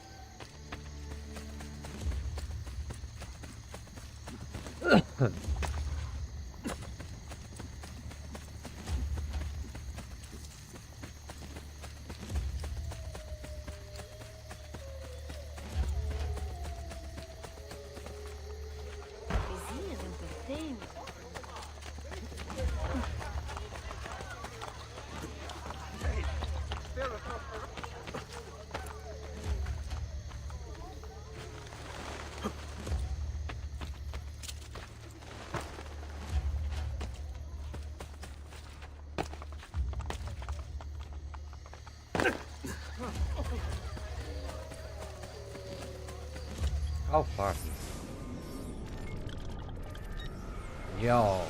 [SPEAKER 2] How far? Yo.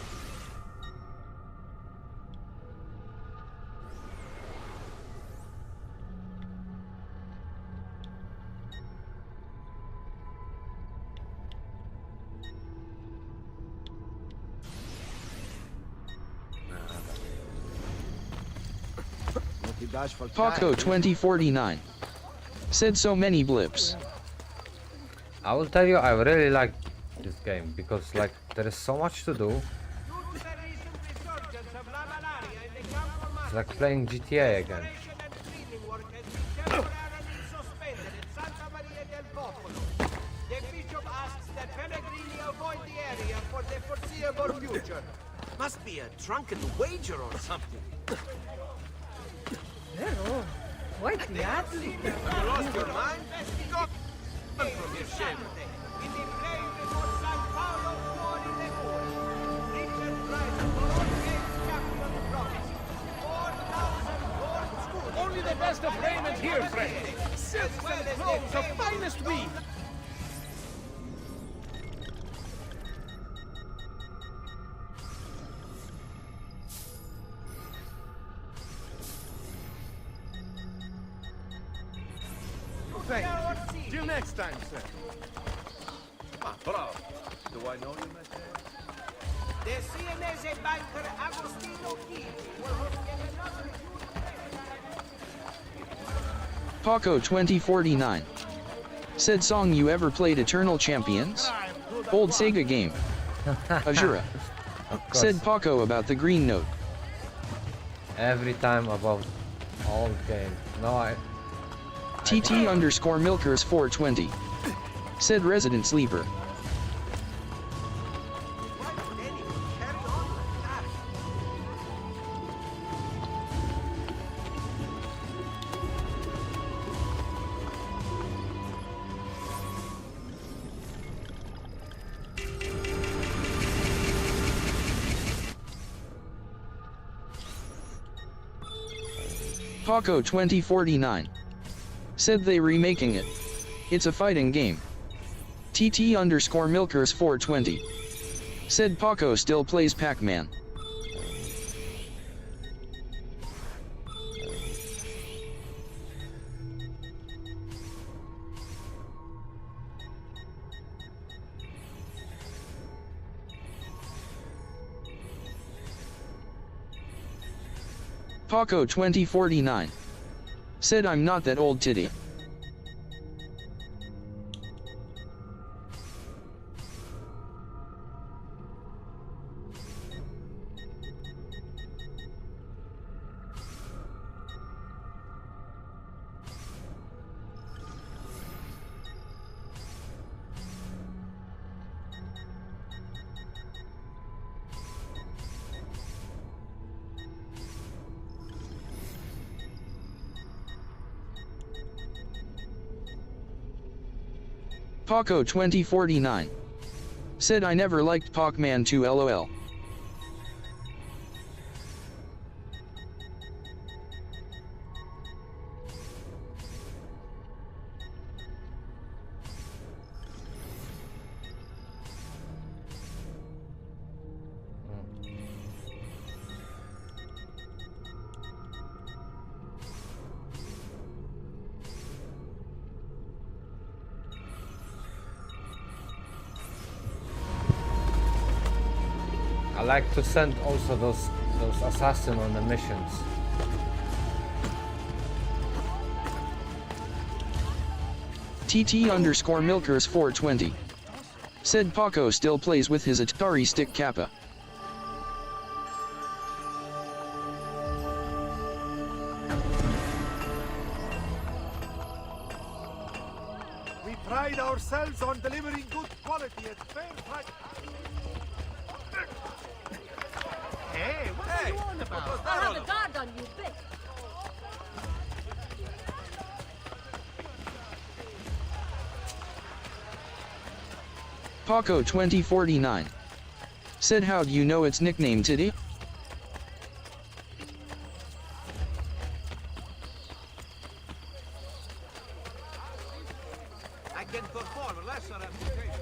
[SPEAKER 1] Paco 2049. Said so many blips.
[SPEAKER 2] I will tell you, I really like this game because like there is so much to do. It's like playing GTA again.
[SPEAKER 9] The bishop asks that Pellegrini avoid the area for the foreseeable future. Must be a drunken wager or something.
[SPEAKER 8] Vero, quite the athlete.
[SPEAKER 9] Have you lost your mind? Go from your shame. In the play before San Paolo fuori le mura. Richard Price for all games champion promise. 4,000 gold schools.
[SPEAKER 12] Only the best of raiment here, friend. Silks and clothes of finest weave.
[SPEAKER 7] Till next time, sir.
[SPEAKER 9] Ma bravo. Do I know you, Master? The Sienese banker Agostino Chigi will host yet another
[SPEAKER 1] Paco 2049. Said Song you ever played Eternal Champions? Old Sega game. Ajura. Said Paco about the green note.
[SPEAKER 2] Every time about all game. No,
[SPEAKER 1] TT_Milkers 420. Said Resident Sleeper. Paco 2049 said they remaking it. It's a fighting game. TT_Milkers 420 said Paco still plays Pac-Man. Paco 2049 said I'm not that old titty. Paco 2049 said I never liked Pac-Man 2 LOL.
[SPEAKER 2] I like to send also those assassins on the missions.
[SPEAKER 1] TT_Milkers 420 said Paco still plays with his Atari stick Kappa.
[SPEAKER 3] We pride ourselves on delivering good quality at fair price. Hey, what are you on about?
[SPEAKER 8] I'll have a guard on you, bitch.
[SPEAKER 1] Paco 2049 said how do you know its nickname titty?
[SPEAKER 9] I can perform lesser application.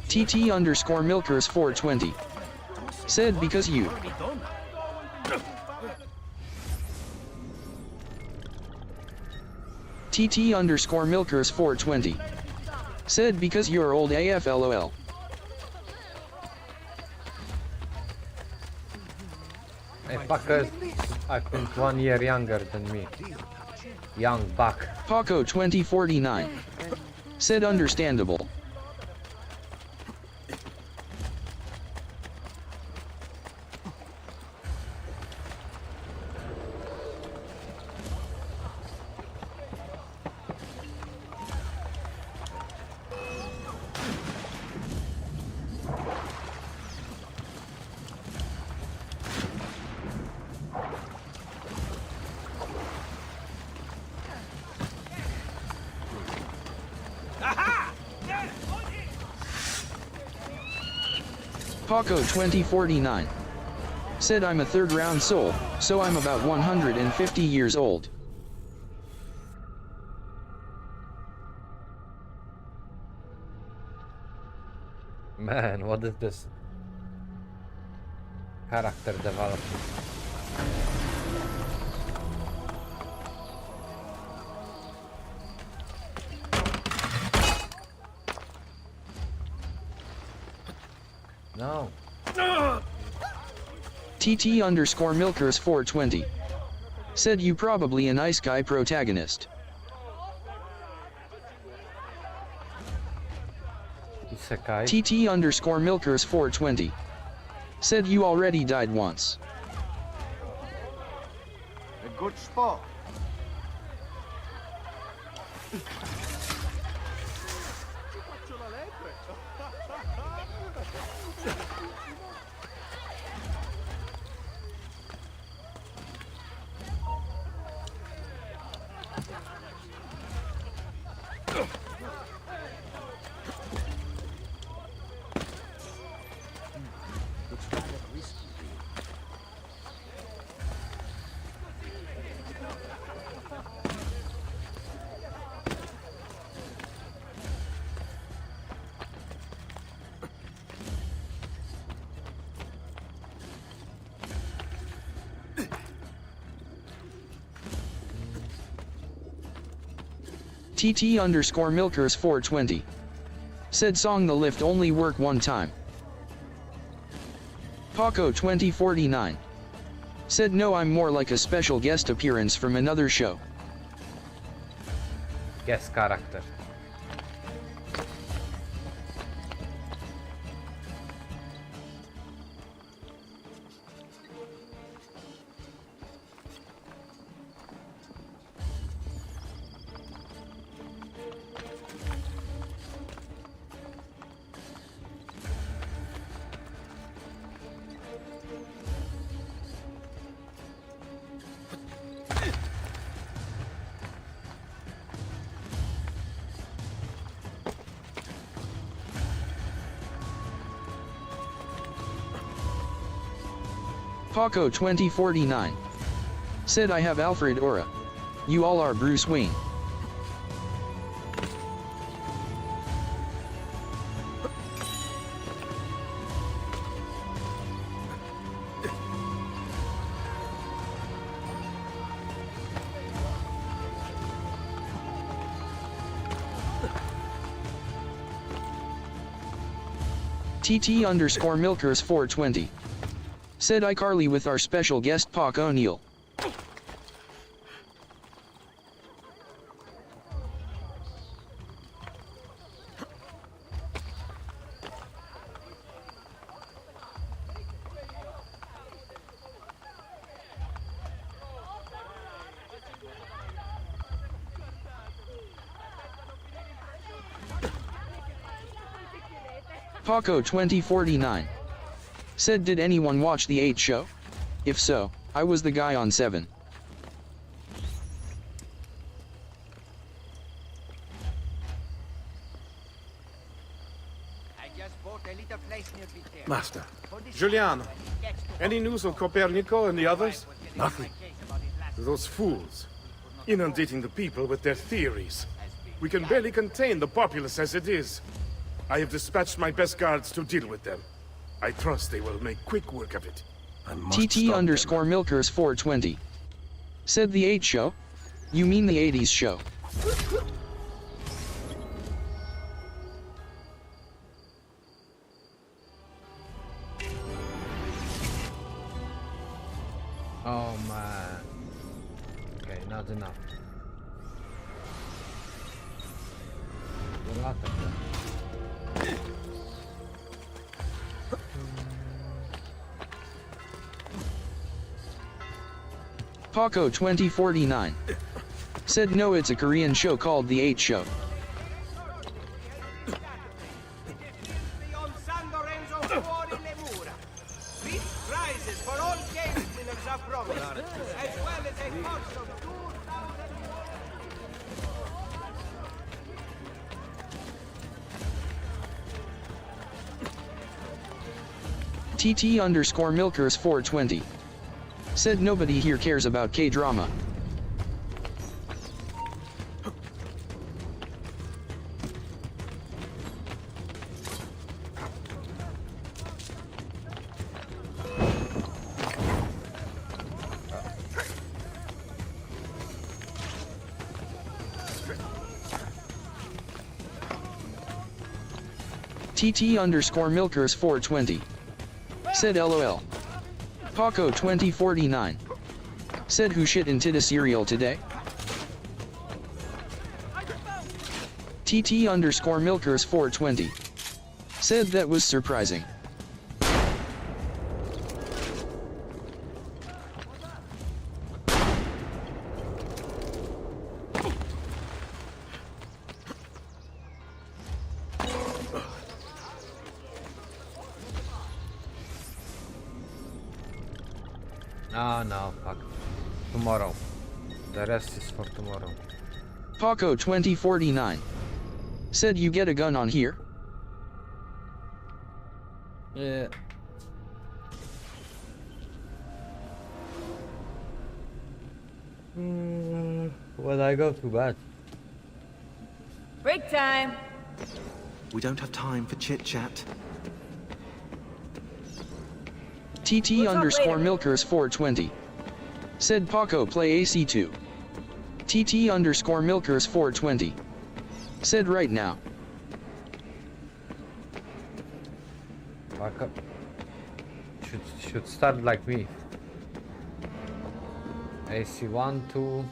[SPEAKER 1] TT_Milkers 420 said because you TT_Milkers 420 said because you're old AF LOL.
[SPEAKER 2] Hey, fuckers, I think 1 year younger than me. Young buck.
[SPEAKER 1] Paco 2049 said understandable. Paco 2049 said I'm a third round soul, so I'm about 150 years old.
[SPEAKER 2] Man, what is this character development? No.
[SPEAKER 1] TT_Milkers 420 said you probably a nice guy protagonist.
[SPEAKER 2] Isekai.
[SPEAKER 1] TT_Milkers 420 said you already died once.
[SPEAKER 3] A good spot.
[SPEAKER 1] TT underscore Milkers 420. Said song the lift only work one time. Paco 2049. Said no, I'm more like a special guest appearance from another show.
[SPEAKER 2] Guest character.
[SPEAKER 1] Paco 2049. Said I have Alfred aura. You all are Bruce Wayne. TT underscore Milkers 420. Said iCarly with our special guest Pac O'Neill. Paco 2049. Said did anyone watch the 8 show? If so, I was the guy on 7.
[SPEAKER 7] Master, Giuliano, any news on Copernico and the others? Nothing. Those fools, inundating the people with their theories. We can barely contain the populace as it is. I have dispatched my best guards to deal with them. I trust they will make quick work of it.
[SPEAKER 1] TT underscore Milkers 420. Said the 8 show? You mean the 80s show?
[SPEAKER 2] Oh man. Okay, not enough. A lot of them.
[SPEAKER 1] Paco 2049. Said no, it's a Korean show called The 8 Show.
[SPEAKER 9] Prizes for all game winners are promised, as well as a cost of
[SPEAKER 1] TT underscore Milkers 420. Said nobody here cares about K-drama. TT underscore Milkers 420. Said LOL. Paco 2049. Said who shit into the cereal today? TT underscore Milkers 420. Said that was surprising.
[SPEAKER 2] No, fuck. Tomorrow. The rest is for tomorrow.
[SPEAKER 1] Paco 2049. Said you get a gun on here?
[SPEAKER 2] Yeah. Well, I go to bed.
[SPEAKER 16] Break time.
[SPEAKER 20] We don't have time for chit-chat.
[SPEAKER 1] TT underscore Milkers 420. Said Paco play AC2. TT underscore Milkers 420. Said right now.
[SPEAKER 2] Back up. Should start like me. AC 1, 2.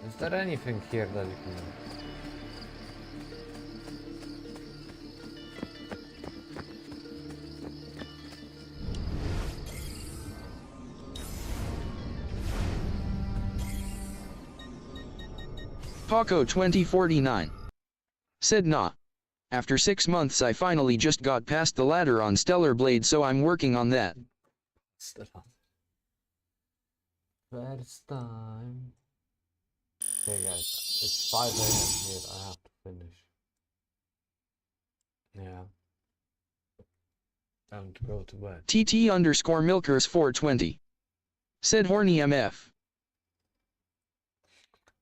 [SPEAKER 2] Is there anything here that you can do?
[SPEAKER 1] Paco 2049. Said nah. After 6 months I finally just got past the ladder on Stellar Blade, so I'm working on that.
[SPEAKER 2] First time. Okay guys, it's 5 AM here, I have to finish. Yeah. Time to go to bed.
[SPEAKER 1] TT_Milkers 420. Said horny MF.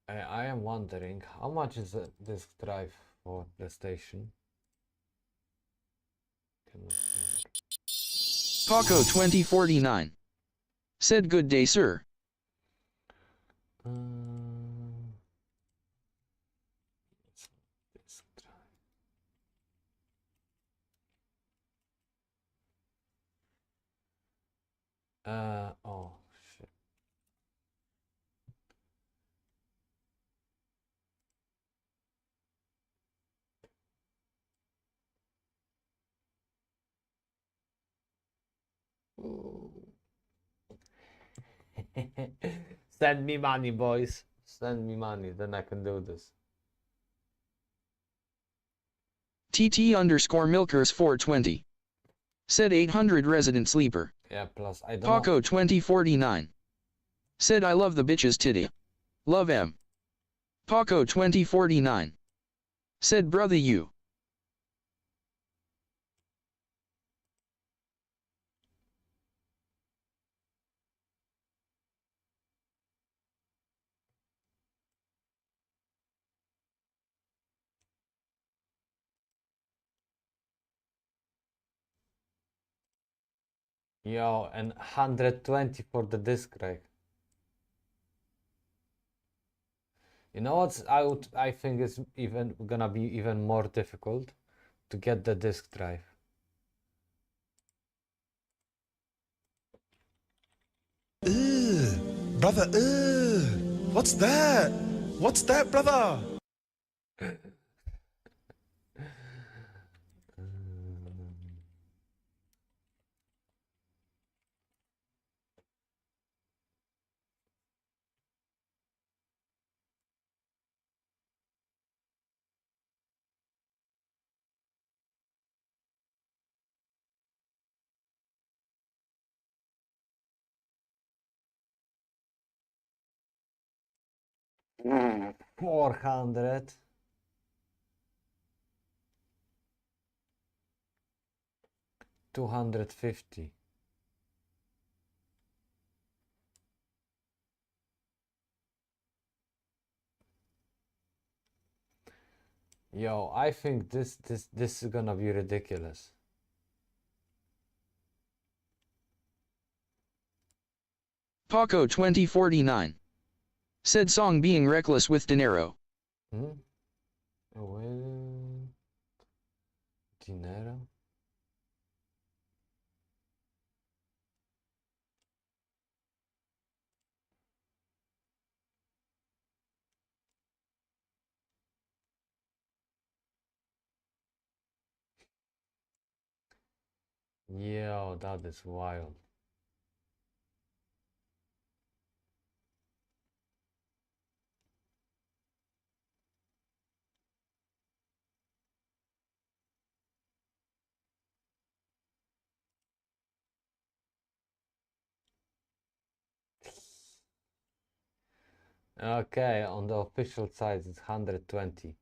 [SPEAKER 2] I am wondering, how much is a disk drive for PlayStation?
[SPEAKER 1] Paco 2049. Said good day, sir.
[SPEAKER 2] Disk drive. Oh shit. Send me money, boys. Send me money, then I can do this.
[SPEAKER 1] TT_Milkers 420. Said 800 resident sleeper.
[SPEAKER 2] Yeah, plus I don't
[SPEAKER 1] Paco 2049. Said I love the bitch's titty. Love M. Paco 2049. Said brother you.
[SPEAKER 2] Yo, and 120 for the disc drive. You know what I think is even gonna be even more difficult to get the disc drive.
[SPEAKER 20] Brother, what's that? What's that, brother?
[SPEAKER 2] Mm. 400. $250. Yo, I think this is gonna be ridiculous.
[SPEAKER 1] Paco 2049. Said song being reckless with dinero.
[SPEAKER 2] Well, dinero. Yo, that is wild. Okay, on the official side it's 120.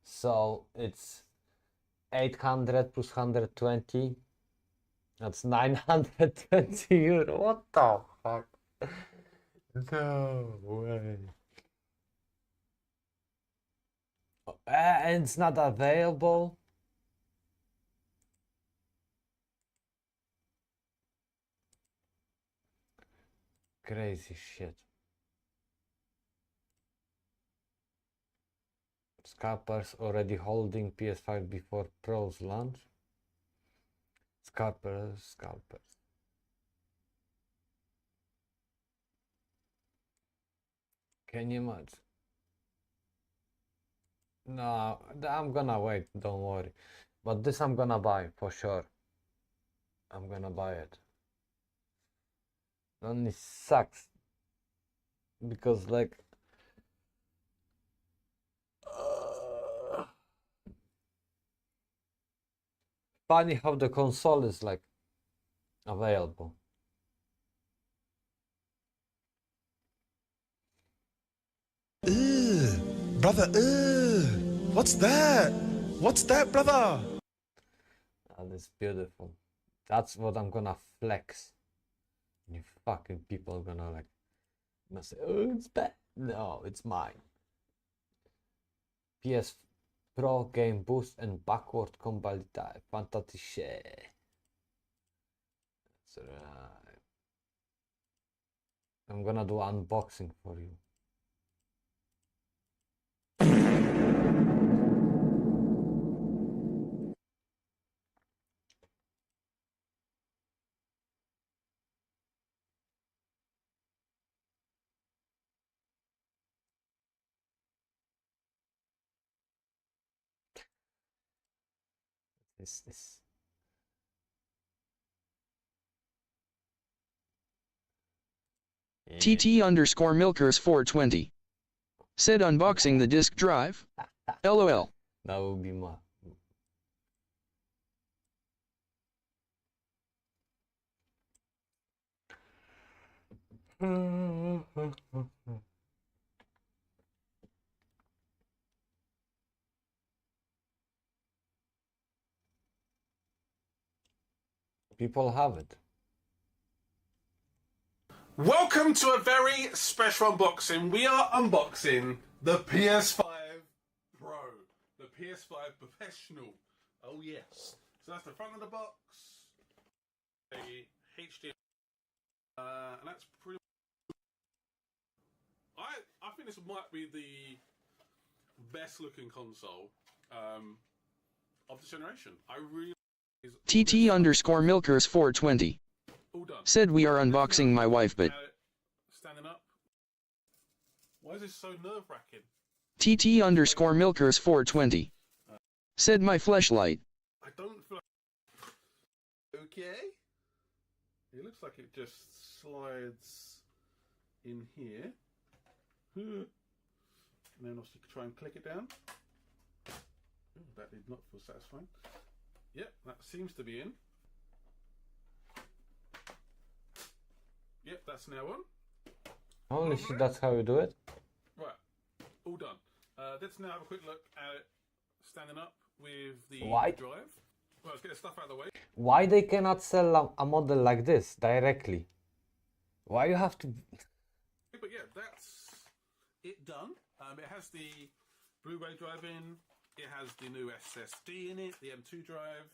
[SPEAKER 2] So it's 800 plus 120. That's 920 euro. What the fuck? No way. And it's not available. Crazy shit. Scalpers already holding PS5 before Pro's launch. Scalpers. Can you imagine? No, I'm gonna wait, don't worry. But this I'm gonna buy for sure. I'm gonna buy it. Only sucks because like funny how the console is like available.
[SPEAKER 20] Brother, what's that? What's that, brother?
[SPEAKER 2] That is beautiful. That's what I'm gonna flex. You fucking people are gonna like gonna say, oh, it's bad. No, it's mine. PS Pro game boost and backward compatibility. Fantastic. That's right. I'm gonna do unboxing for you. This.
[SPEAKER 1] TT_Milkers420 said unboxing the disk drive. LOL.
[SPEAKER 2] That would be my. People have it.
[SPEAKER 21] Welcome to a very special unboxing. We are unboxing the PS5 Pro, the PS5 Professional. Oh yes. So that's the front of the box. A HD, and that's pretty. I think this might be the best looking console of this generation. I really.
[SPEAKER 1] TT_Milkers420 said we are unboxing my wife, but
[SPEAKER 21] Standing up. Why is this so nerve-wracking?
[SPEAKER 1] TT_Milkers420 said my fleshlight.
[SPEAKER 21] I don't feel like... Okay. It looks like it just slides in here. And then obviously try and click it down. Ooh, that did not feel satisfying. Yep, that seems to be in. Yep, that's now on.
[SPEAKER 2] Holy shit, that's how you do it?
[SPEAKER 21] Right, all done. Let's now have a quick look at it standing up with the
[SPEAKER 2] Why?
[SPEAKER 21] drive. Well, let's get the stuff out of the way.
[SPEAKER 2] Why they cannot sell a model like this directly? Why you have to...
[SPEAKER 21] But yeah, that's it done. It has the Blu-ray drive in. It has the new SSD in it, the M2 drive.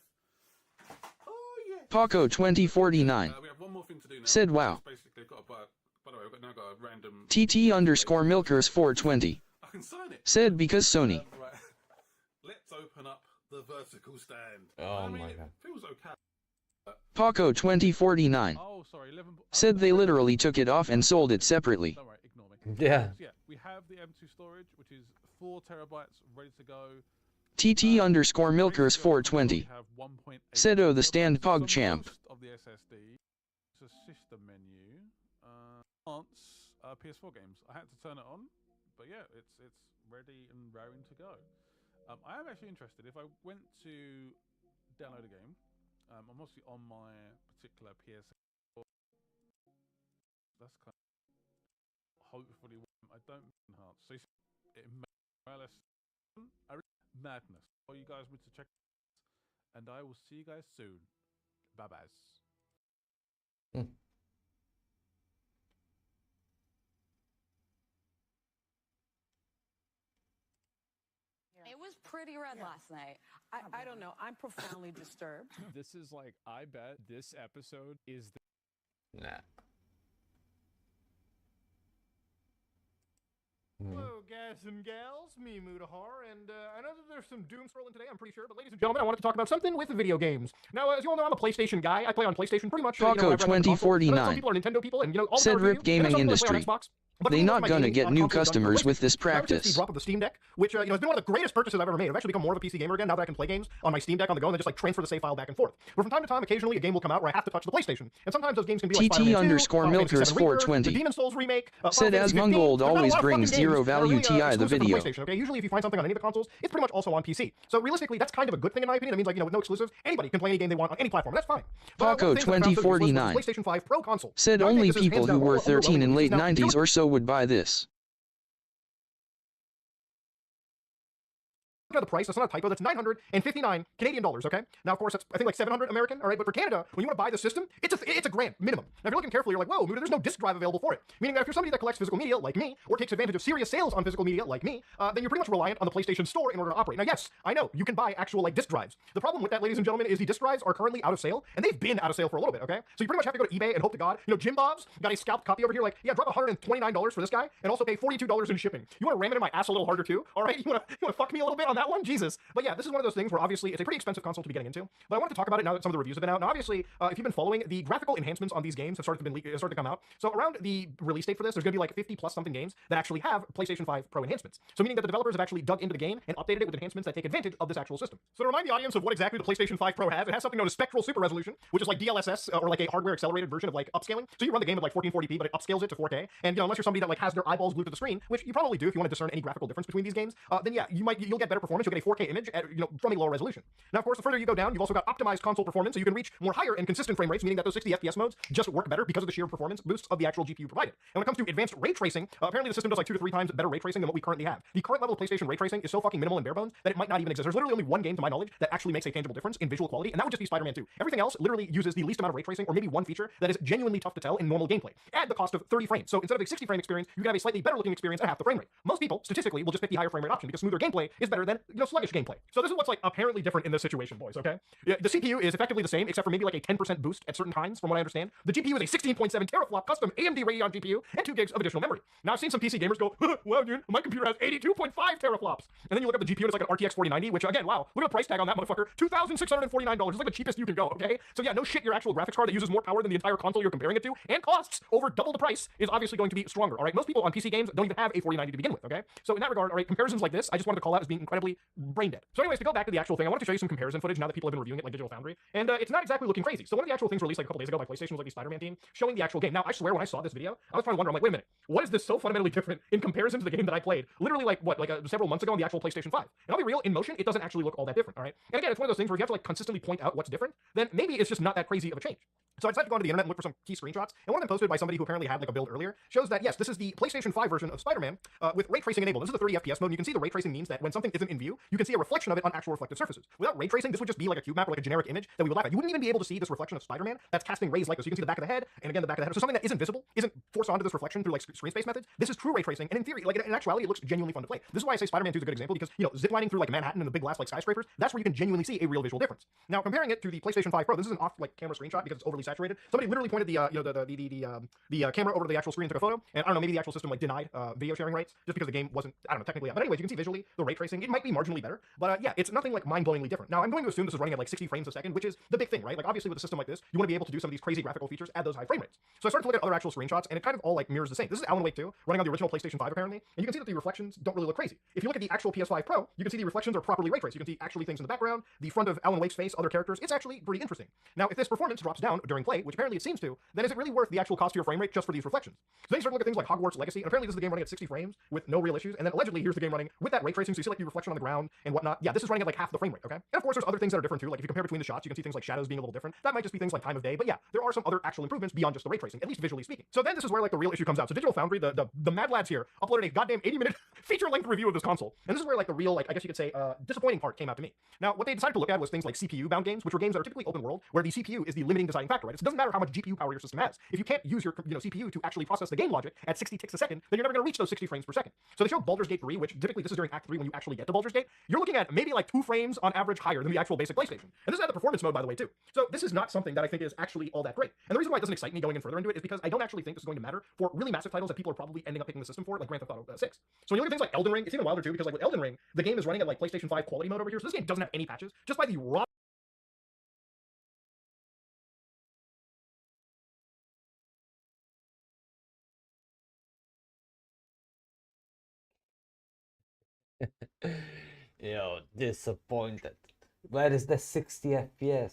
[SPEAKER 21] Oh yeah.
[SPEAKER 1] Paco 2049
[SPEAKER 21] We have one more thing to do now.
[SPEAKER 1] said wow.
[SPEAKER 21] Basically, I've got a, by the way, I've now got a random...
[SPEAKER 1] TT_Milkers420
[SPEAKER 21] I can sign it.
[SPEAKER 1] said because Sony.
[SPEAKER 21] Right. Let's open up the vertical stand.
[SPEAKER 2] Oh
[SPEAKER 21] I mean,
[SPEAKER 2] my
[SPEAKER 21] it
[SPEAKER 2] god.
[SPEAKER 21] feels okay.
[SPEAKER 1] Paco 2049 said they literally took it off and sold it separately.
[SPEAKER 21] Don't worry, ignore me.
[SPEAKER 2] Yeah.
[SPEAKER 21] So yeah, we have the M2 storage, which is 4 terabytes ready to go.
[SPEAKER 1] TT_Milkers420 said oh the stand pog champ.
[SPEAKER 21] Of the SSD. It's a system menu. PS4 games. I had to turn it on, but yeah, it's ready and raring to go. I am actually interested. If I went to download a game, I'm mostly on my particular PS4. That's kind of hopefully I don't enhance. So it more or less madness. For you guys to check, and I will see you guys soon. Bye bye.
[SPEAKER 22] It was pretty red last night. I don't know. I'm profoundly disturbed.
[SPEAKER 23] This is like, I bet this episode is the...
[SPEAKER 2] Nah.
[SPEAKER 10] Hello, guys and gals, me Mudahar, and I know that there's some doom scrolling today, I'm pretty sure, but ladies and gentlemen, I wanted to talk about something with video games. Now, as you all know, I'm a PlayStation guy. I play on PlayStation pretty much.
[SPEAKER 1] Paco 2049
[SPEAKER 10] some people are Nintendo people, and all
[SPEAKER 1] said
[SPEAKER 10] the
[SPEAKER 1] RIP gaming industry. They not gonna get new customers with this
[SPEAKER 10] The
[SPEAKER 1] practice.
[SPEAKER 10] drop of the Steam Deck, which has been one of the greatest purchases I've ever made. I've actually become more of a PC gamer again now that I can play games on my Steam Deck on the go and then just transfer the save file back and forth. But from time to time, occasionally a game will come out where I have to touch the PlayStation, and sometimes those games can be like
[SPEAKER 1] TT_Milkers420
[SPEAKER 10] the Demon's Souls remake.
[SPEAKER 1] said Asmongold always brings zero value TI the video.
[SPEAKER 10] Okay, usually if you find something on any of the consoles, it's pretty much also on PC. So realistically, that's kind of a good thing in my opinion. It means with no exclusives, anybody can play any game they want on any platform. That's fine.
[SPEAKER 1] Paco 2049
[SPEAKER 10] PlayStation 5 Pro console
[SPEAKER 1] said only people who were 13 in late 90s or so would buy this.
[SPEAKER 10] The price, that's not a typo, that's 959 Canadian dollars, okay? Now, of course, that's, I think, like 700 American, all right? But for Canada, when you want to buy the system, it's a grand minimum. Now, if you're looking carefully, you're like, whoa, there's no disc drive available for it. Meaning that if you're somebody that collects physical media, like me, or takes advantage of serious sales on physical media, like me, then you're pretty much reliant on the PlayStation Store in order to operate. Now, yes, I know, you can buy actual, disc drives. The problem with that, ladies and gentlemen, is the disc drives are currently out of sale, and they've been out of sale for a little bit, okay? So you pretty much have to go to eBay and hope to God. Jim Bob's got a scalped copy over here, like, yeah, drop $129 for this guy, and also pay $42 in shipping. You want to ram it in my ass a little harder, too? All right? You want to fuck me a little bit on that one? Jesus. But yeah, this is one of those things where obviously it's a pretty expensive console to be getting into, but I wanted to talk about it now that some of the reviews have been out. Now, obviously, if you've been following, the graphical enhancements on these games have started to come out. So around the release date for this, there's going to be like 50 plus something games that actually have PlayStation 5 Pro enhancements. So meaning that the developers have actually dug into the game and updated it with enhancements that take advantage of this actual system. So to remind the audience of what exactly the PlayStation 5 Pro has, it has something known as spectral super resolution, which is like DLSS or like a hardware accelerated version of like upscaling. So you run the game at like 1440p, but it upscales it to 4K. And unless you're somebody that like has their eyeballs glued to the screen, which you probably do if you want to discern any graphical difference between these games, then yeah, you'll get better performance. You'll get a 4K image at, from a lower resolution. Now, of course, the further you go down, you've also got optimized console performance, so you can reach more higher and consistent frame rates, meaning that those 60 FPS modes just work better because of the sheer performance boosts of the actual GPU provided. And when it comes to advanced ray tracing, apparently the system does like 2 to 3 times better ray tracing than what we currently have. The current level of PlayStation ray tracing is so fucking minimal and bare bones that it might not even exist. There's literally only one game, to my knowledge, that actually makes a tangible difference in visual quality, and that would just be Spider-Man 2. Everything else literally uses the least amount of ray tracing, or maybe one feature that is genuinely tough to tell in normal gameplay, at the cost of 30 frames. So instead of a 60 frame experience, you can have a slightly better looking experience at half the frame rate. Most people, statistically, will just pick the higher frame rate option because smoother gameplay is better than, sluggish gameplay. So this is what's like apparently different in this situation, boys, okay? Yeah, the CPU is effectively the same, except for maybe like a 10% boost at certain times, from what I understand. The GPU is a 16.7 teraflop custom AMD Radeon GPU and 2 gigs of additional memory. Now, I've seen some PC gamers go, wow, dude, my computer has 82.5 teraflops. And then you look up the GPU and it's like an RTX 4090, which again, wow, look at the price tag on that motherfucker, $2,649. It's like the cheapest you can go, okay? So yeah, no shit, your actual graphics card that uses more power than the entire console you're comparing it to and costs over double the price is obviously going to be stronger, all right? Most people on PC games don't even have a 4090 to begin with, okay? So in that regard, all right, comparisons like this, I just wanted to call out as being incredibly brain dead. So anyways, to go back to the actual thing, I wanted to show you some comparison footage now that people have been reviewing it like Digital Foundry, and it's not exactly looking crazy. So one of the actual things released like a couple days ago by PlayStation was like the Spider-Man team showing the actual game. Now, I swear when I saw this video, I was trying to wonder, I'm like, wait a minute, what is this so fundamentally different in comparison to the game that I played literally like, several months ago on the actual PlayStation 5? And I'll be real, in motion, it doesn't actually look all that different, all right? And again, it's one of those things where if you have to like consistently point out what's different, then maybe it's just not that crazy of a change. So I decided to go onto the internet and look for some key screenshots, and one of them posted by somebody who apparently had like a build earlier shows that yes, this is the PlayStation 5 version of Spider-Man with ray tracing enabled. This is the 30 FPS mode, and you can see the ray tracing means that when something isn't in view, you can see a reflection of it on actual reflective surfaces. Without ray tracing, this would just be like a cube map or like a generic image that we would laugh at. You wouldn't even be able to see this reflection of Spider-Man that's casting rays like this. You can see the back of the head, and again the back of the head. So something that isn't visible, isn't forced onto this reflection through like screen space methods. This is true ray tracing, and in theory, like in actuality, it looks genuinely fun to play. This is why I say Spider-Man 2 is a good example because ziplining through like Manhattan and the big glass like skyscrapers, that's where you can genuinely see a real visual difference. Now comparing it to the PlayStation 5 Pro, this is an off like camera screenshot because it's overly saturated. Somebody literally pointed the camera over to the actual screen and took a photo, and I don't know, maybe the actual system like denied video sharing rights just because the game wasn't, I don't know, technically out. But anyways, you can see visually the ray tracing. It might be marginally better, but yeah, it's nothing like mind-blowingly different. Now I'm going to assume this is running at like 60 frames a second, which is the big thing, right? Like obviously with a system like this, you want to be able to do some of these crazy graphical features at those high frame rates. So I started to look at other actual screenshots, and it kind of all like mirrors the same. This is Alan Wake 2 running on the original PlayStation 5 apparently, and you can see that the reflections don't really look crazy. If you look at the actual PS5 Pro, you can see the reflections are properly ray traced. You can see actually things in the background, the front of Alan Wake's face, other characters. It's actually pretty interesting. Now if this performance drops down during play, which apparently it seems to, then is it really worth the actual cost to your frame rate just for these reflections? So then you start to look at things like Hogwarts Legacy, and apparently this is the game running at 60 frames with no real issues, and then allegedly here's the game running with that ray tracing, so you see like the reflection on the ground and whatnot. Yeah, this is running at like half the frame rate, okay? And of course there's other things that are different too, like if you compare between the shots, you can see things like shadows being a little different. That might just be things like time of day, but yeah, there are some other actual improvements beyond just the ray tracing, at least visually speaking. So then this is where like the real issue comes out. So Digital Foundry, the mad lads here, uploaded a goddamn 80-minute feature-length review of this console, and this is where like the real, like I guess you could say, disappointing part came out to me. Now what they decided to look at was things like CPU-bound games, which were games that are typically open world, where the CPU is the limiting deciding factor. factor, right? It doesn't matter how much GPU power your system has. If you can't use your CPU to actually process the game logic at 60 ticks a second, then you're never going to reach those 60 frames per second. So they show Baldur's Gate 3, which typically this is during Act 3 when you actually get to Baldur's Gate. You're looking at maybe like 2 frames on average higher than the actual basic PlayStation. And this is at the performance mode, by the way, too. So this is not something that I think is actually all that great. And the reason why it doesn't excite me going in further into it is because I don't actually think this is going to matter for really massive titles that people are probably ending up picking the system for, like Grand Theft Auto 6. So when you look at things like Elden Ring, it's even wilder too, because like with Elden Ring, the game is running at like PlayStation 5 quality mode over here, so this game doesn't have any patches. Just by the raw
[SPEAKER 2] Yo, disappointed. Where is the 60 FPS?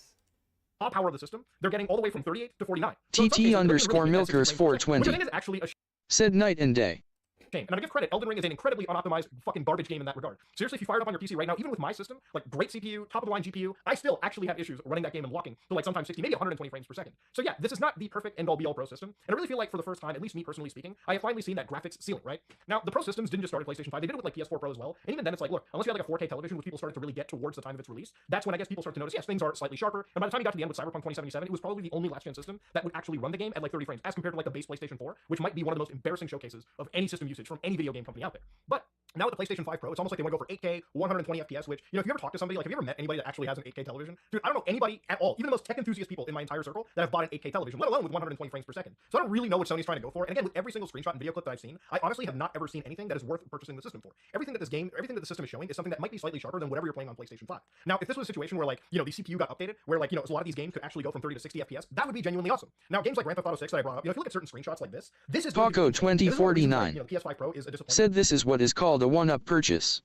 [SPEAKER 10] power of the system, they're getting all the way from 38 to 49. So
[SPEAKER 1] TT_Milkers 420
[SPEAKER 10] which I think is actually a
[SPEAKER 1] said night and day.
[SPEAKER 10] shame. And I give credit, Elden Ring is an incredibly unoptimized fucking garbage game in that regard. Seriously, if you fire it up on your PC right now, even with my system, like great CPU, top of the line GPU, I still actually have issues running that game and walking to like sometimes 60, maybe 120 frames per second. So yeah, this is not the perfect end all be all pro system. And I really feel like for the first time, at least me personally speaking, I have finally seen that graphics ceiling, right? Now, the pro systems didn't just start at PlayStation 5, they did it with like PS4 Pro as well. And even then it's like, look, unless you had like a 4K television which people started to really get towards the time of its release, that's when I guess people start to notice, yes, things are slightly sharper. And by the time you got to the end with Cyberpunk 2077, it was probably the only last gen system that would actually run the game at like 30 frames, as compared to like the base PlayStation 4, which might be one of the most embarrassing showcases of any system usage from any video game company out there. But now with the PlayStation 5 Pro, it's almost like they want to go for 8K, 120 FPS, which, you know, if you ever talk to somebody, like, have you ever met anybody that actually has an 8K television? Dude, I don't know anybody at all, even the most tech enthusiast people in my entire circle, that have bought an 8K television, let alone with 120 frames per second. So I don't really know what Sony's trying to go for. And again, with every single screenshot and video clip that I've seen, I honestly have not ever seen anything that is worth purchasing the system for. Everything that the system is showing is something that might be slightly sharper than whatever you're playing on PlayStation 5. Now, if this was a situation where, like, you know, the CPU got updated, where, like, you know, a lot of these games could actually go from 30 to 60 FPS, that would be genuinely awesome. Now, games like Grand Theft Auto 6 that I brought up, you know, if you look at certain screenshots like this is
[SPEAKER 1] Paco 2049
[SPEAKER 10] PS5 Pro is a disappointment.
[SPEAKER 1] said this is what is called a one-up purchase.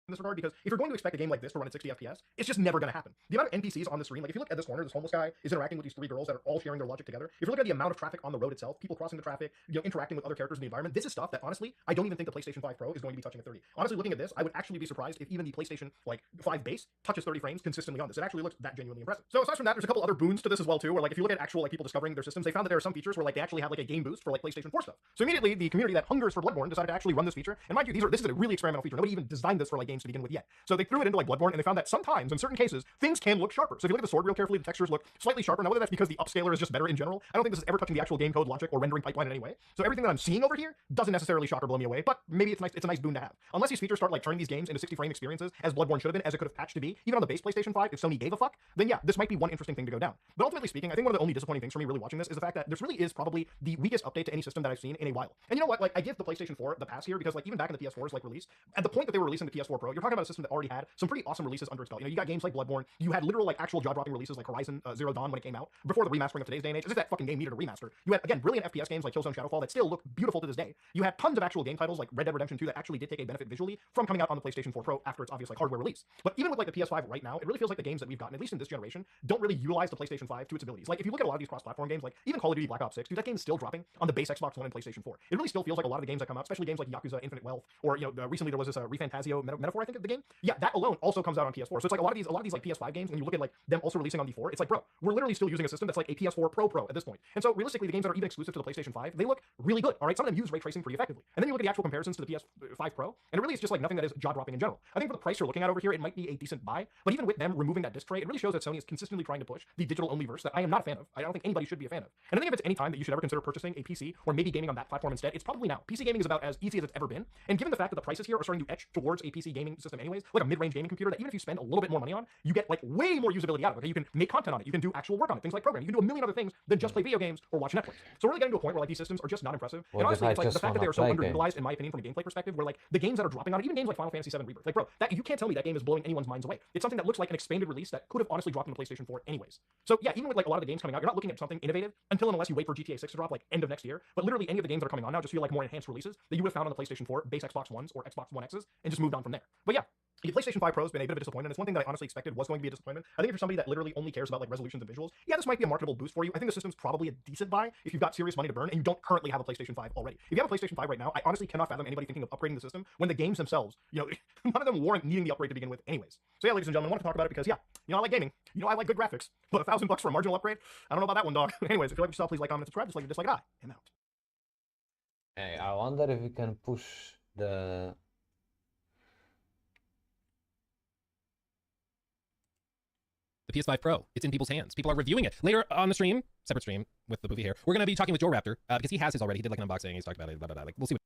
[SPEAKER 10] In this regard, because if you're going to expect a game like this to run at 60 FPS, it's just never going to happen. The amount of NPCs on the screen, like if you look at this corner, this homeless guy is interacting with these 3 girls that are all sharing their logic together. If you look at the amount of traffic on the road itself, people crossing the traffic, you know, interacting with other characters in the environment, this is stuff that honestly, I don't even think the PlayStation 5 Pro is going to be touching at 30. Honestly, looking at this, I would actually be surprised if even the PlayStation like 5 base touches 30 frames consistently on this. It actually looks that genuinely impressive. So aside from that, there's a couple other boons to this as well too, where like if you look at actual like people discovering their systems, they found that there are some features where like they actually have like a game boost for like PlayStation 4 stuff. So immediately the community that hungers for Bloodborne decided to actually run this feature. And mind you, this is a really experimental feature. Nobody even designed this for like games to begin with yet. So they threw it into like Bloodborne, and they found that sometimes, in certain cases, things can look sharper. So if you look at the sword real carefully, the textures look slightly sharper. Now, whether that's because the upscaler is just better in general, I don't think this is ever touching the actual game code logic or rendering pipeline in any way. So everything that I'm seeing over here doesn't necessarily shock or blow me away, but maybe it's nice. It's a nice boon to have. Unless these features start like turning these games into 60-frame experiences, as Bloodborne should have been, as it could have patched to be, even on the base PlayStation 5, if Sony gave a fuck, then yeah, this might be one interesting thing to go down. But ultimately speaking, I think one of the only disappointing things for me really watching this is the fact that this really is probably the weakest update to any system that I've seen in a while. And you know what? Like, I give the PlayStation 4 the pass here because like even back in the PS4's like release, at the point that they were releasing the PS4 Pro, you're talking about a system that already had some pretty awesome releases under its belt. You know, you got games like Bloodborne, you had literal like actual jaw-dropping releases like Horizon Zero Dawn when it came out before the remastering of today's day and age. As if that fucking game needed a remaster. You had again brilliant FPS games like Killzone Shadowfall that still look beautiful to this day. You had tons of actual game titles like Red Dead Redemption 2 that actually did take a benefit visually from coming out on the PlayStation 4 Pro after its obvious like hardware release. But even with like the PS5 right now, it really feels like the games that we've gotten, at least in this generation, don't really utilize the PlayStation 5 to its abilities. Like if you look at a lot of these cross-platform games, like even Call of Duty Black Ops 6, dude, that game's still dropping on the base Xbox One and PlayStation 4. It really still feels like a lot of the games that come out, especially games like Yakuza Infinite Wealth, or you know, recently there was this Refantasio Metaphor, I think, of the game. Yeah, that alone also comes out on PS4. So it's like a lot of these like PS5 games, when you look at like them also releasing on the 4, it's like, bro, we're literally still using a system that's like a PS4 Pro at this point. And so realistically, the games that are even exclusive to the PlayStation 5, they look really good. All right, some of them use ray tracing pretty effectively. And then you look at the actual comparisons to the PS5 Pro, and it really is just like nothing that is jaw-dropping in general. I think for the price you're looking at over here, it might be a decent buy, but even with them removing that disc tray, it really shows that Sony is consistently trying to push the digital-only verse that I am not a fan of. I don't think anybody should be a fan of. And I think if it's any time that you should ever consider purchasing a PC or maybe gaming on that platform instead, it's probably now. PC gaming is about as easy as it's ever been, and given the fact that the prices here are starting to etch towards a PC gaming system anyways, like a mid-range gaming computer that even if you spend a little bit more money on, you get like way more usability out of it. Okay? You can make content on it, you can do actual work on it, things like programming, you can do a million other things than just play video games or watch Netflix. So we're really getting to a point where like these systems are just not impressive.
[SPEAKER 2] Well,
[SPEAKER 10] and honestly, it's like the fact that they are so
[SPEAKER 2] underutilized,
[SPEAKER 10] in my opinion, from a gameplay perspective, where like the games that are dropping on it, even games like Final Fantasy VII Rebirth, like bro, that you can't tell me that game is blowing anyone's minds away. It's something that looks like an expanded release that could have honestly dropped on the PlayStation 4 anyways. So yeah, even with like a lot of the games coming out, you're not looking at something innovative until and unless you wait for GTA 6 to drop like end of next year. But literally any of the games that are coming on now just feel like more enhanced releases that you would have found on the PlayStation 4 base Xbox Ones or Xbox One X's and just moved on from there. But yeah, the PlayStation 5 Pro has been a bit of a disappointment. It's one thing that I honestly expected was going to be a disappointment. I think if you're somebody that literally only cares about like resolutions and visuals, yeah, this might be a marketable boost for you. I think the system's probably a decent buy if you've got serious money to burn and you don't currently have a PlayStation 5 already. If you have a PlayStation 5 right now, I honestly cannot fathom anybody thinking of upgrading the system when the games themselves, you know, none of them warrant needing the upgrade to begin with anyways. So yeah, ladies and gentlemen, I want to talk about it because yeah, you know, I like gaming. You know, I like good graphics. But $1,000 for a marginal upgrade? I don't know about that one, dog. Anyways, if you like yourself, please like, comment, subscribe. Just like or dislike it. I am out.
[SPEAKER 2] Hey, I wonder if we can push the
[SPEAKER 13] PS5 Pro. It's in people's hands. People are reviewing it. Later on the stream, separate stream with the movie here, we're going to be talking with Joe Raptor because he has his already. He did like an unboxing. He's talked about it. Blah, blah, blah. Like, we'll see what.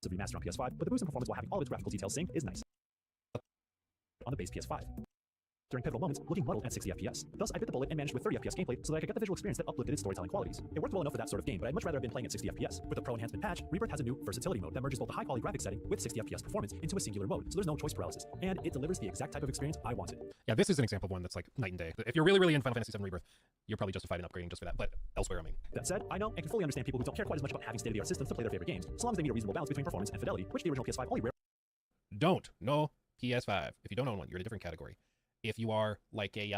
[SPEAKER 15] It's a remaster on PS5, but the boost in performance while having all its graphical details synced is nice. On the base PS5. During pivotal moments, looking muddled at 60 FPS. Thus, I bit the bullet and managed with 30 FPS gameplay so that I could get the visual experience that uplifted its storytelling qualities. It worked well enough for that sort of game, but I'd much rather have been playing at 60 FPS. With the Pro Enhancement patch, Rebirth has a new versatility mode that merges both the high-quality graphics setting with 60 FPS performance into a singular mode, so there's no choice paralysis, and it delivers the exact type of experience I wanted.
[SPEAKER 13] Yeah, this is an example of one that's like night and day. If you're really, really in Final Fantasy VII Rebirth, you're probably justified in upgrading just for that, but elsewhere, I mean.
[SPEAKER 15] That said, I know and can fully understand people who don't care quite as much about having state-of-the-art systems to play their favorite games, so long as they meet a reasonable balance between performance and fidelity, which the original PS5 only
[SPEAKER 13] No PS5. If you don't own one, you're in a different category. If you are like a,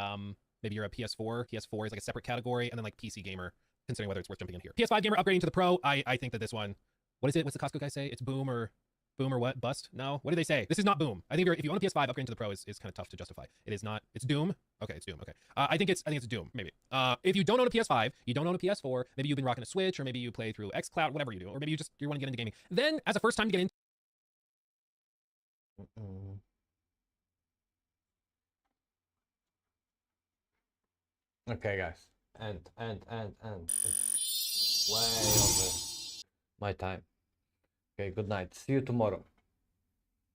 [SPEAKER 13] maybe you're a PS4 is like a separate category, and then like PC gamer, considering whether it's worth jumping in here. PS5 gamer upgrading to the Pro, I think that this one, what is it? What's the Costco guy say? It's boom or what? Bust? No? What do they say? This is not boom. I think if you own a PS5, upgrading to the Pro is kind of tough to justify. It is not, it's Doom. Okay, it's Doom. Okay. I think it's Doom, maybe. If you don't own a PS5, you don't own a PS4, maybe you've been rocking a Switch, or maybe you play through xCloud, whatever you do, or maybe you want to get into gaming. Then, as a first time to get into
[SPEAKER 2] Okay, guys. And. It's way over my time. Okay, good night. See you tomorrow.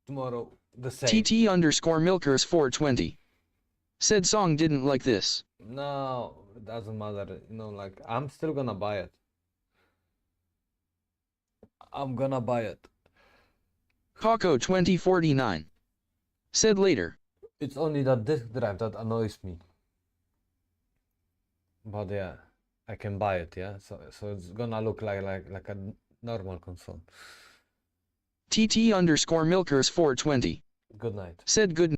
[SPEAKER 2] Tomorrow, the same.
[SPEAKER 1] TT_Milkers420. Said Song didn't like this.
[SPEAKER 2] No, it doesn't matter. You know, like, I'm still gonna buy it. I'm gonna buy it.
[SPEAKER 1] Paco2049. Said later.
[SPEAKER 2] It's only that disk drive that annoys me. But yeah, I can buy it, yeah? So it's gonna look like a normal console.
[SPEAKER 1] TT_Milkers420.
[SPEAKER 2] Good night.
[SPEAKER 1] Said good